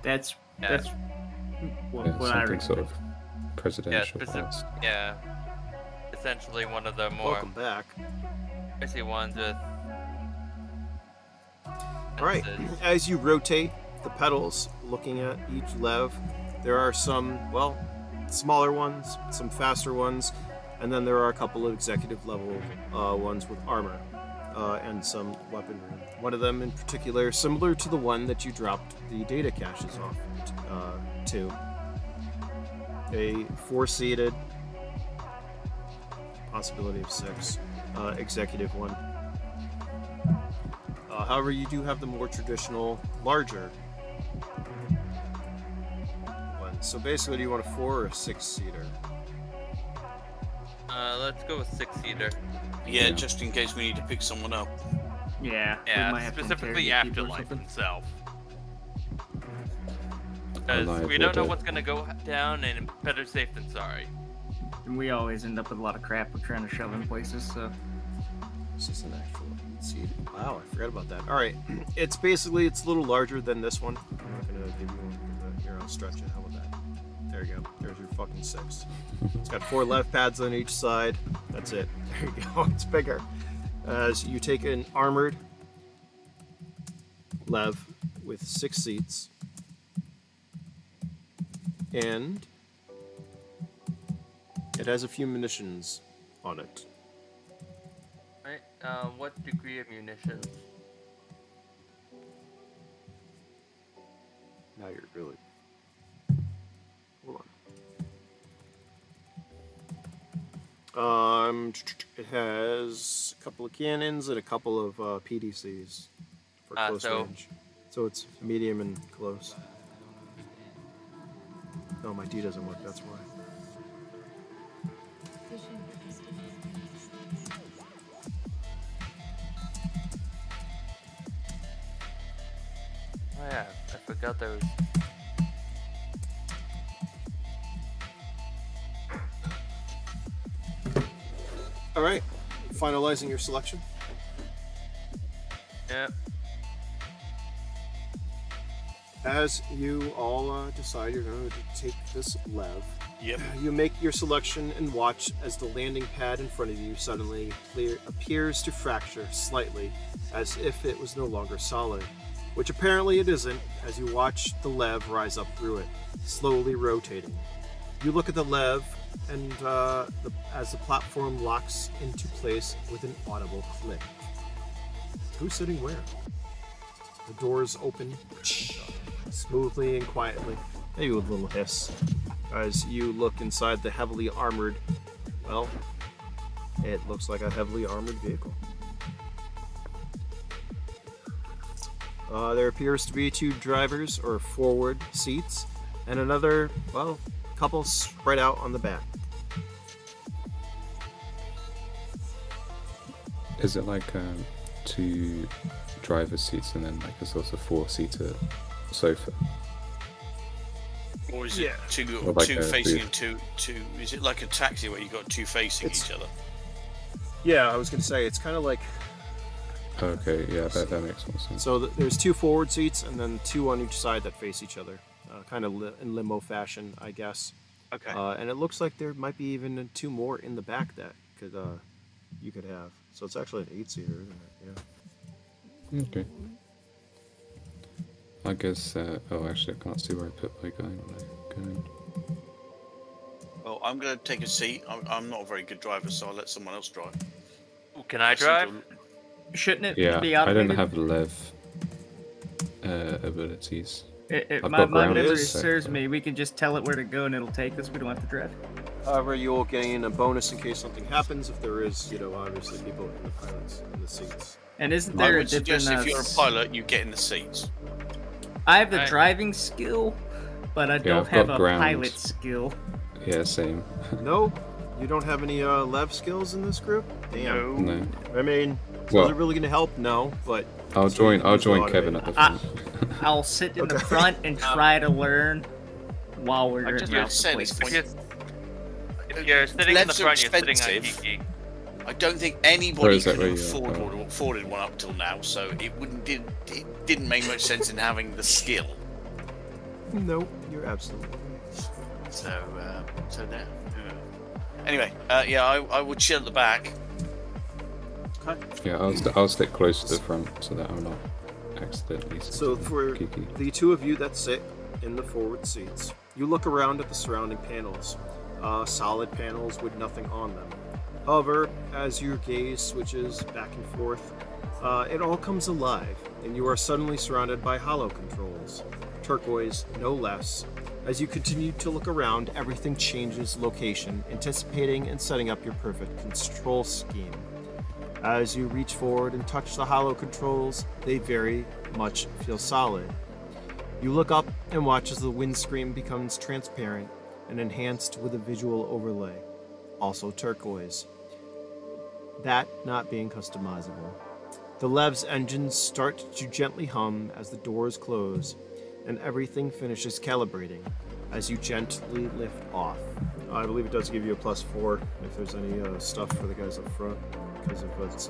That's what I something recommend. sort of presidential class. Yeah. Essentially one of the more Welcome back. spicy ones with. All right. As you rotate the pedals, looking at each lev, there are some, smaller ones, some faster ones, and then there are a couple of executive level ones with armor and some weaponry. One of them in particular, similar to the one that you dropped the data caches off to. A 4-seated, possibility of 6, executive one. However, you do have the more traditional, larger one. So basically, do you want a 4 or a 6-seater? Let's go with 6-seater. Yeah, just in case we need to pick someone up. Yeah. We might Yeah, have to specifically interrogate people or Afterlife something. himself. Because we don't know what's gonna go down, and better safe than sorry. And we always end up with a lot of crap we're trying to shove in places, so. This is an actual seat. Wow, I forgot about that. All right, it's a little larger than this one. I'm not gonna give you one. Here, I'll stretch it. How about that? There you go. There's your fucking 6. It's got 4 left pads on each side. That's it. There you go. It's bigger. As you take an armored lev with 6 seats, and it has a few munitions on it. Right? What degree of munitions? Now you're really... Hold It has a couple of cannons and a couple of PDCs for close range. So it's medium and close. No, my D doesn't work, that's why. Oh yeah, I forgot there was... Alright, finalizing your selection. Yep. As you all decide you're going to take this lev, Yep. you make your selection and watch as the landing pad in front of you suddenly appears to fracture slightly, as if it was no longer solid, which apparently it isn't, as you watch the lev rise up through it, slowly rotating. You look at the lev, and as the platform locks into place with an audible click. Who's sitting where? The doors open smoothly and quietly, maybe with a little hiss, as you look inside the heavily armored, well, it looks like a heavily armored vehicle. There appears to be 2 drivers or forward seats and another, well, couple spread out on the back. Is it like 2 driver's seats and then like a sort of 4-seater sofa? Or is it two like facing booth. and two? Is it like a taxi where you got 2 facing each other? Yeah, I was going to say, it's kind of like... Okay, yeah, that makes more sense. So there's 2 forward seats and then 2 on each side that face each other. Kind of in limo fashion, I guess. Okay. And it looks like there might be even 2 more in the back that you could have. So it's actually an 8-seater, isn't it? Yeah. Okay. I guess, oh actually I can't see where I put my going. Well, I'm going to take a seat. I'm not a very good driver, so I'll let someone else drive. Ooh, can I drive? Shouldn't it Yeah, be I automated? don't have lev abilities. My got ground memory is, so- serves me. We can just tell it where to go and it'll take us. We don't have to drive. However, you will gain a bonus in case something happens if there is, obviously people in the pilots in the seats. And isn't I there a would different? suggest if you're a pilot, you get in the seats. I have the Right. driving skill, but I don't I've have got a ground. pilot skill. Yeah, same. No, you don't have any lev skills in this group? Damn. No. I mean, Well- is it really going to help? No, but... I'll so you join can Kevin automate. at the front. I'll sit in the Okay. front and try to learn while we're I in just the said it's place. If you're sitting in the Levs are front, you're sitting on expensive. Kiki. I don't think Or anybody is that could where have you are? afforded one up till now, so it didn't make much sense in having the skill. No, you're absolutely right. So there. Anyway, yeah, I would chill at the back. Yeah, I'll stick close to the front so that I'm not accidentally. So sitting for Kiki. the 2 of you that sit in the forward seats, you look around at the surrounding panels, solid panels with nothing on them. However, as your gaze switches back and forth, it all comes alive, and you are suddenly surrounded by hollow controls, turquoise no less. As you continue to look around, everything changes location, anticipating and setting up your perfect control scheme. As you reach forward and touch the hollow controls, they very much feel solid. You look up and watch as the windscreen becomes transparent and enhanced with a visual overlay, also turquoise. That not being customizable. The Lev's engines start to gently hum as the doors close, and everything finishes calibrating as you gently lift off. I believe it does give you a +4 if there's any stuff for the guys up front because of its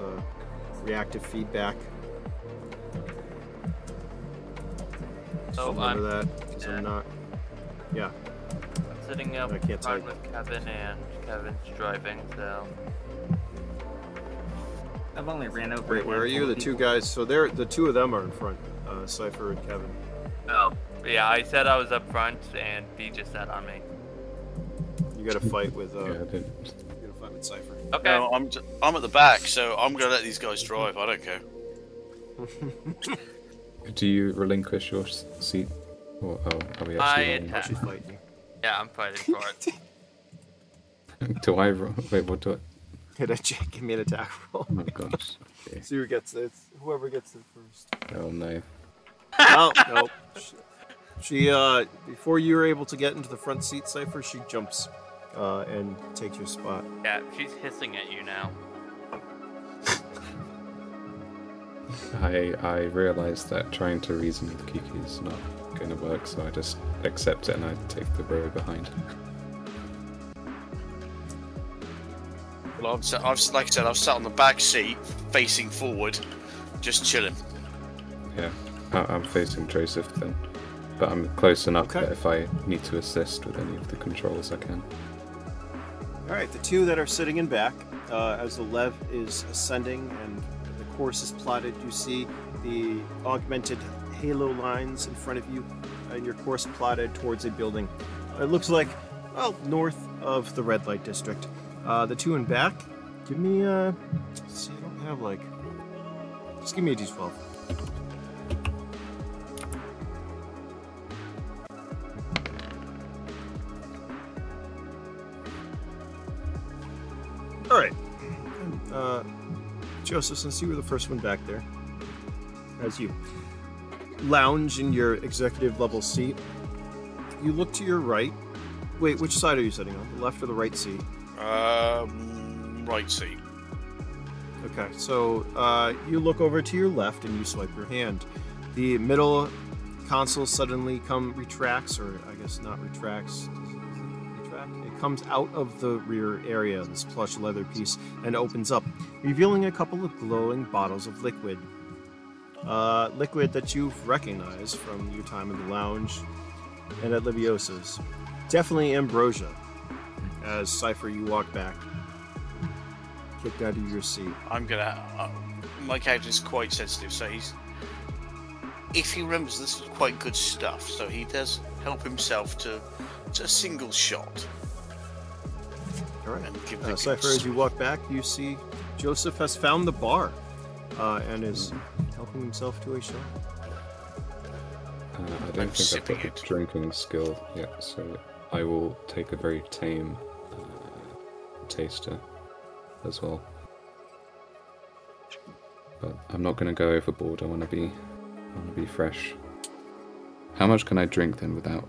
reactive feedback. So Remember that, because I'm not... Yeah. I'm sitting up I can't front type. with Kevin, and Kevin's driving, so... I've only ran over. Wait, a where are you? handful The of 2 people. guys, so they're the 2 of them are in front, Cypher and Kevin. Oh, yeah, I said I was up front, and B just sat on me. You gotta fight with, Yeah, I didn't. you gotta fight with Cypher. Okay. No, I'm at the back, so I'm gonna let these guys drive. I don't care. Do you relinquish your seat? Or, oh, are we I actually on? Oh, she's fighting you. Yeah, I'm fighting for it. Do I roll? Wait, what do I? Give me an attack roll. Oh my gosh. Okay. See who gets it. Whoever gets it first. Oh no. Oh, no. She, before you were able to get into the front seat, Cypher, she jumps and takes your spot. Yeah, she's hissing at you now. I realised that trying to reason with Kiki is not going to work, so I just accept it and I take the row behind. Well, like I said, I've sat on the back seat, facing forward, just chilling. Yeah, I'm facing Joseph then, but I'm close enough Okay. that if I need to assist with any of the controls, I can. All right, the two that are sitting in back, as the Lev is ascending and the course is plotted, you see the augmented halo lines in front of you, and your course plotted towards a building. It looks like, well, north of the red light district. The two in back, give me let's see, I don't have like, just give me a d12. All right, Joseph, since you were the first one back there, as you lounge in your executive level seat, you look to your right. Wait, which side are you sitting on? The left or the right seat? Right seat. Okay, so you look over to your left and you swipe your hand. The middle console suddenly retracts, or I guess not retracts. Does it retract? It comes out of the rear area, this plush leather piece, and opens up, revealing a couple of glowing bottles of liquid. Liquid that you've recognized from your time in the lounge and at Liviosa's. Definitely ambrosia. As Cypher, you walk back, kicked out of your seat. My character is quite sensitive, so if he remembers, this is quite good stuff, so he does help himself to a single shot. All right. And give the Cypher, as you walk back, you see Joseph has found the bar and is helping himself to a shot. I don't think I've got the drinking skill yet, so I will take a very tame taster as well. But I'm not going to go overboard. I want to be fresh. How much can I drink then without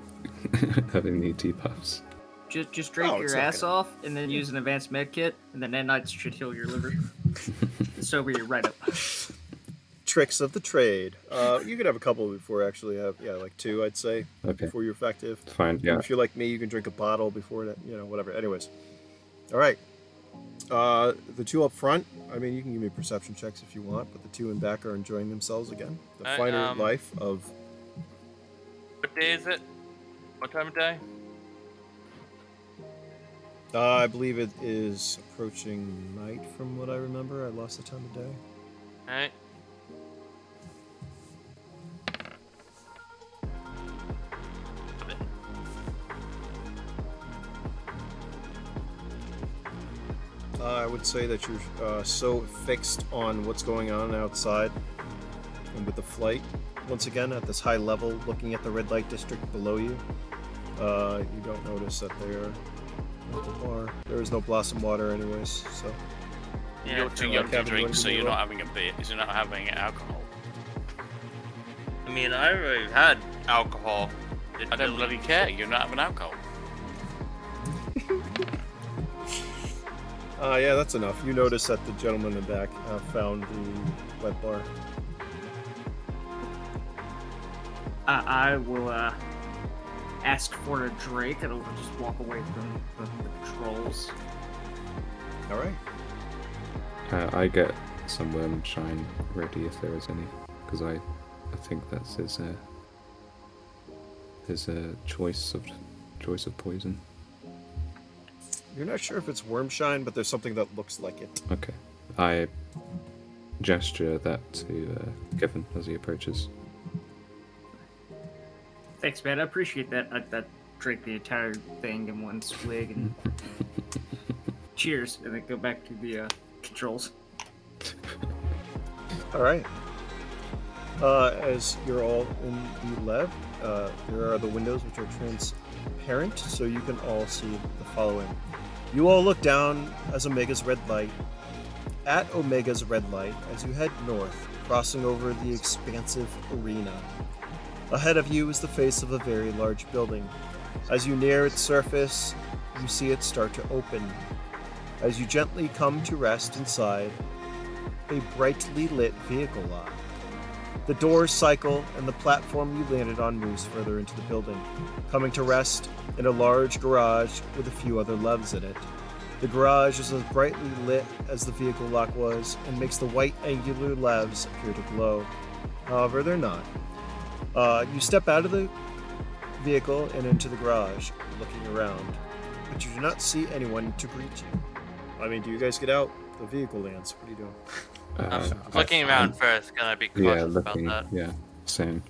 having the debuffs? Just drink your ass off, and then use an advanced med kit, and then nanites should heal your liver. Sober you right up. Tricks of the trade. You could have a couple before actually have, like two, I'd say, Okay. before you're effective. Fine, yeah. And if you're like me, you can drink a bottle before that, whatever. Anyways. All right. The two up front, I mean, you can give me perception checks if you want, but the two in back are enjoying themselves again. The finer life of... What day is it? What time of day? I believe it is approaching night from what I remember. I lost the time of day. Alright. I would say that you're so fixed on what's going on outside and with the flight, once again, at this high level, looking at the red light district below you, you don't notice that they're at the bar. There is no blossom water anyways, so... Yeah, You're too young to drink, so you're not having a beer, so you're not having alcohol. I mean, I already had alcohol. I don't bloody care, you're not having alcohol. Yeah, that's enough. You notice that the gentleman in the back found the wet bar. I will ask for a drink, and I'll just walk away from the trolls. All right. I get some worm shine ready if there is any, because I think that's his choice of poison. You're not sure if it's worm shine, but there's something that looks like it. Okay. I gesture that to Kevin as he approaches. Thanks, man. I appreciate that. I drank the entire thing in one swig, and cheers, and then go back to the controls. All right. As you're all in the Lev, there are the windows which are transparent, so you can all see the following. You all look down as Omega's red light. At Omega's red light, as you head north, crossing over the expansive arena. Ahead of you is the face of a very large building. As you near its surface, you see it start to open. As you gently come to rest inside, a brightly lit vehicle lot. The doors cycle, and the platform you landed on moves further into the building, coming to rest in a large garage with a few other levs in it. The garage is as brightly lit as the vehicle lock was, and makes the white angular levs appear to glow. However, they're not. You step out of the vehicle and into the garage, looking around, but you do not see anyone to greet you. I mean, do you guys get out? The vehicle lands. What are you doing? Looking around first, gonna be cautious about that. Yeah, same.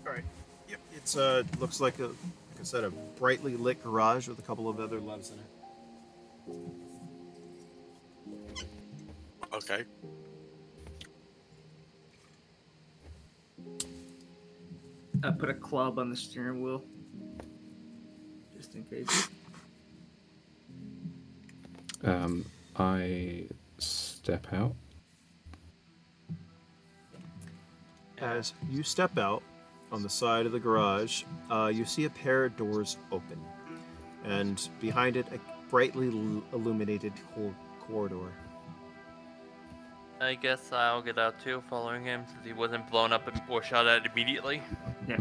All right. Yep. It's looks like like I said, a brightly lit garage with a couple of other levs in it. Okay. I put a club on the steering wheel, just in case. I step out. As you step out on the side of the garage, you see a pair of doors open, and behind it, a brightly illuminated corridor. I guess I'll get out too, following him, since he wasn't blown up or shot at immediately. Yeah.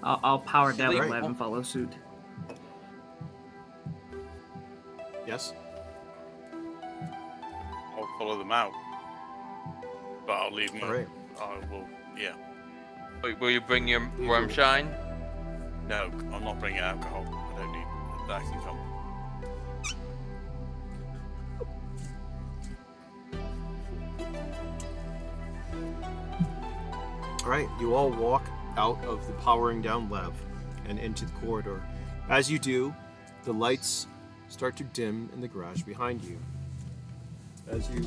I'll power down Right. 11 and follow suit. Yes? I'll follow them out. But I'll leave them. All right. I will, yeah. Wait, will you bring your worm shine? No, I'm not bringing alcohol. I don't need that. Can come. All right. You all walk out of the powering down lev and into the corridor. As you do, the lights start to dim in the garage behind you. As you...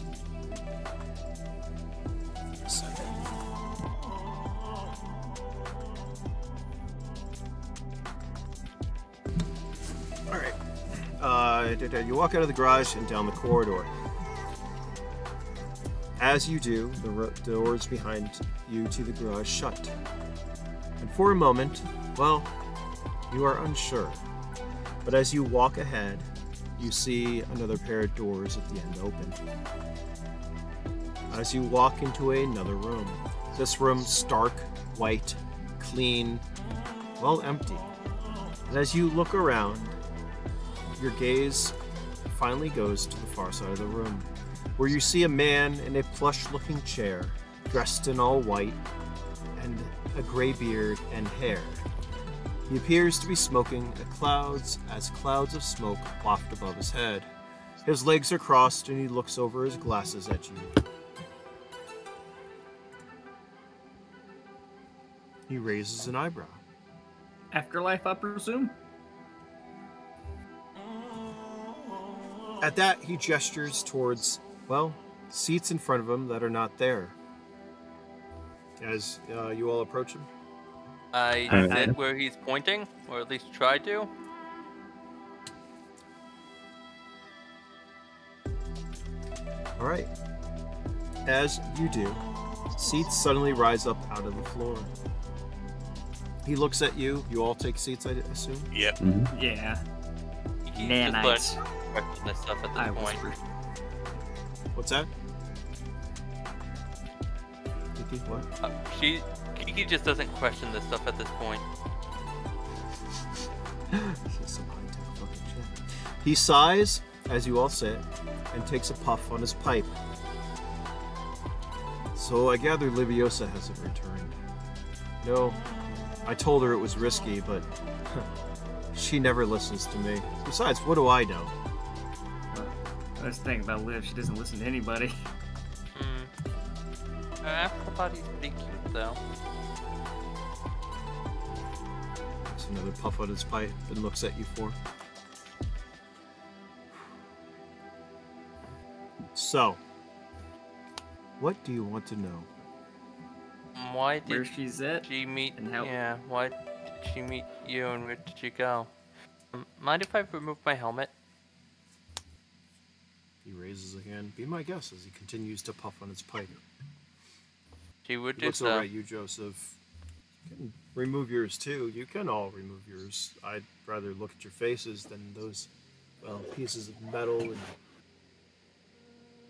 Alright. You walk out of the garage and down the corridor. As you do, the doors behind you to the garage shut. And for a moment, well, you are unsure. But as you walk ahead, you see another pair of doors at the end open. As you walk into another room, this room stark, white, clean, well, empty. And as you look around, your gaze finally goes to the far side of the room, where you see a man in a plush-looking chair, dressed in all white, and a gray beard and hair. He appears to be smoking as clouds of smoke waft above his head. His legs are crossed and he looks over his glasses at you. He raises an eyebrow. Afterlife, I presume? At that, he gestures towards, well, seats in front of him that are not there. As you all approach him. I did where he's pointing, or at least tried to. All right. As you do, seats suddenly rise up out of the floor. He looks at you. You all take seats, I assume? Yep. Mm-hmm. Yeah. He's Nanites. just question this stuff at I this point. whisper. What's that? Kiki, what? Kiki just doesn't question this stuff at this point. This is some high-tech fucking shit. He sighs as you all sit and takes a puff on his pipe. So I gather Liviosa hasn't returned. No, I told her it was risky, but she never listens to me. Besides, what do I know? That's the thing about Liv, she doesn't listen to anybody. I thought he's pretty cute, though. Takes another puff on his pipe and looks at you for. So, what do you want to know? Why Where did she's at? she meet? and how- Yeah, why did she meet you and where did you go? Mind if I remove my helmet? He raises a hand. Be my guest as he continues to puff on his pipe. She would He do looks so. over at you, Joseph. You can remove yours too. You can all remove yours. I'd rather look at your faces than those, well, pieces of metal and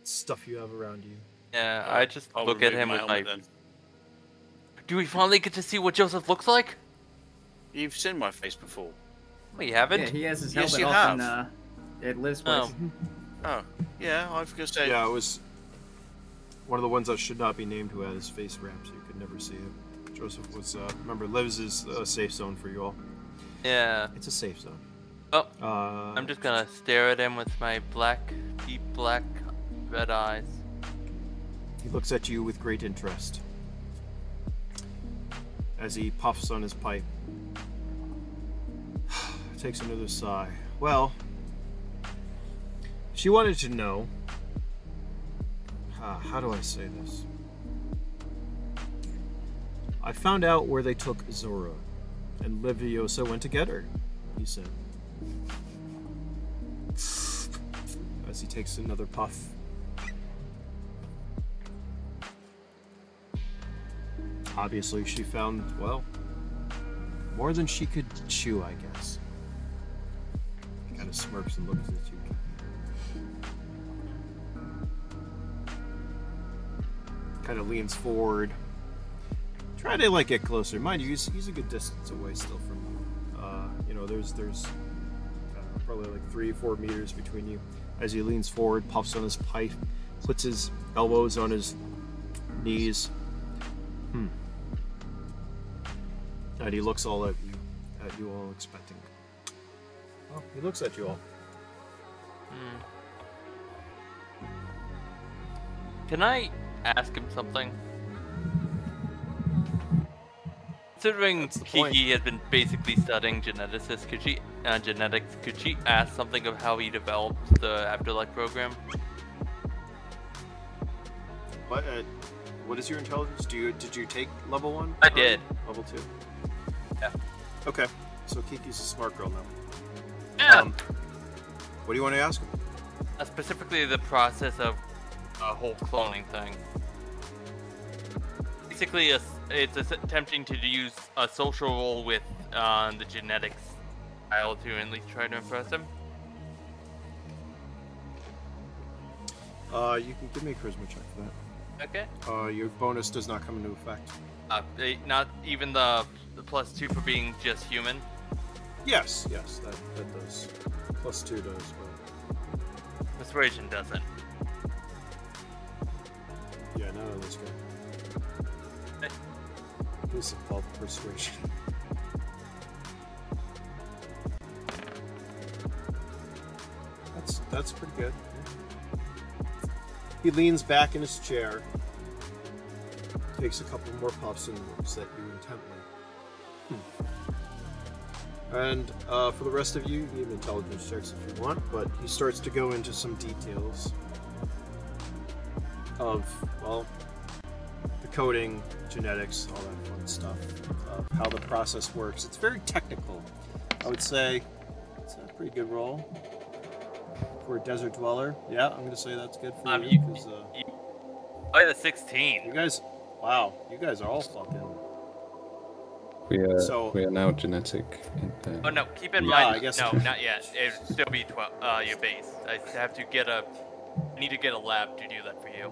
stuff you have around you. Yeah, I just I'll look at remove him my with my... helmet then. Do we finally get to see what Joseph looks like? You've seen my face before. We haven't. Yeah, he has his Yes, helmet you off have. at Liv's place. Oh. Oh, yeah, I was going to say. Yeah, it was one of the ones that should not be named who had his face wrapped, so you could never see it. Joseph was, remember, Liv's is a safe zone for you all. Yeah. It's a safe zone. Oh, Uh, I'm just gonna stare at him with my deep black, red eyes. He looks at you with great interest as he puffs on his pipe. Takes another sigh. Well, she wanted to know, how do I say this? I found out where they took Azura, and Liviosa went to get her, he said. As he takes another puff. Obviously, she found, well, more than she could chew, I guess. He kind of smirks and looks at you. Kind of leans forward. Try to, like, get closer. Mind you, he's a good distance away still from you. You know, there's probably like 3-4 meters between you. As he leans forward, puffs on his pipe, puts his elbows on his knees. And he looks all at you all expecting. Well, he looks at you all. Can I ask him something? Considering Kiki has been basically studying genetics, could she ask something of how he developed the Afterlife program? What is your intelligence? Did you take level 1? I did. Level 2? Yeah. Okay, so Kiki's a smart girl now. Yeah. What do you want to ask him? Specifically the process of a whole cloning thing. Basically, it's attempting to use a social role with the genetics style to at least try to impress him. You can give me a charisma check for that. Okay. Your bonus does not come into effect. Not even the +2 for being just human. Yes, that does. +2 does, but... Persuasion doesn't. Yeah, no, that's good. This is called persuasion. That's pretty good. He leans back in his chair, takes a couple more puffs, and looks at you intently. And for the rest of you, you can give intelligence checks if you want, but he starts to go into some details of, well, the coding, genetics, all that fun stuff, of how the process works. It's very technical. I would say it's a pretty good roll for a desert dweller. Yeah, I'm going to say that's good for you. Because, I had a 16. you guys, wow, you guys are all fucking... We are now genetic. Oh no, keep in Yeah, mind. I guess- No, not yet. It'll still be 12. Your base. I have to get a. I need to get a lab to do that for you.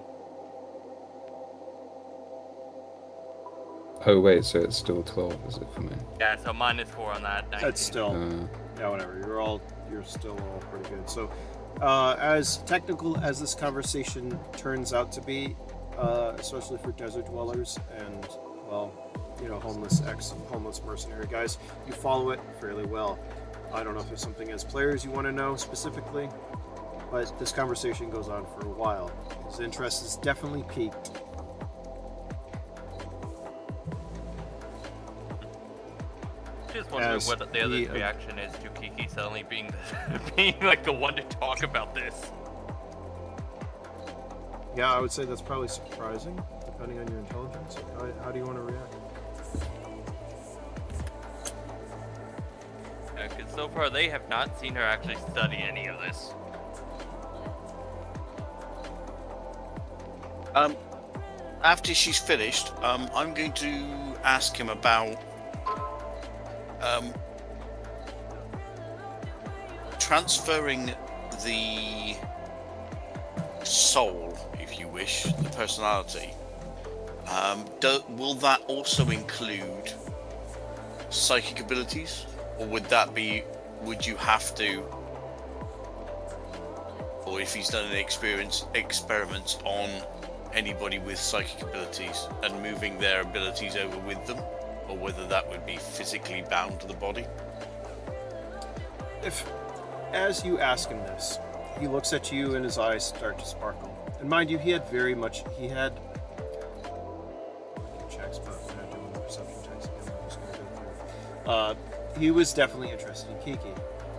Oh wait, so it's still 12, is it for me? Yeah, so -4 on that. 19. That's still... yeah, whatever. You're still all pretty good. So, as technical as this conversation turns out to be, especially for desert dwellers and, well, you know, homeless mercenary guys, you follow it fairly well. I don't know if there's something as players you want to know specifically, but this conversation goes on for a while. His interest is definitely piqued. Just wondering As what the other the, reaction is to Kiki suddenly being like the one to talk about this. Yeah, I would say that's probably surprising, depending on your intelligence. How do you want to react? so far they have not seen her actually study any of this. After she's finished, I'm going to ask him about transferring the soul, if you wish, the personality. Will that also include psychic abilities, or would you have to, or if he's done any experiments on anybody with psychic abilities and moving their abilities over with them, or whether that would be physically bound to the body? If, as you ask him this, he looks at you and his eyes start to sparkle. And mind you, he had checks, but we're not doing the perception checks again. I'm just gonna go through. He was definitely interested in Kiki.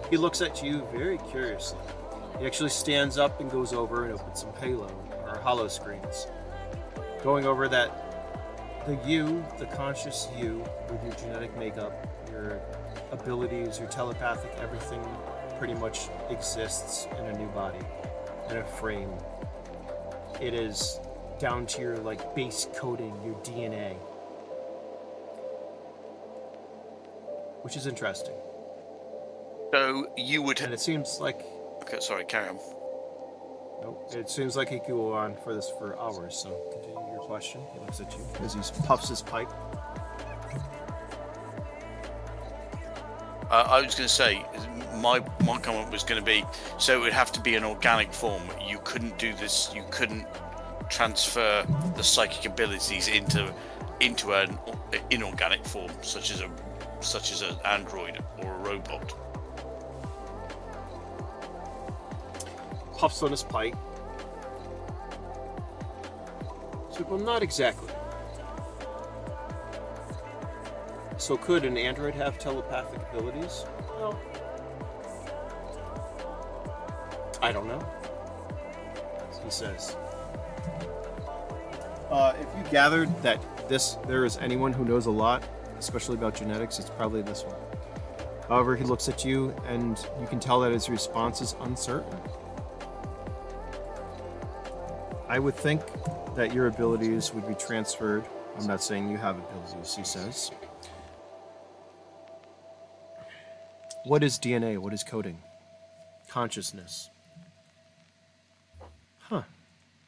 He looks at you very curiously. He actually stands up and goes over and opens some halo or hollow screens, going over that the conscious you with your genetic makeup, your abilities, your telepathic, everything pretty much exists in a new body, in a frame. It is down to your like base coding, your DNA, which is interesting. So you would. And it seems like. Okay, sorry, carry on. Nope. It seems like he could go on for this for hours. So continue your question. He looks at you as he puffs his pipe. I was going to say, my comment was going to be, so it would have to be an organic form. You couldn't do this. You couldn't transfer the psychic abilities into an inorganic form, such as an android or a robot. Puffs on his pipe. So, well, not exactly. So could an android have telepathic abilities? Well, I don't know, he says. If you gathered that there is anyone who knows a lot, especially about genetics, it's probably this one. However, he looks at you and you can tell that his response is uncertain. I would think that your abilities would be transferred. I'm not saying you have abilities, he says. What is DNA? What is coding? Consciousness. Huh.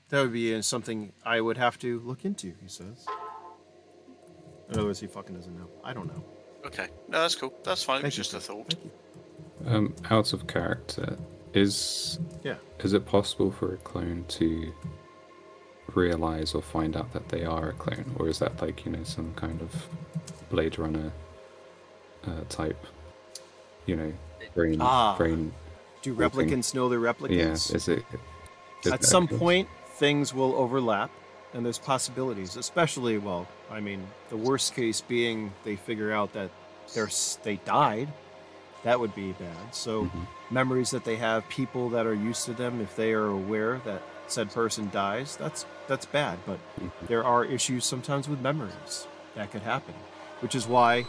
That would be something I would have to look into, he says. In other words, he fucking doesn't know. I don't know. Okay. No, that's cool. That's fine. Thank It was just you. a thought. Thank you. Out of character, is it possible for a clone to realize or find out that they are a clone, or is that like, some kind of Blade Runner type, brain? Do replicants know they're replicants? Yeah, is it? At some point, things will overlap, and there's possibilities. Especially, the worst case being they figure out that they died. That would be bad. So, memories that they have, people that are used to them, if they are aware that said person dies, that's bad. But there are issues sometimes with memories that could happen, which is why,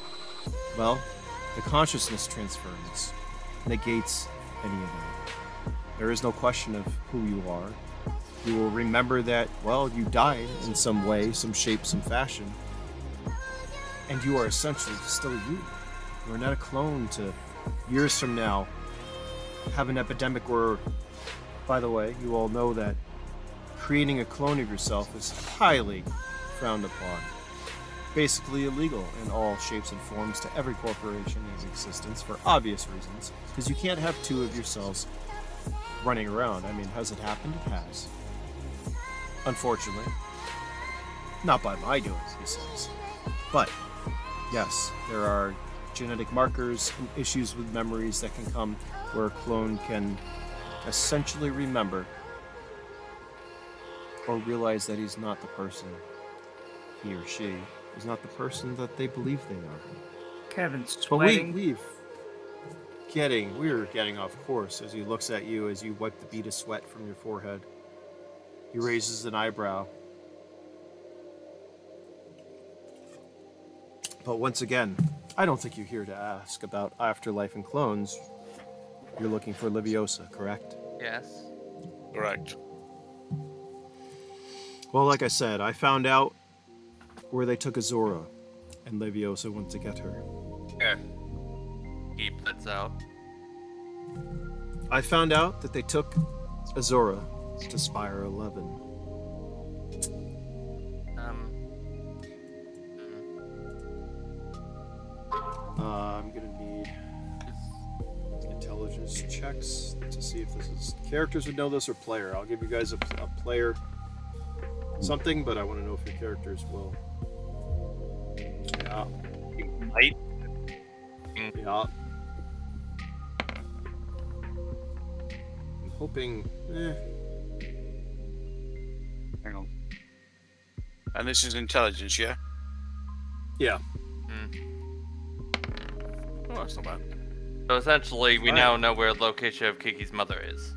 the consciousness transference negates any of that. There is no question of who you are. You will remember that, you died in some way, some shape, some fashion, and you are essentially still you. You are not a clone to, years from now, have an epidemic where, by the way, you all know that creating a clone of yourself is highly frowned upon. Basically illegal in all shapes and forms to every corporation in existence for obvious reasons, because you can't have two of yourselves running around. Has it happened? It has. Unfortunately. Not by my doing, he says. But, yes, there are genetic markers and issues with memories that can come where a clone can essentially remember or realize that he's not the person, he or she is not the person that they believe they are. Kevin's But sweating. we're getting off course as he looks at you as you wipe the bead of sweat from your forehead. He raises an eyebrow. But once again, I don't think you're here to ask about Afterlife and clones. You're looking for Liviosa, correct? Yes. Correct. Well, like I said, I found out where they took Azura, and Liviosa went to get her. Okay. He puts out. I found out that they took Azura to Spire 11. I'm gonna need intelligence checks to see if this is characters would know this or player. I'll give you guys a player something, but I want to know if your characters will. Yeah. Might. Yeah. I'm hoping. Hang on. And this is intelligence, yeah? Yeah. Oh, that's not bad. So essentially, we Alright. now know where the location of Kiki's mother is.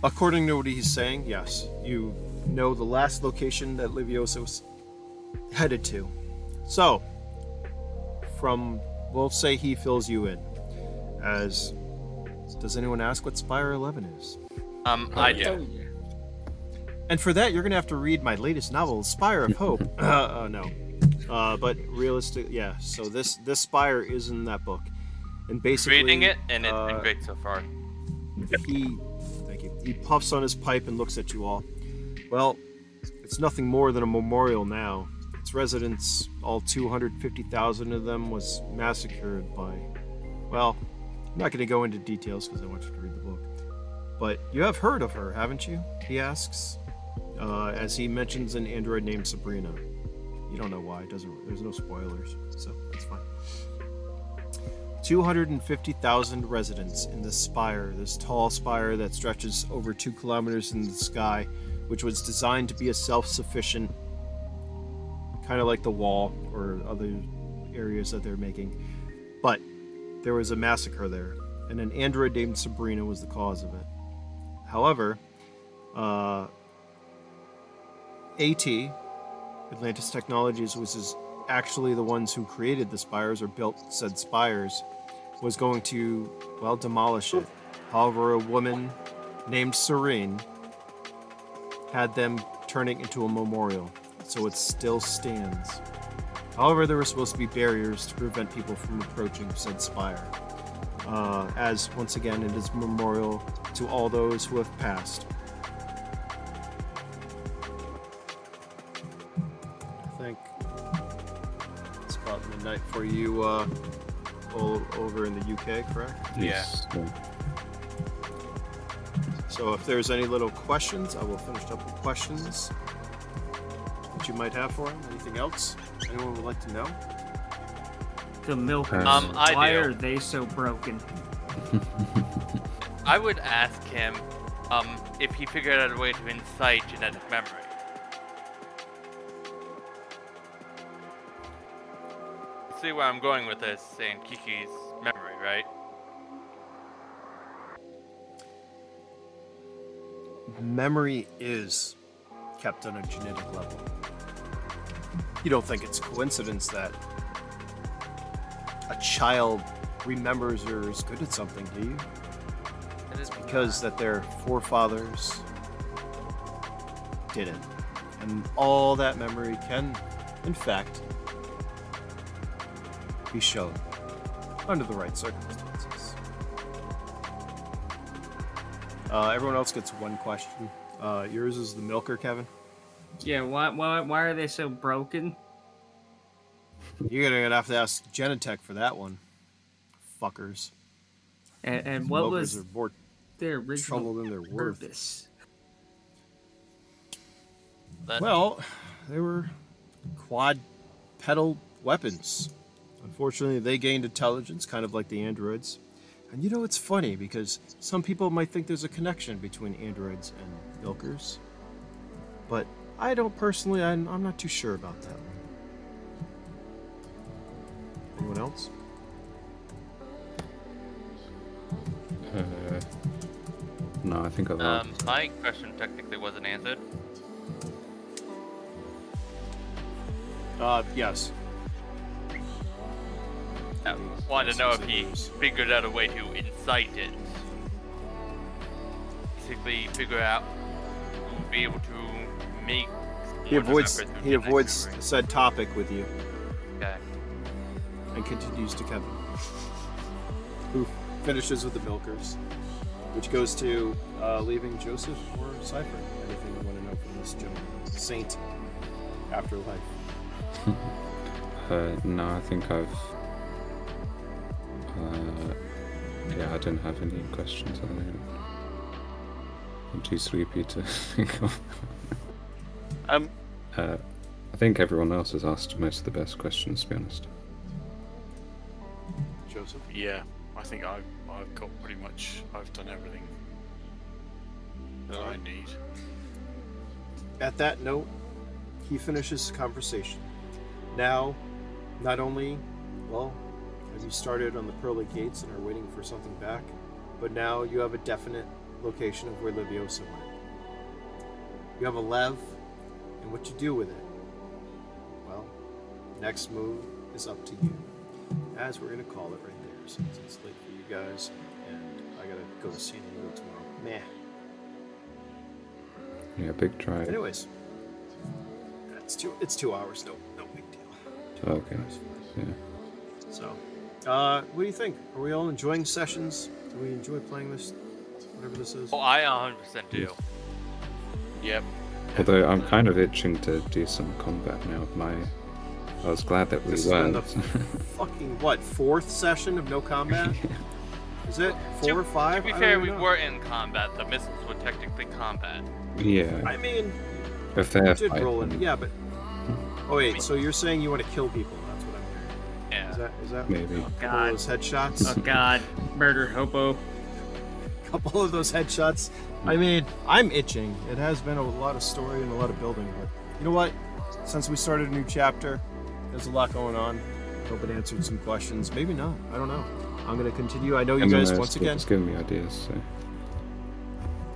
According to what he's saying, yes. You know the last location that Liviosa was headed to. So, we'll say he fills you in. Does anyone ask what Spire 11 is? I do. And for that, you're going to have to read my latest novel, Spire of Hope. No. But realistic, yeah. So this Spire is in that book. And basically... Reading it, and it's been great so far. Thank you. He puffs on his pipe and looks at you all. Well, it's nothing more than a memorial now. Its residents, all 250,000 of them, was massacred by... Well, I'm not going to go into details because I want you to read the book. But you have heard of her, haven't you? He asks, as he mentions an android named Sabrina. You don't know why. There's no spoilers, so that's fine. 250,000 residents in this spire, this tall spire that stretches over 2 kilometers in the sky, which was designed to be a self-sufficient, kind of like the wall or other areas that they're making. But there was a massacre there, and an android named Sabrina was the cause of it. However, Atlantis Technologies, which is actually the ones who created the spires or built said spires, was going to, well, demolish it. However, a woman named Serene had them turn it into a memorial, so it still stands. However, there were supposed to be barriers to prevent people from approaching said spire, as, once again, it is a memorial to all those who have passed. I think it's about midnight for you all over in the UK, correct? Yes. So if there's any little questions, I will finish up with questions that you might have for him. Anything else anyone would like to know? The milkers. I Why do. are they so broken? I would ask him if he figured out a way to incite genetic memory. See where I'm going with this, saying Kiki's memory, right? Memory is kept on a genetic level. You don't think it's coincidence that a child remembers or is good at something, do you? It is Because that their forefathers did it. And all that memory can, in fact, be shown under the right circumstances. Everyone else gets one question. Yours is the milker, Kevin. Yeah, why are they so broken? You're gonna have to ask Genentech for that one. Fuckers. And what Milkers was are more their original trouble than they're worth. purpose? Well, they were quad-pedal weapons. Unfortunately, they gained intelligence, kind of like the androids. And you know, it's funny, because some people might think there's a connection between androids and milkers. But I don't personally, I'm not too sure about that one. Anyone else? No, I think I've asked. My question technically wasn't answered. Yes. I want to know if he figured out a way to incite it. Basically, figure out who would be able to make. He avoids said topic with you. Okay. And continues to Kevin, who finishes with the milkers, which goes to leaving Joseph or Cypher. Anything you want to know from this gentleman? Saint. Afterlife. No, I think I've. Yeah, I don't have any questions on it. I'm too sleepy to think of. I think everyone else has asked most of the best questions, to be honest. Joseph? Yeah, I think I've got pretty much. I've done everything that I need. At that note, he finishes his conversation. Now, not only, well, have you started on the pearly gates and are waiting for something back, but now you have a definite location of where Liviosa went. You have a lev, and what you do with it, well, next move is up to you. As we're going to call it right there, since it's late for you guys, and I gotta go to San Diego tomorrow. Meh. Yeah, big drive. Anyways, it's 2 hours. No big deal. Okay. Yeah. So, what do you think? Are we all enjoying sessions? Do we enjoy playing this, whatever this is? Oh, I 100% do. Yep. Although I'm kind of itching to do some combat now. I was glad that we This has been weren't. the fucking, what, 4th session of no combat? Is it? 4 or 5? To be I fair, don't we know. were in combat. The missiles were technically combat. Yeah. I mean, If they're you did fighting. roll in. Yeah, but... Oh, wait, so you're saying you want to kill people? That's what I'm hearing. Yeah. Is that Maybe. a couple of God. those headshots? Oh God, murder hobo. Couple of those headshots. I mean, I'm itching. It has been a lot of story and a lot of building, but you know what? Since we started a new chapter, there's a lot going on. Hope it answered some questions. Maybe not. I don't know. I'm gonna continue. I know you guys once again. It's giving me ideas. So.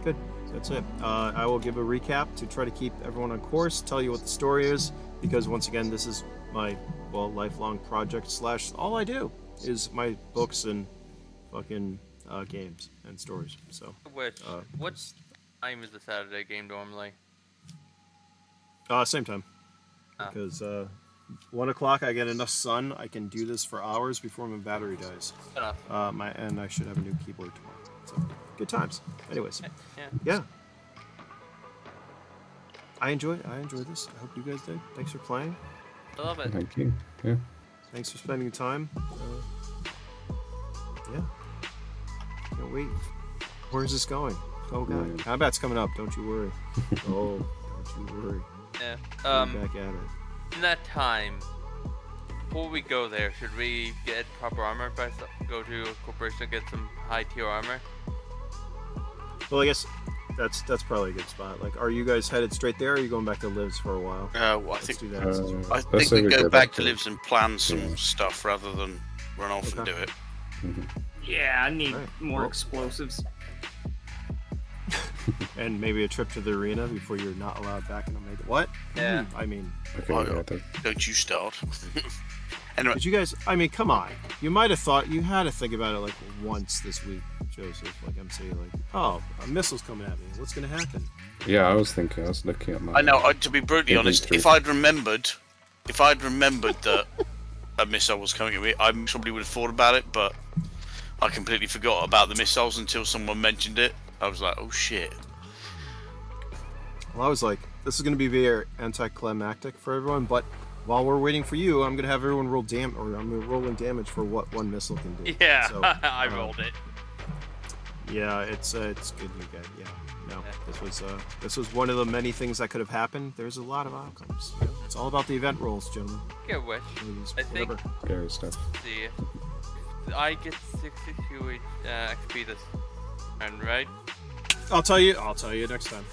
Good. That's it. I will give a recap to try to keep everyone on course. Tell you what the story is, because once again, this is my lifelong project / all I do is my books and fucking games and stories. So. Which, what time is the Saturday game normally? Same time. Because 1 o'clock, I get enough sun. I can do this for hours before my battery dies. Enough. And I should have a new keyboard tomorrow. So good times. Anyways, Yeah. yeah. I enjoyed this. I hope you guys did. Thanks for playing. I love it. Thank you. Yeah. Thanks for spending time. Yeah. Can't wait. Where's this going? Oh god, Yeah. combat's coming up. Don't you worry. Oh, don't you worry. Yeah. We're back at it. In that time, before we go there, should we get proper armor? Go to a corporation and get some high tier armor? Well, I guess that's probably a good spot. Like, are you guys headed straight there, or are you going back to Livs for a while? Well, I Let's think do that. I let's think say we we go go back back to to- Lives and plan some Yeah. stuff rather than run off and Okay. do it. Yeah, I need Alright, more well- explosives. And maybe a trip to the arena before you're not allowed back in Omega. What? Yeah. I mean, Okay. Oh, Yeah, Don't you start. Anyway, did you guys? I mean, come on. You might have thought you had to think about it like once this week, Joseph. Like I'm saying, like, oh, a missile's coming at me. What's gonna happen? yeah, I was looking at my. I know. To be brutally honest, Inventory. if I'd remembered that a missile was coming at me, I probably would have thought about it. But I completely forgot about the missiles until someone mentioned it. I was like, oh shit. Well, I was like, this is gonna be very anticlimactic for everyone. But while we're waiting for you, I'm gonna have everyone roll I'm rolling damage for what one missile can do. Yeah, So, I rolled it. Yeah, it's good. You guys. Yeah. No, this was one of the many things that could have happened. There's a lot of outcomes. You know, it's all about the event rolls, gentlemen. Get which? I think- Whatever. Scary stuff. See, I get 62 XP this turn, right? I'll tell you next time.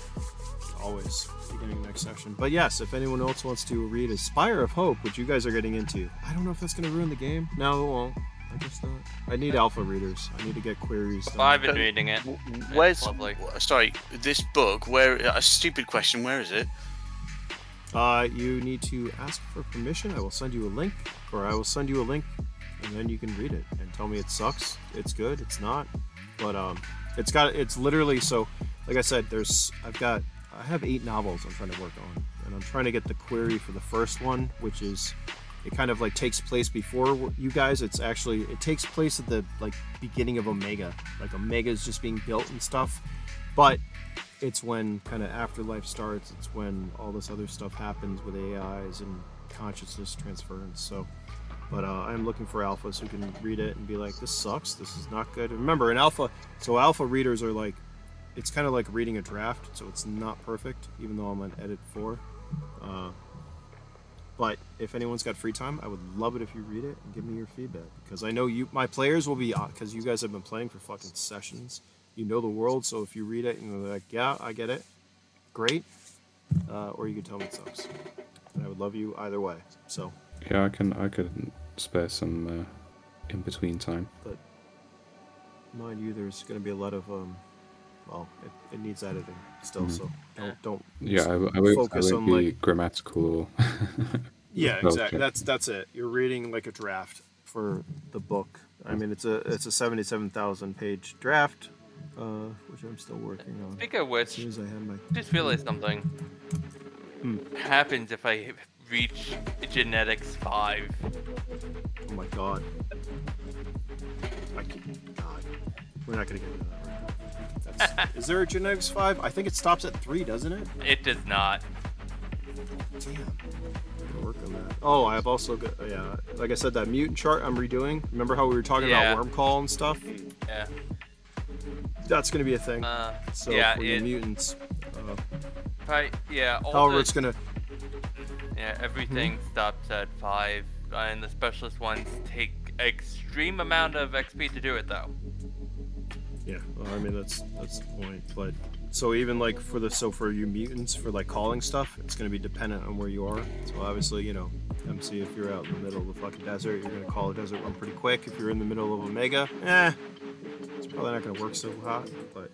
Always beginning next session. But yes, if anyone else wants to read a Spire of Hope, which you guys are getting into, I don't know if that's going to ruin the game. No, it won't. I guess not. I need alpha readers. I need to get queries done. Well, I've been reading it. Where's It's lovely. sorry, this book? Where? A stupid question. Where is it? You need to ask for permission. I will send you a link, and then you can read it and tell me it sucks, it's good, it's not. But it's literally, so like I said, I have 8 novels I'm trying to work on, and I'm trying to get the query for the first one, which is, it kind of like takes place before you guys. It takes place at the like beginning of Omega. Like Omega is just being built and stuff, but it's when kind of Afterlife starts. It's when all this other stuff happens with AIs and consciousness transference. So, but I'm looking for alphas who can read it and be like, this sucks, this is not good. Remember, an alpha, so alpha readers are like, it's kind of like reading a draft, so it's not perfect, even though I'm on edit 4. But if anyone's got free time, I would love it if you read it and give me your feedback, because I know my players will be, because you guys have been playing for fucking sessions. You know the world, so if you read it and you're like, yeah, I get it, great. Or you can tell me it sucks. And I would love you either way. So yeah, I could spare some in between time. But mind you, there's going to be a lot of well, it needs editing still, so don't. Yeah, I won't focus on be like grammatical. Yeah, exactly. That's it. You're reading like a draft for the book. I mean, it's a 77,000 page draft, which I'm still working on. Speaking of which, as soon as I have my... just realized something happens if I reach genetics 5. Oh my god. God. We're not gonna get into that right now. Is there a genetics 5? I think it stops at 3, doesn't it? It does not. Damn. I'm gonna work on that. Oh, I have also got, yeah, like I said, that mutant chart I'm redoing. Remember how we were talking about worm call and stuff? Yeah. That's gonna be a thing. So yeah, for the mutants. Right. Yeah. However, it's gonna. Yeah, everything stops at 5, and the specialist ones take extreme amount of XP to do it, though. Yeah, well, I mean that's the point. But so even like for you mutants for like calling stuff, it's gonna be dependent on where you are. So obviously, you know, MC, if you're out in the middle of the fucking desert, you're gonna call a desert run pretty quick. If you're in the middle of Omega, it's probably not gonna work so hot. But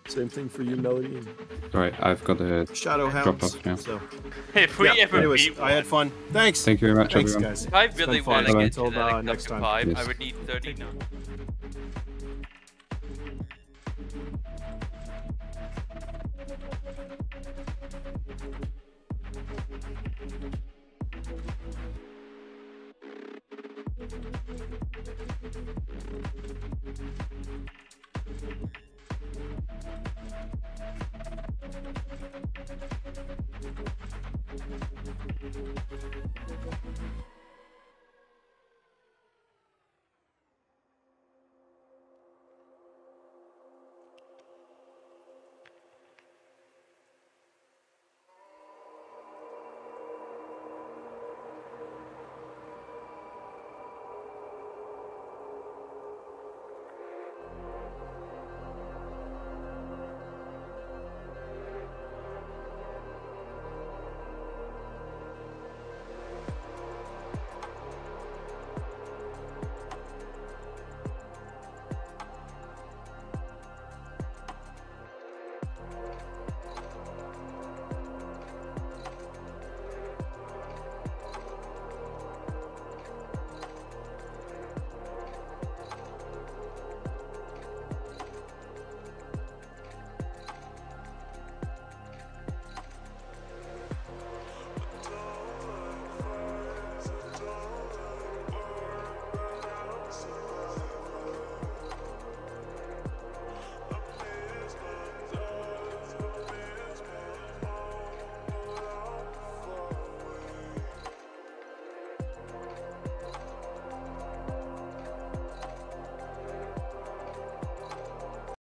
same thing for you, Melody. Right, I've got a Shadow drop Hounds. off now. So if we ever anyways, meet I had fun. Thanks. Thank you very much, Thanks, everyone. guys. If I really want to get until genetics next up to time. 5, Yes. I would need 39.